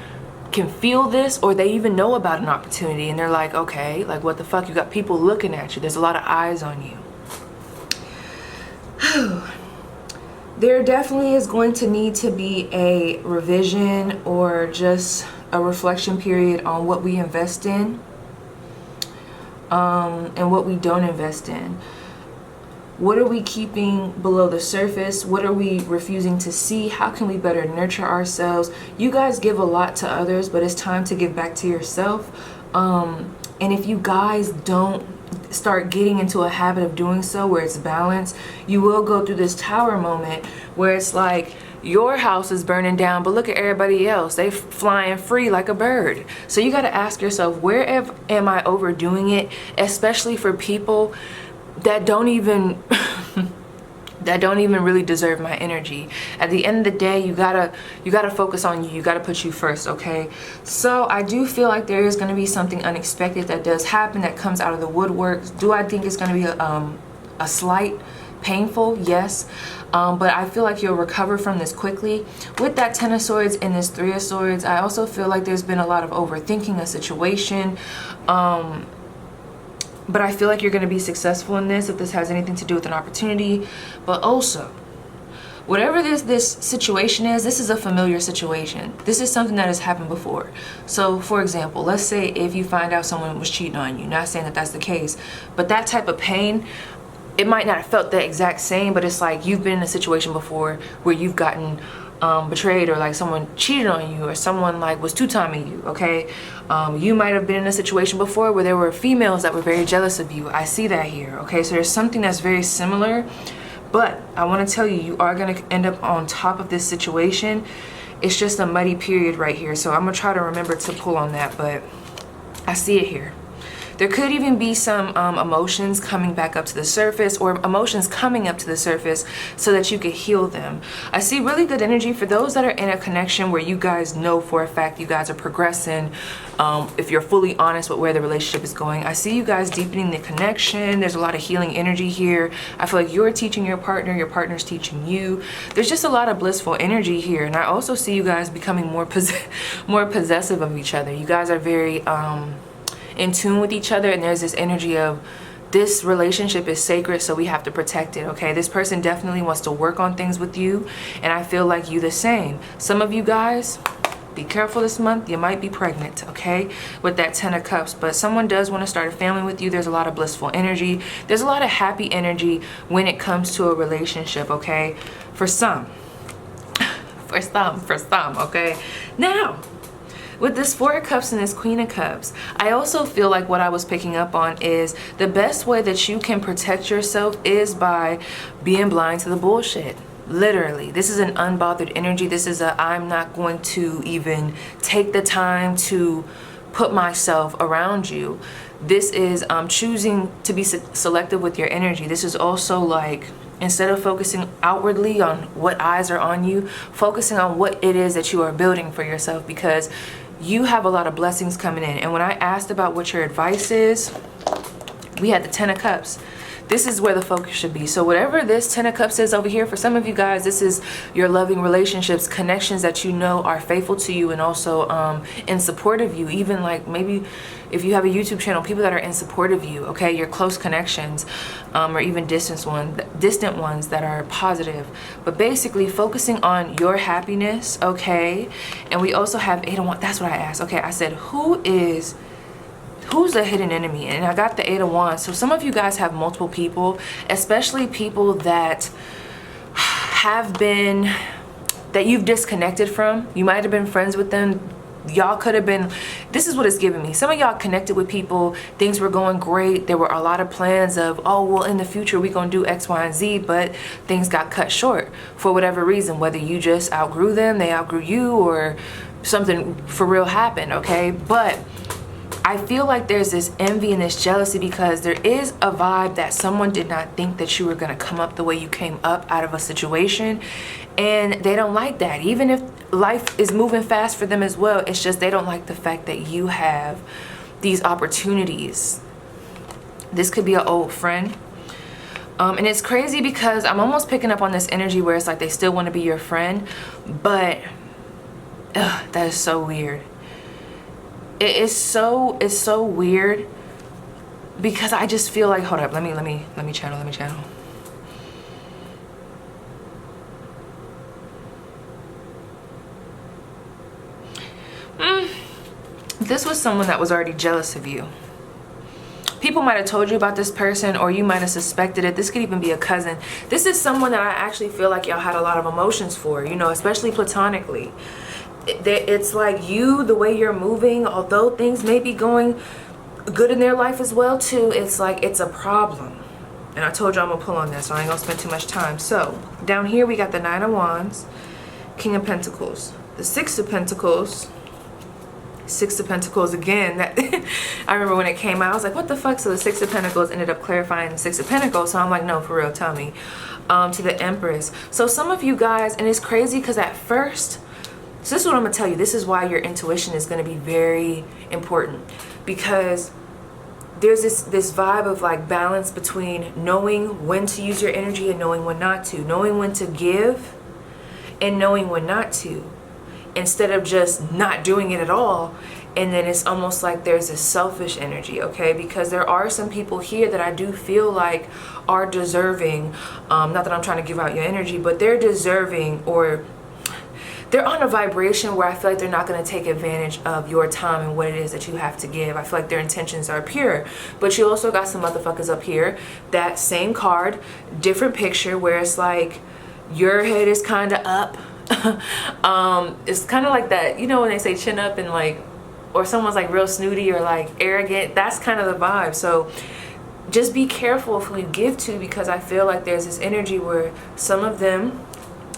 can feel this, or they even know about an opportunity and they're like, okay, like what the fuck? You got people looking at you. There's a lot of eyes on you. There definitely is going to need to be a revision or just a reflection period on what we invest in. And what we don't invest in. What are we keeping below the surface? What are we refusing to see? How can we better nurture ourselves? You guys give a lot to others, but it's time to give back to yourself. And if you guys don't start getting into a habit of doing so where it's balanced, you will go through this tower moment where it's like, your house is burning down, but look at everybody else. They flying free like a bird. So you got to ask yourself, where am I overdoing it? Especially for people that don't even really deserve my energy. At the end of the day, you gotta focus on you. You gotta put you first, okay? So I do feel like there is going to be something unexpected that does happen, that comes out of the woodwork. Do I think it's going to be a slight painful? Yes. But I feel like you'll recover from this quickly. With that Ten of Swords and this Three of Swords, I also feel like there's been a lot of overthinking a situation. But I feel like you're going to be successful in this if this has anything to do with an opportunity. But also, whatever this situation is, this is a familiar situation. This is something that has happened before. So, for example, let's say if you find out someone was cheating on you. Not saying that that's the case, but that type of pain, it might not have felt the exact same, but it's like you've been in a situation before where you've gotten betrayed, or like someone cheated on you, or someone like was two-timing you, okay? You might have been in a situation before where there were females that were very jealous of you. I see that here, okay? So there's something that's very similar, but I want to tell you, you are going to end up on top of this situation. It's just a muddy period right here, so I'm going to try to remember to pull on that, but I see it here. There could even be some emotions coming back up to the surface, or emotions coming up to the surface so that you could heal them. I see really good energy for those that are in a connection where you guys know for a fact you guys are progressing. If you're fully honest with where the relationship is going, I see you guys deepening the connection. There's a lot of healing energy here. I feel like you're teaching your partner's teaching you. There's just a lot of blissful energy here. And I also see you guys becoming more possessive of each other. You guys are very in tune with each other, and there's this energy of this relationship is sacred, so we have to protect it. Okay, this person definitely wants to work on things with you, and I feel like you the same. Some of you guys, be careful this month, you might be pregnant, okay, with that 10 of Cups. But someone does want to start a family with you. There's a lot of blissful energy. There's a lot of happy energy when it comes to a relationship, okay, for some, okay. Now, with this 4 of Cups and this Queen of Cups, I also feel like what I was picking up on is the best way that you can protect yourself is by being blind to the bullshit. Literally, this is an unbothered energy. This is a, I'm not going to even take the time to put myself around you. This is choosing to be selective with your energy. This is also like, instead of focusing outwardly on what eyes are on you, focusing on what it is that you are building for yourself, because you have a lot of blessings coming in. And when I asked about what your advice is, we had the 10 of Cups. This is where the focus should be. So whatever this 10 of Cups is over here, for some of you guys, this is your loving relationships, connections that you know are faithful to you and also in support of you. Even like maybe if you have a YouTube channel, people that are in support of you, okay, your close connections, or even distant ones that are positive. But basically focusing on your happiness, okay? And we also have 8 of Wands. That's what I asked. Okay, I said, who's the hidden enemy? And I got the 8 of Wands. So some of you guys have multiple people, especially people that have been, that you've disconnected from. You might have been friends with them. Y'all could have been, this is what it's giving me. Some of y'all connected with people, things were going great. There were a lot of plans of, oh, well, in the future, we're going to do X, Y, and Z, but things got cut short for whatever reason, whether you just outgrew them, they outgrew you, or something for real happened, okay? But I feel like there's this envy and this jealousy because there is a vibe that someone did not think that you were going to come up the way you came up out of a situation, and they don't like that. Even if life is moving fast for them as well, it's just they don't like the fact that you have these opportunities. This could be an old friend. And it's crazy because I'm almost picking up on this energy where it's like they still want to be your friend, but that is so weird. It's so weird because I just feel like, hold up, let me channel. This was someone that was already jealous of you. People might have told you about this person, or you might have suspected it. This could even be a cousin. This is someone that I actually feel like y'all had a lot of emotions for, you know, especially platonically. It's like you, the way you're moving, although things may be going good in their life as well too, it's like it's a problem. And I told you I'm gonna pull on that, so I ain't gonna spend too much time. So down here we got the 9 of Wands, King of Pentacles, the 6 of Pentacles, 6 of Pentacles again. That I remember when it came out, I was like, what the fuck? So the 6 of Pentacles ended up clarifying the 6 of Pentacles. So I'm like, no, for real, tell me. To the Empress. So some of you guys, and it's crazy because at first, so this is what I'm gonna tell you. This is why your intuition is gonna be very important, because there's this vibe of like balance between knowing when to use your energy and knowing when not to, knowing when to give and knowing when not to, instead of just not doing it at all. And then it's almost like there's a selfish energy, okay? Because there are some people here that I do feel like are deserving, not that I'm trying to give out your energy, but they're deserving, or they're on a vibration where I feel like they're not going to take advantage of your time and what it is that you have to give. I feel like their intentions are pure. But you also got some motherfuckers up here, that same card, different picture, where it's like your head is kind of up. It's kind of like that, you know, when they say chin up and like, or someone's like real snooty or like arrogant, that's kind of the vibe. So just be careful of who you give to, because I feel like there's this energy where some of them,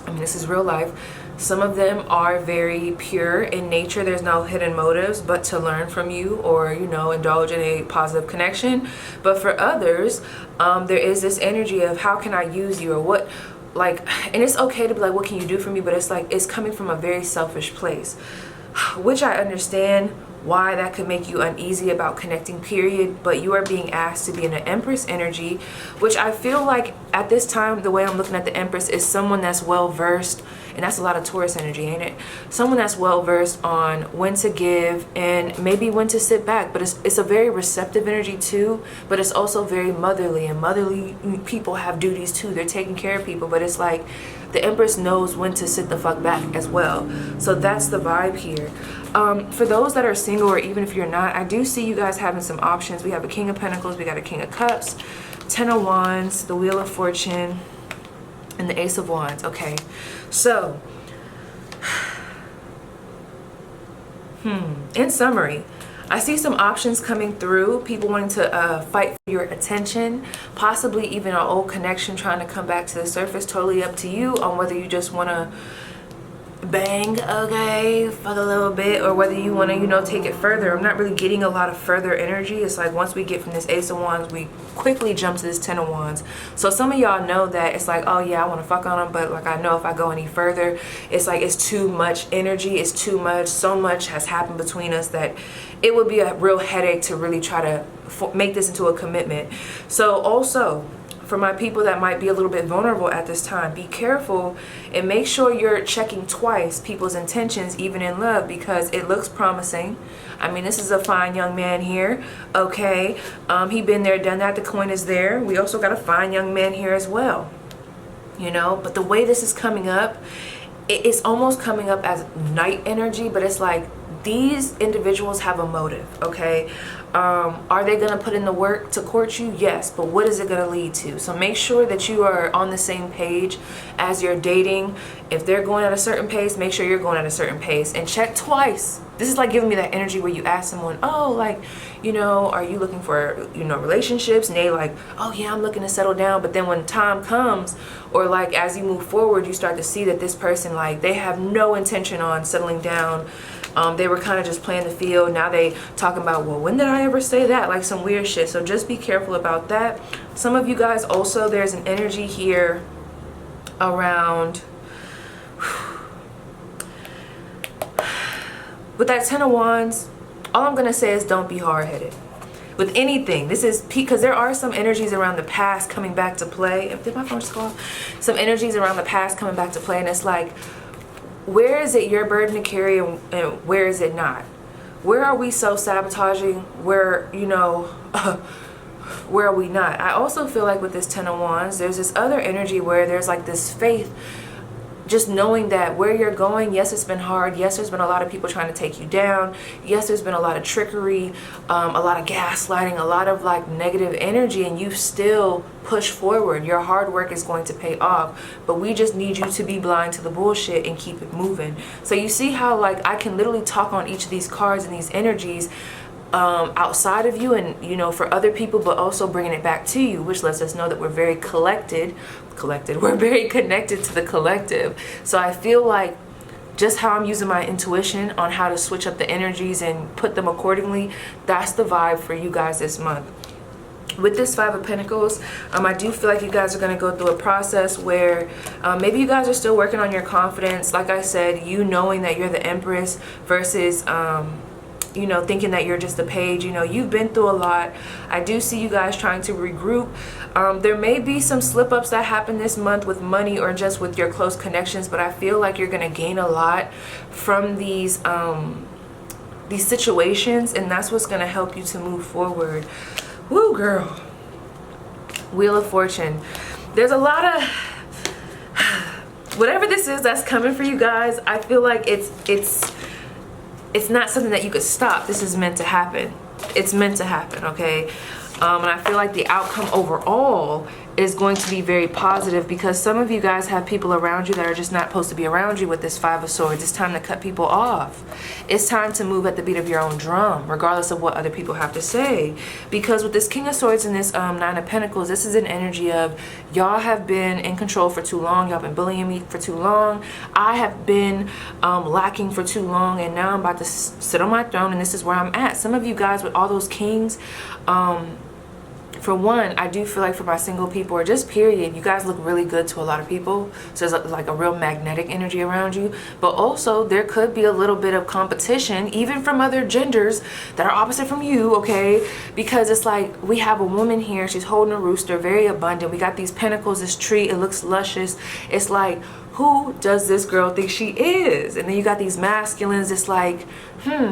I mean, this is real life, Some of them are very pure in nature. There's no hidden motives but to learn from you or, you know, indulge in a positive connection. But for others, there is this energy of how can I use you, or what, like, and it's okay to be like, what can you do for me? But it's like, it's coming from a very selfish place, which I understand why that could make you uneasy about connecting, period. But you are being asked to be in an Empress energy, which I feel like at this time, the way I'm looking at the Empress is someone that's well versed, and that's a lot of Taurus energy, ain't it? Someone that's well versed on when to give and maybe when to sit back. But it's a very receptive energy too, but it's also very motherly, and motherly people have duties too. They're taking care of people, but it's like the Empress knows when to sit the fuck back as well. So that's the vibe here. For those that are single, or even if you're not, I do see you guys having some options. We have a King of Pentacles, we got a King of Cups, 10 of Wands, the Wheel of Fortune, and the Ace of Wands. Okay, so in summary, I see some options coming through. People wanting to fight for your attention, possibly even an old connection trying to come back to the surface. Totally up to you on whether you just want to bang, okay, for a little bit, or whether you want to, you know, take it further. I'm not really getting a lot of further energy. It's like once we get from this Ace of Wands, we quickly jump to this 10 of Wands. So some of y'all know that it's like, oh yeah, I want to fuck on them, but like I know if I go any further, it's like it's too much energy, it's too much, so much has happened between us that it would be a real headache to really try to make this into a commitment. So also, for my people that might be a little bit vulnerable at this time, be careful and make sure you're checking twice people's intentions, even in love, because it looks promising. I mean, this is a fine young man here, okay? He been there, done that. The coin is there. We also got a fine young man here as well, you know? But the way this is coming up, it's almost coming up as night energy, but it's like these individuals have a motive, okay? Are they going to put in the work to court you? Yes, but what is it going to lead to? So make sure that you are on the same page as you're dating. If they're going at a certain pace, make sure you're going at a certain pace, and check twice. This is like giving me that energy where you ask someone, oh, like, you know, are you looking for, you know, relationships? And they like, oh yeah, I'm looking to settle down. But then when time comes, or like as you move forward, you start to see that this person, like, they have no intention on settling down. They were kind of just playing the field. Now they talking about, well, when did I ever say that? Like some weird shit. So just be careful about that. Some of you guys also, there's an energy here around with that 10 of Wands. All I'm going to say is don't be hard-headed with anything. This is because there are some energies around the past coming back to play. Did my phone just go off? Some energies around the past coming back to play, and it's like, where is it your burden to carry, and where is it not? Where are we self-sabotaging? Where, you know, where are we not? I also feel like with this 10 of Wands, there's this other energy where there's like this faith, just knowing that where you're going, yes, it's been hard. Yes, there's been a lot of people trying to take you down. Yes, there's been a lot of trickery, a lot of gaslighting, a lot of like negative energy, and you still push forward. Your hard work is going to pay off, but we just need you to be blind to the bullshit and keep it moving. So you see how like I can literally talk on each of these cards and these energies outside of you, and you know, for other people, but also bringing it back to you, which lets us know that we're very collected, we're very connected to the collective. So I feel like just how I'm using my intuition on how to switch up the energies and put them accordingly, that's the vibe for you guys this month. With this 5 of Pentacles, I do feel like you guys are going to go through a process where maybe you guys are still working on your confidence. Like I said, you knowing that you're the Empress versus you know, thinking that you're just a page. You know, you've been through a lot. I do see you guys trying to regroup. There may be some slip-ups that happen this month with money or just with your close connections, but I feel like you're going to gain a lot from these situations, and that's what's going to help you to move forward. Woo, girl. Wheel of Fortune. There's a lot of whatever this is that's coming for you guys. I feel like it's not something that you could stop. This is meant to happen. It's meant to happen, okay? And I feel like the outcome overall is going to be very positive, because some of you guys have people around you that are just not supposed to be around you with this Five of Swords. It's time to cut people off. It's time to move at the beat of your own drum, regardless of what other people have to say. Because with this King of Swords and this Nine of Pentacles, this is an energy of y'all have been in control for too long. Y'all been bullying me for too long. I have been lacking for too long, and now I'm about to sit on my throne, and this is where I'm at. Some of you guys with all those kings, for one, I do feel like for my single people, or just period, you guys look really good to a lot of people. So there's like a real magnetic energy around you. But also there could be a little bit of competition, even from other genders that are opposite from you, okay? Because it's like we have a woman here, she's holding a rooster, very abundant. We got these pentacles, this tree, it looks luscious. It's like, who does this girl think she is? And then you got these masculines, it's like,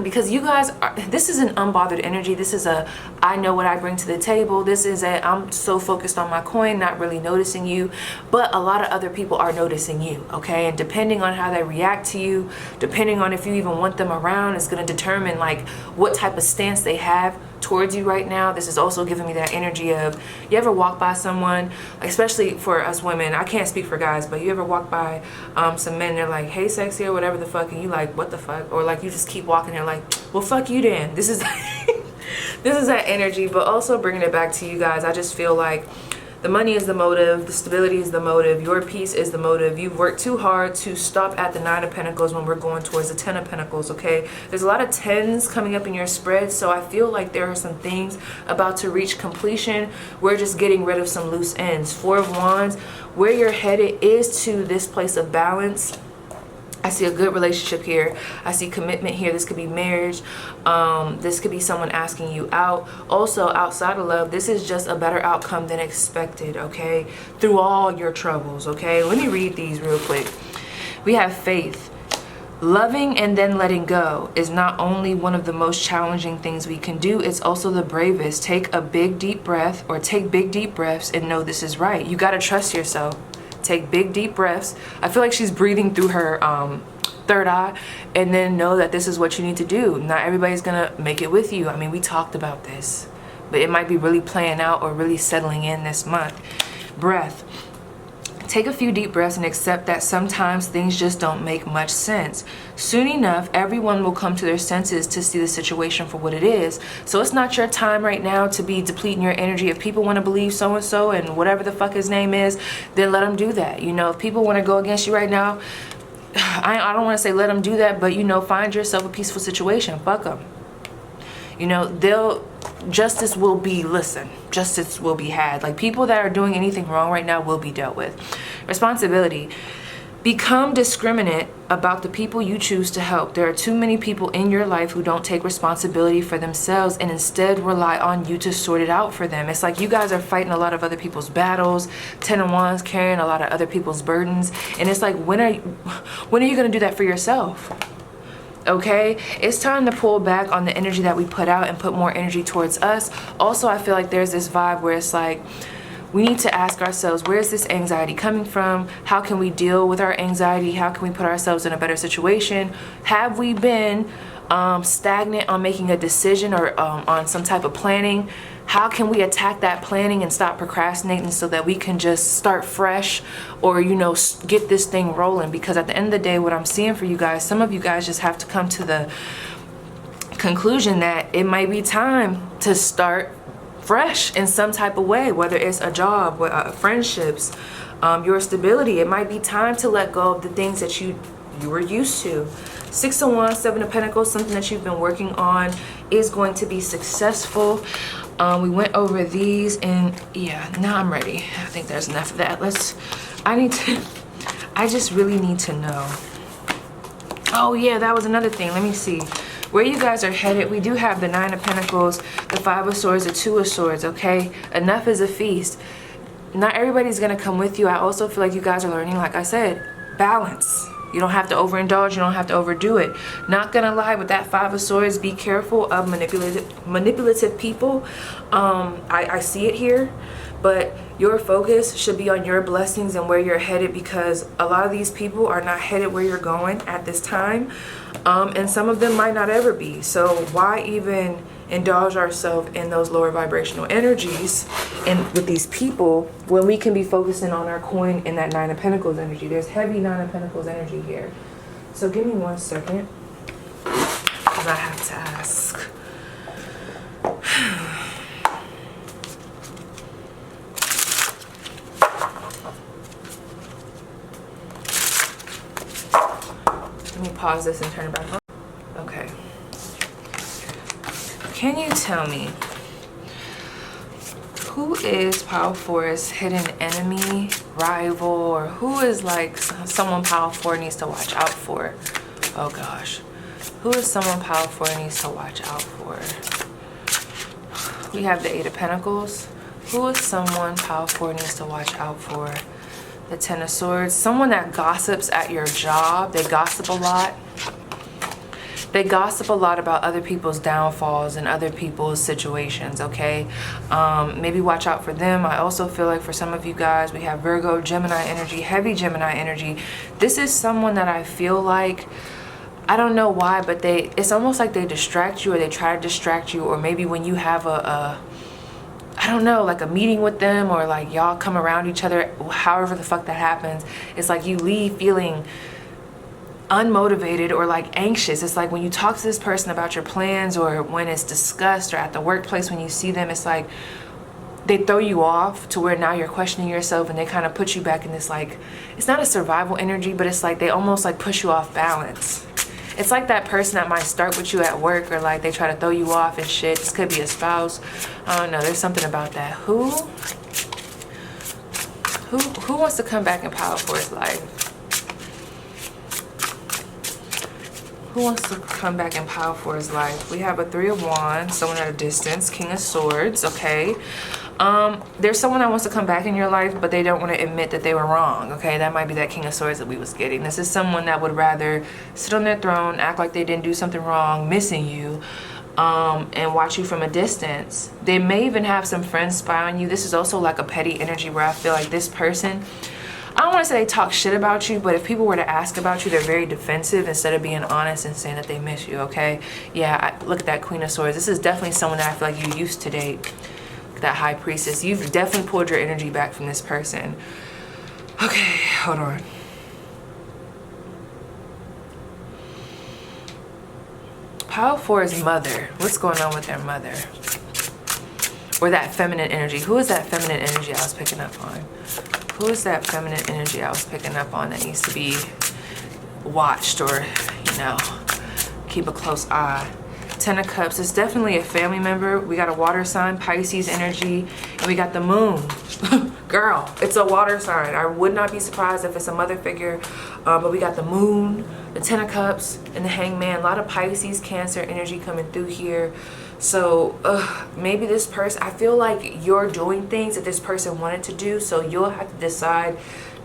because you guys are, this is an unbothered energy. This is a, I know what I bring to the table. This is a, I'm so focused on my coin, not really noticing you. But a lot of other people are noticing you, okay? And depending on how they react to you, depending on if you even want them around, it's gonna determine like what type of stance they have towards you right now. This is also giving me that energy of, you ever walk by someone, especially for us women, I can't speak for guys, but you ever walk by some men, they're like, hey sexy, or whatever the fuck, and you like, what the fuck? Or like you just keep walking, they're like, well fuck you then. This is this is that energy. But also bringing it back to you guys, I just feel like the money is the motive, the stability is the motive, your peace is the motive. You've worked too hard to stop at the Nine of Pentacles when we're going towards the Ten of Pentacles, okay? There's a lot of tens coming up in your spread, so I feel like there are some things about to reach completion. We're just getting rid of some loose ends. Four of Wands, where you're headed is to this place of balance. I see a good relationship here. I see commitment here. This could be marriage. This could be someone asking you out. Also, outside of love, this is just a better outcome than expected, okay? Through all your troubles, okay? Let me read these real quick. We have faith. Loving and then letting go is not only one of the most challenging things we can do, it's also the bravest. Take a big deep breath, or take big deep breaths and know this is right. You got to trust yourself. Take big deep breaths. I feel like she's breathing through her third eye, and then know that this is what you need to do. Not everybody's gonna make it with you. I mean, we talked about this, but it might be really playing out or really settling in this month. Breath. Take a few deep breaths and accept that sometimes things just don't make much sense. Soon enough, everyone will come to their senses to see the situation for what it is. So it's not your time right now to be depleting your energy. If people want to believe so-and-so and whatever the fuck his name is, then let them do that. You know, if people want to go against you right now, I don't want to say let them do that, but you know, find yourself a peaceful situation. Fuck them. You know, justice will be, listen, justice will be had. Like, people that are doing anything wrong right now will be dealt with. Responsibility. Become discriminate about the people you choose to help. There are too many people in your life who don't take responsibility for themselves and instead rely on you to sort it out for them. It's like you guys are fighting a lot of other people's battles. Ten of Wands, carrying a lot of other people's burdens. And it's like, when are you going to do that for yourself? Okay, it's time to pull back on the energy that we put out and put more energy towards us. Also, I feel like there's this vibe where it's like, we need to ask ourselves, where is this anxiety coming from? How can we deal with our anxiety? How can we put ourselves in a better situation? Have we been stagnant on making a decision or on some type of planning? How can we attack that planning and stop procrastinating so that we can just start fresh, or, you know, get this thing rolling? Because at the end of the day, what I'm seeing for you guys, some of you guys just have to come to the conclusion that it might be time to start fresh in some type of way, whether it's a job, friendships, your stability. It might be time to let go of the things that you were used to. Six of Wands, Seven of Pentacles, something that you've been working on is going to be successful. We went over these, and yeah, now I'm ready. I think there's enough of that. I just really need to know. Oh yeah, that was another thing. Let me see where you guys are headed. We do have the Nine of Pentacles, the Five of Swords, the Two of Swords, okay? Enough is a feast. Not everybody's gonna come with you. I also feel like you guys are learning, like I said, balance. You don't have to overindulge, you don't have to overdo it. Not gonna lie, with that Five of Swords, be careful of manipulative people. I see it here, but your focus should be on your blessings and where you're headed, because a lot of these people are not headed where you're going at this time. And some of them might not ever be. So why even indulge ourselves in those lower vibrational energies and with these people when we can be focusing on our coin in that Nine of Pentacles energy? There's heavy Nine of Pentacles energy here. So give me 1 second, because I have to ask. Let me pause this and turn it back on. Okay. Can you tell me who is Pile 4's hidden enemy, rival, or who is like someone Pile 4 needs to watch out for? Oh gosh. Who is someone Pile 4 needs to watch out for? We have the Eight of Pentacles. Who is someone Pile 4 needs to watch out for? The Ten of Swords. Someone that gossips at your job. They gossip a lot. They gossip a lot about other people's downfalls and other people's situations, okay? Maybe watch out for them. I also feel like for some of you guys, we have Virgo, Gemini energy, heavy Gemini energy. This is someone that I feel like, I don't know why, but it's almost like they distract you, or they try to distract you, or maybe when you have I don't know, like a meeting with them, or like y'all come around each other, however the fuck that happens, it's like you leave feeling unmotivated or like anxious. It's like when you talk to this person about your plans, or when it's discussed, or at the workplace when you see them, it's like they throw you off to where now you're questioning yourself, and they kind of put you back in this, like, it's not a survival energy, but it's like they almost like push you off balance. It's like that person that might start with you at work, or like they try to throw you off and shit. This could be a spouse. I don't know. There's something about that. Who wants to come back in Pile 4's life? Who wants to come back in Pile 4's life? We have a Three of Wands, someone at a distance, King of Swords, okay? There's someone that wants to come back in your life, but they don't want to admit that they were wrong, okay? That might be that King of Swords that we was getting. This is someone that would rather sit on their throne, act like they didn't do something wrong, missing you, and watch you from a distance. They may even have some friends spy on you. This is also like a petty energy where I feel like this person, I don't want to say they talk shit about you, but if people were to ask about you, they're very defensive instead of being honest and saying that they miss you, okay? Yeah, look at that Queen of Swords. This is definitely someone that I feel like you used to date. That High Priestess. You've definitely pulled your energy back from this person. Okay, hold on. Pile 4's mother. What's going on with their mother? Or that feminine energy. Who is that feminine energy I was picking up on? Who is that feminine energy I was picking up on that needs to be watched, or, you know, keep a close eye? Ten of Cups. It's definitely a family member. We got a water sign, Pisces energy, and we got the moon. Girl, it's a water sign. I would not be surprised if it's a mother figure, but we got the moon, the Ten of Cups, and the Hangman. A lot of Pisces, Cancer energy coming through here. So maybe this person, I feel like you're doing things that this person wanted to do, so you'll have to decide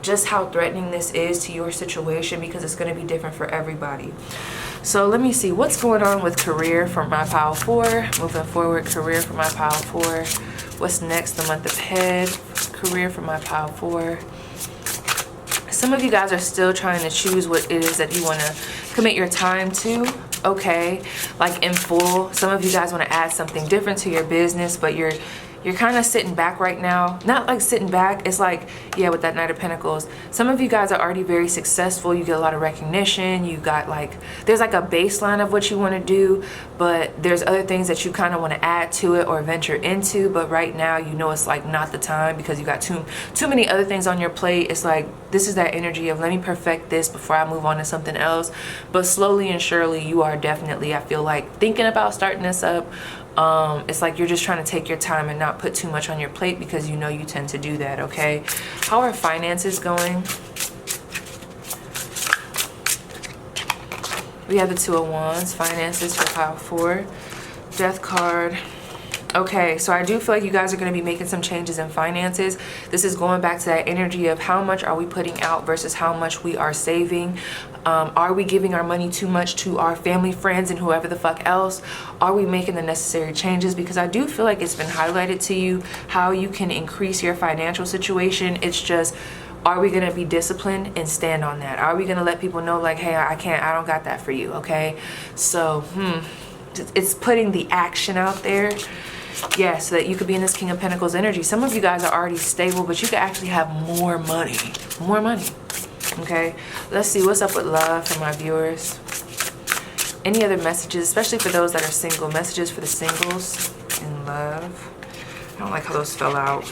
just how threatening this is to your situation, because it's going to be different for everybody. So let me see what's going on with career for my Pile 4. Moving forward, career for my Pile 4. What's next? The month ahead. Career for my Pile 4. Some of you guys are still trying to choose what it is that you want to commit your time to. Okay, like in full. Some of you guys want to add something different to your business, but you're kind of sitting back right now. Not like sitting back, it's like, yeah, with that Knight of Pentacles, some of you guys are already very successful. You get a lot of recognition. You got like, there's like a baseline of what you want to do, but there's other things that you kind of want to add to it or venture into. But right now, you know, it's like not the time, because you got too many other things on your plate. It's like, this is that energy of let me perfect this before I move on to something else. But slowly and surely, you are definitely, I feel like, thinking about starting this up. It's like you're just trying to take your time and not put too much on your plate, because you know you tend to do that, okay? How are finances going? We have the Two of Wands, finances for Pile 4. Death card. Okay, so I do feel like you guys are going to be making some changes in finances. This is going back to that energy of how much are we putting out versus how much we are saving. Are we giving our money too much to our family, friends, and whoever the fuck else? Are we making the necessary changes? Because I do feel like it's been highlighted to you how you can increase your financial situation. It's just Are we going to be disciplined and stand on that? Are we going to let people know like, hey, I don't got that for you, okay? So, it's putting the action out there. Yeah, so that you could be in this King of Pentacles energy. Some of you guys are already stable, but you could actually have more money. More money. Okay, let's see what's up with love for my viewers. Any other messages, especially for those that are single? Messages for the singles in love. I don't like how those fell out.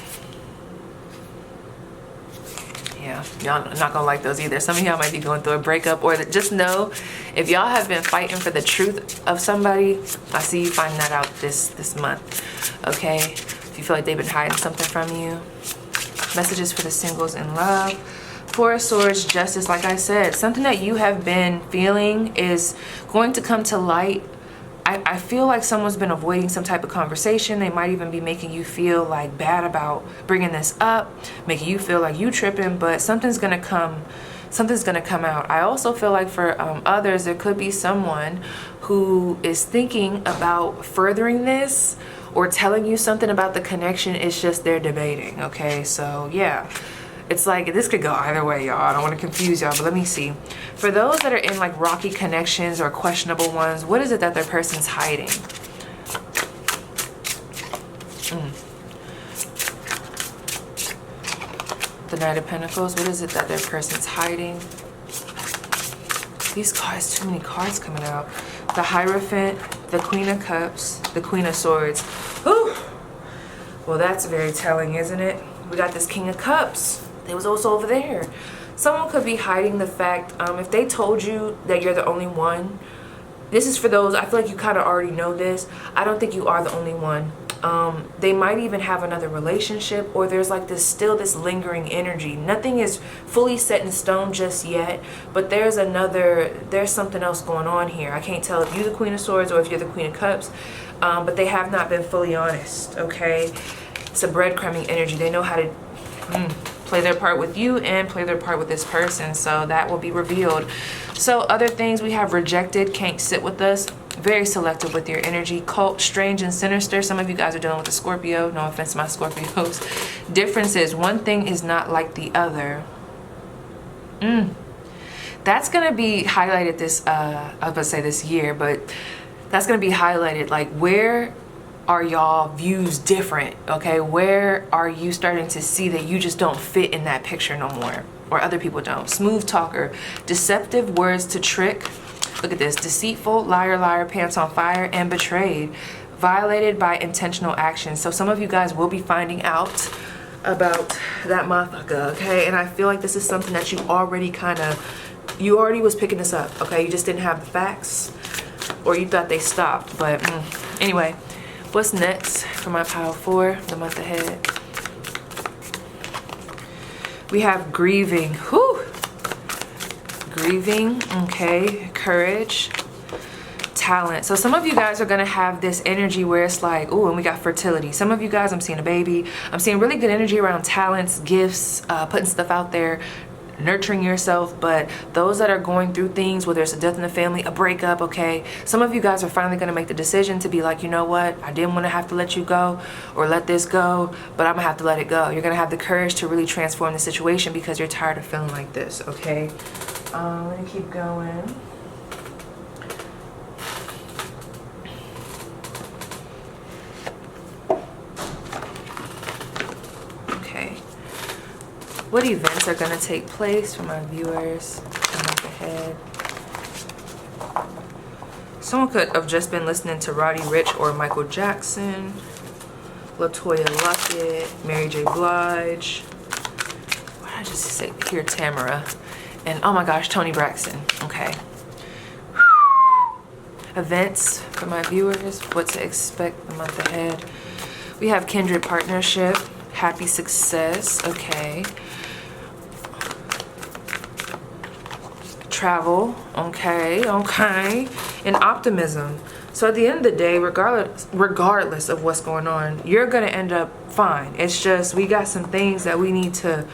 Yeah, y'all not gonna like those either. Some of y'all might be going through a breakup, or just know if y'all have been fighting for the truth of somebody, I see you finding that out this month. Okay, if you feel like they've been hiding something from you. Messages for the singles in love. Four of Swords, Justice. Like I said, something that you have been feeling is going to come to light. I feel like someone's been avoiding some type of conversation. They might even be making you feel like bad about bringing this up, making you feel like you tripping, but something's gonna come out. I also feel like for others, there could be someone who is thinking about furthering this or telling you something about the connection. It's just they're debating. Okay, so yeah. It's like, this could go either way, y'all. I don't want to confuse y'all, but let me see. For those that are in like rocky connections or questionable ones, what is it that their person's hiding? The Knight of Pentacles, what is it that their person's hiding? These cards, too many cards coming out. The Hierophant, the Queen of Cups, the Queen of Swords. Whew. Well, that's very telling, isn't it? We got this King of Cups. It was also over there. Someone could be hiding the fact, if they told you that you're the only one, this is for those, I feel like you kind of already know this. I don't think you are the only one. They might even have another relationship, or there's like still this lingering energy. Nothing is fully set in stone just yet, but there's something else going on here. I can't tell if you're the Queen of Swords or if you're the Queen of Cups, but they have not been fully honest, okay? It's a breadcrumbing energy. They know how to play their part with you and play their part with this person, so that will be revealed. So other things, we have rejected, can't sit with us, very selective with your energy. Cult, strange and sinister. Some of you guys are dealing with a Scorpio. No offense to my Scorpios. Differences, one thing is not like the other. That's gonna be highlighted this I was about to say this year, but that's gonna be highlighted, like, where are y'all views different? Okay, where are you starting to see that you just don't fit in that picture no more, or other people don't? Smooth talker, deceptive words to trick. Look at this: deceitful, liar, liar, pants on fire, and betrayed. Violated by intentional action. So some of you guys will be finding out about that motherfucker, okay? And I feel like this is something that you already was picking this up, okay? You just didn't have the facts, or you thought they stopped. But anyway, what's next for my pile 4, the month ahead? We have grieving. Whew. Grieving, okay. Courage. Talent. So some of you guys are going to have this energy where it's like, ooh, and we got fertility. Some of you guys, I'm seeing a baby. I'm seeing really good energy around talents, gifts, putting stuff out there, nurturing yourself. But those that are going through things, whether it's a death in the family, a breakup, okay, some of you guys are finally going to make the decision to be like, you know what, I didn't want to have to let you go or let this go, but I'm gonna have to let it go. You're gonna have the courage to really transform the situation because you're tired of feeling like this, okay? Let me keep going. What events are going to take place for my viewers the month ahead? Someone could have just been listening to Roddy Ricch or Michael Jackson, LaToya Luckett, Mary J. Blige. What did I just say? Here, Tamara. And oh my gosh, Toni Braxton. Okay. Events for my viewers, what to expect the month ahead. We have kindred partnership, happy success, okay. Travel, okay, and optimism. So at the end of the day, regardless of what's going on, you're gonna end up fine. It's just we got some things that we need to,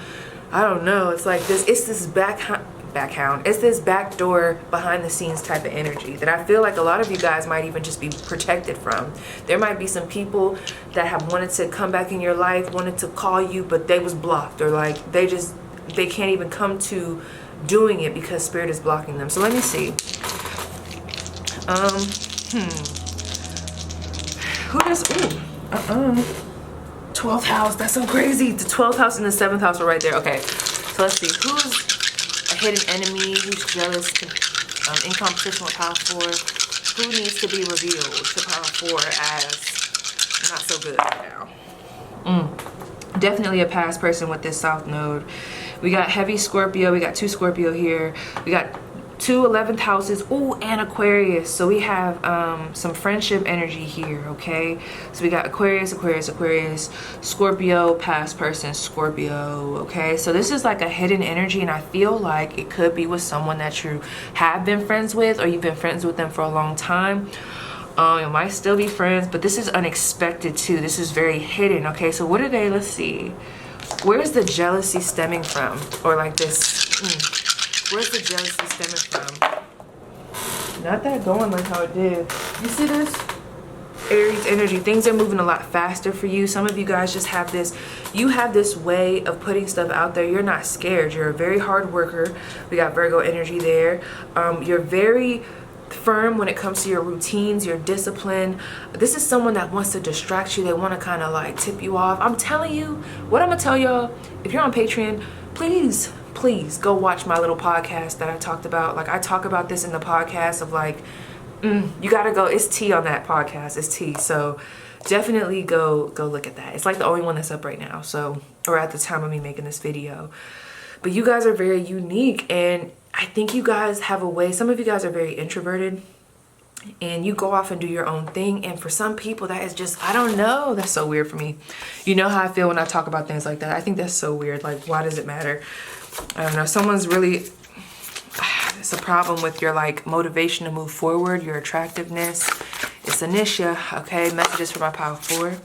I don't know, it's like this, it's this it's this backdoor behind the scenes type of energy that I feel like a lot of you guys might even just be protected from. There might be some people that have wanted to come back in your life, wanted to call you, but they was blocked, or like they just, they can't even come to doing it because spirit is blocking them. So let me see. Who does, 12th house, that's so crazy. The 12th house and the 7th house are right there. Okay, so let's see. Who's a hidden enemy? Who's jealous, in competition with power 4? Who needs to be revealed to power 4 as not so good right now? Definitely a past person with this south node. We got heavy Scorpio. We got 2 Scorpio here. We got 2 11th houses. Ooh, and Aquarius. So we have some friendship energy here, okay? So we got Aquarius, Aquarius, Aquarius, Scorpio, past person, Scorpio, okay? So this is like a hidden energy, and I feel like it could be with someone that you have been friends with, or you've been friends with them for a long time. You might still be friends, but this is unexpected too. This is very hidden, okay? So what are they? Let's see. Where's the jealousy stemming from? Or like this, where's the jealousy stemming from? Not that going like how it did. You see this? Aries energy. Things are moving a lot faster for you. Some of you guys just have this, you have this way of putting stuff out there. You're not scared. You're a very hard worker. We got Virgo energy there. You're very firm when it comes to your routines, your discipline. This is someone that wants to distract you. They want to kind of like tip you off. I'm telling you, what I'm gonna tell y'all, if you're on Patreon, please go watch my little podcast that I talked about. Like, I talk about this in the podcast of like, you gotta go, it's tea on that podcast, it's tea. So definitely go look at that. It's like the only one that's up right now, so, or at the time of me making this video. But you guys are very unique, and I think you guys have a way, some of you guys are very introverted and you go off and do your own thing, and for some people that is just, I don't know, that's so weird for me. You know how I feel when I talk about things like that. I think that's so weird. Like, why does it matter? I don't know, someone's really, it's a problem with your like motivation to move forward, your attractiveness. It's Anisha, okay? Messages for my power 4.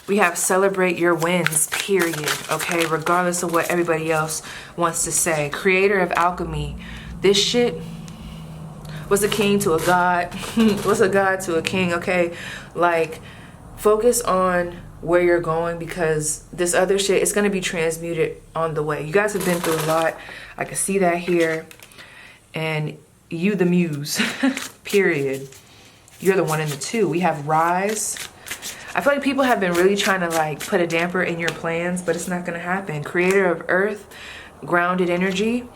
We have celebrate your wins, period, okay? Regardless of what everybody else wants to say. Creator of alchemy. This shit was a king to a god. Was a god to a king, okay? Like, focus on where you're going, because this other shit is going to be transmuted on the way. You guys have been through a lot. I can see that here. And you the muse, period. You're the 1 and the 2. We have rise. I feel like people have been really trying to like put a damper in your plans, but it's not going to happen. Creator of earth, grounded energy,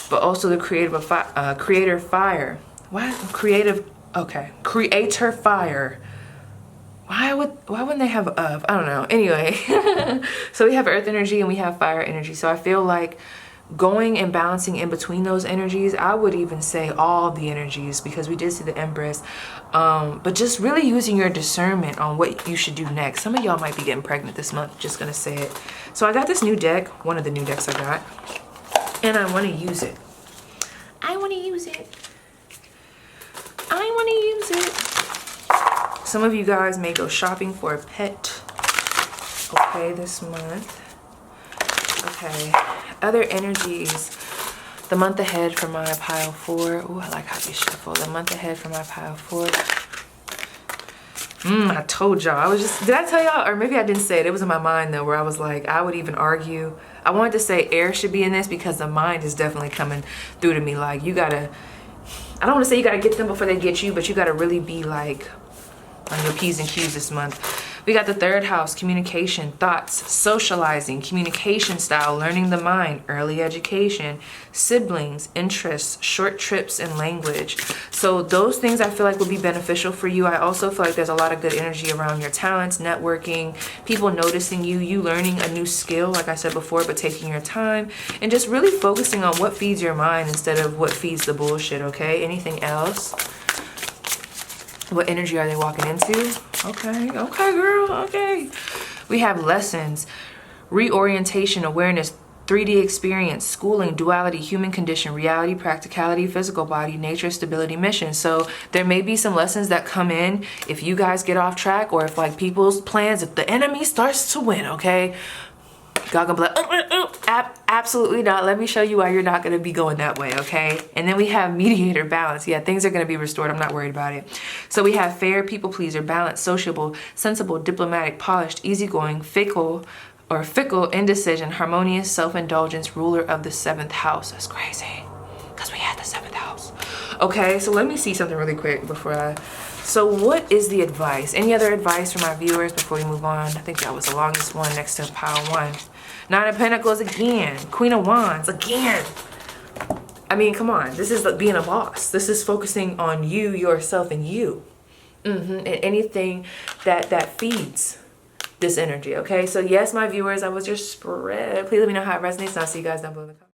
but also the creator fire. Why creative? Okay, creator fire. Why wouldn't they have of? I don't know. Anyway, so we have earth energy and we have fire energy. So I feel like going and balancing in between those energies, I would even say all the energies, because we did see the Empress, but just really using your discernment on what you should do next. Some of y'all might be getting pregnant this month, just gonna say it. So I got this new deck, one of the new decks I got, and I want to use it. I want to use it. Some of you guys may go shopping for a pet, okay, this month. Okay, other energies. The month ahead for my pile 4. Ooh, I like how you shuffle. The month ahead for my pile 4. I told y'all. I was just, did I tell y'all? Or maybe I didn't say it. It was in my mind though, where I was like, I would even argue. I wanted to say air should be in this because the mind is definitely coming through to me. Like, you gotta, I don't want to say you gotta get them before they get you, but you gotta really be like on your P's and Q's this month. We got the 3rd house, communication, thoughts, socializing, communication style, learning the mind, early education, siblings, interests, short trips, and language. So those things I feel like will be beneficial for you. I also feel like there's a lot of good energy around your talents, networking, people noticing you, you learning a new skill, like I said before, but taking your time and just really focusing on what feeds your mind instead of what feeds the bullshit, okay? Anything else? What energy are they walking into? Okay, girl, okay. We have lessons, reorientation, awareness, 3D experience, schooling, duality, human condition, reality, practicality, physical body, nature, stability, mission. So there may be some lessons that come in if you guys get off track, or if like people's plans, if the enemy starts to win, okay? God gonna be like, absolutely not. Let me show you why you're not gonna be going that way, okay? And then we have mediator, balance. Yeah, things are gonna be restored. I'm not worried about it. So we have fair, people pleaser, balanced, sociable, sensible, diplomatic, polished, easygoing, fickle, or fickle, indecision, harmonious, self-indulgence, ruler of the 7th house. That's crazy, because we had the 7th house. Okay, so let me see something really quick before I... So what is the advice? Any other advice for my viewers before we move on? I think that was the longest one next to pile 1. 9 of Pentacles again. Queen of Wands again. I mean, come on. This is like being a boss. This is focusing on you, yourself, and you. And anything that feeds this energy, okay? So yes, my viewers, I was your spread. Please let me know how it resonates, and I'll see you guys down below in the comments.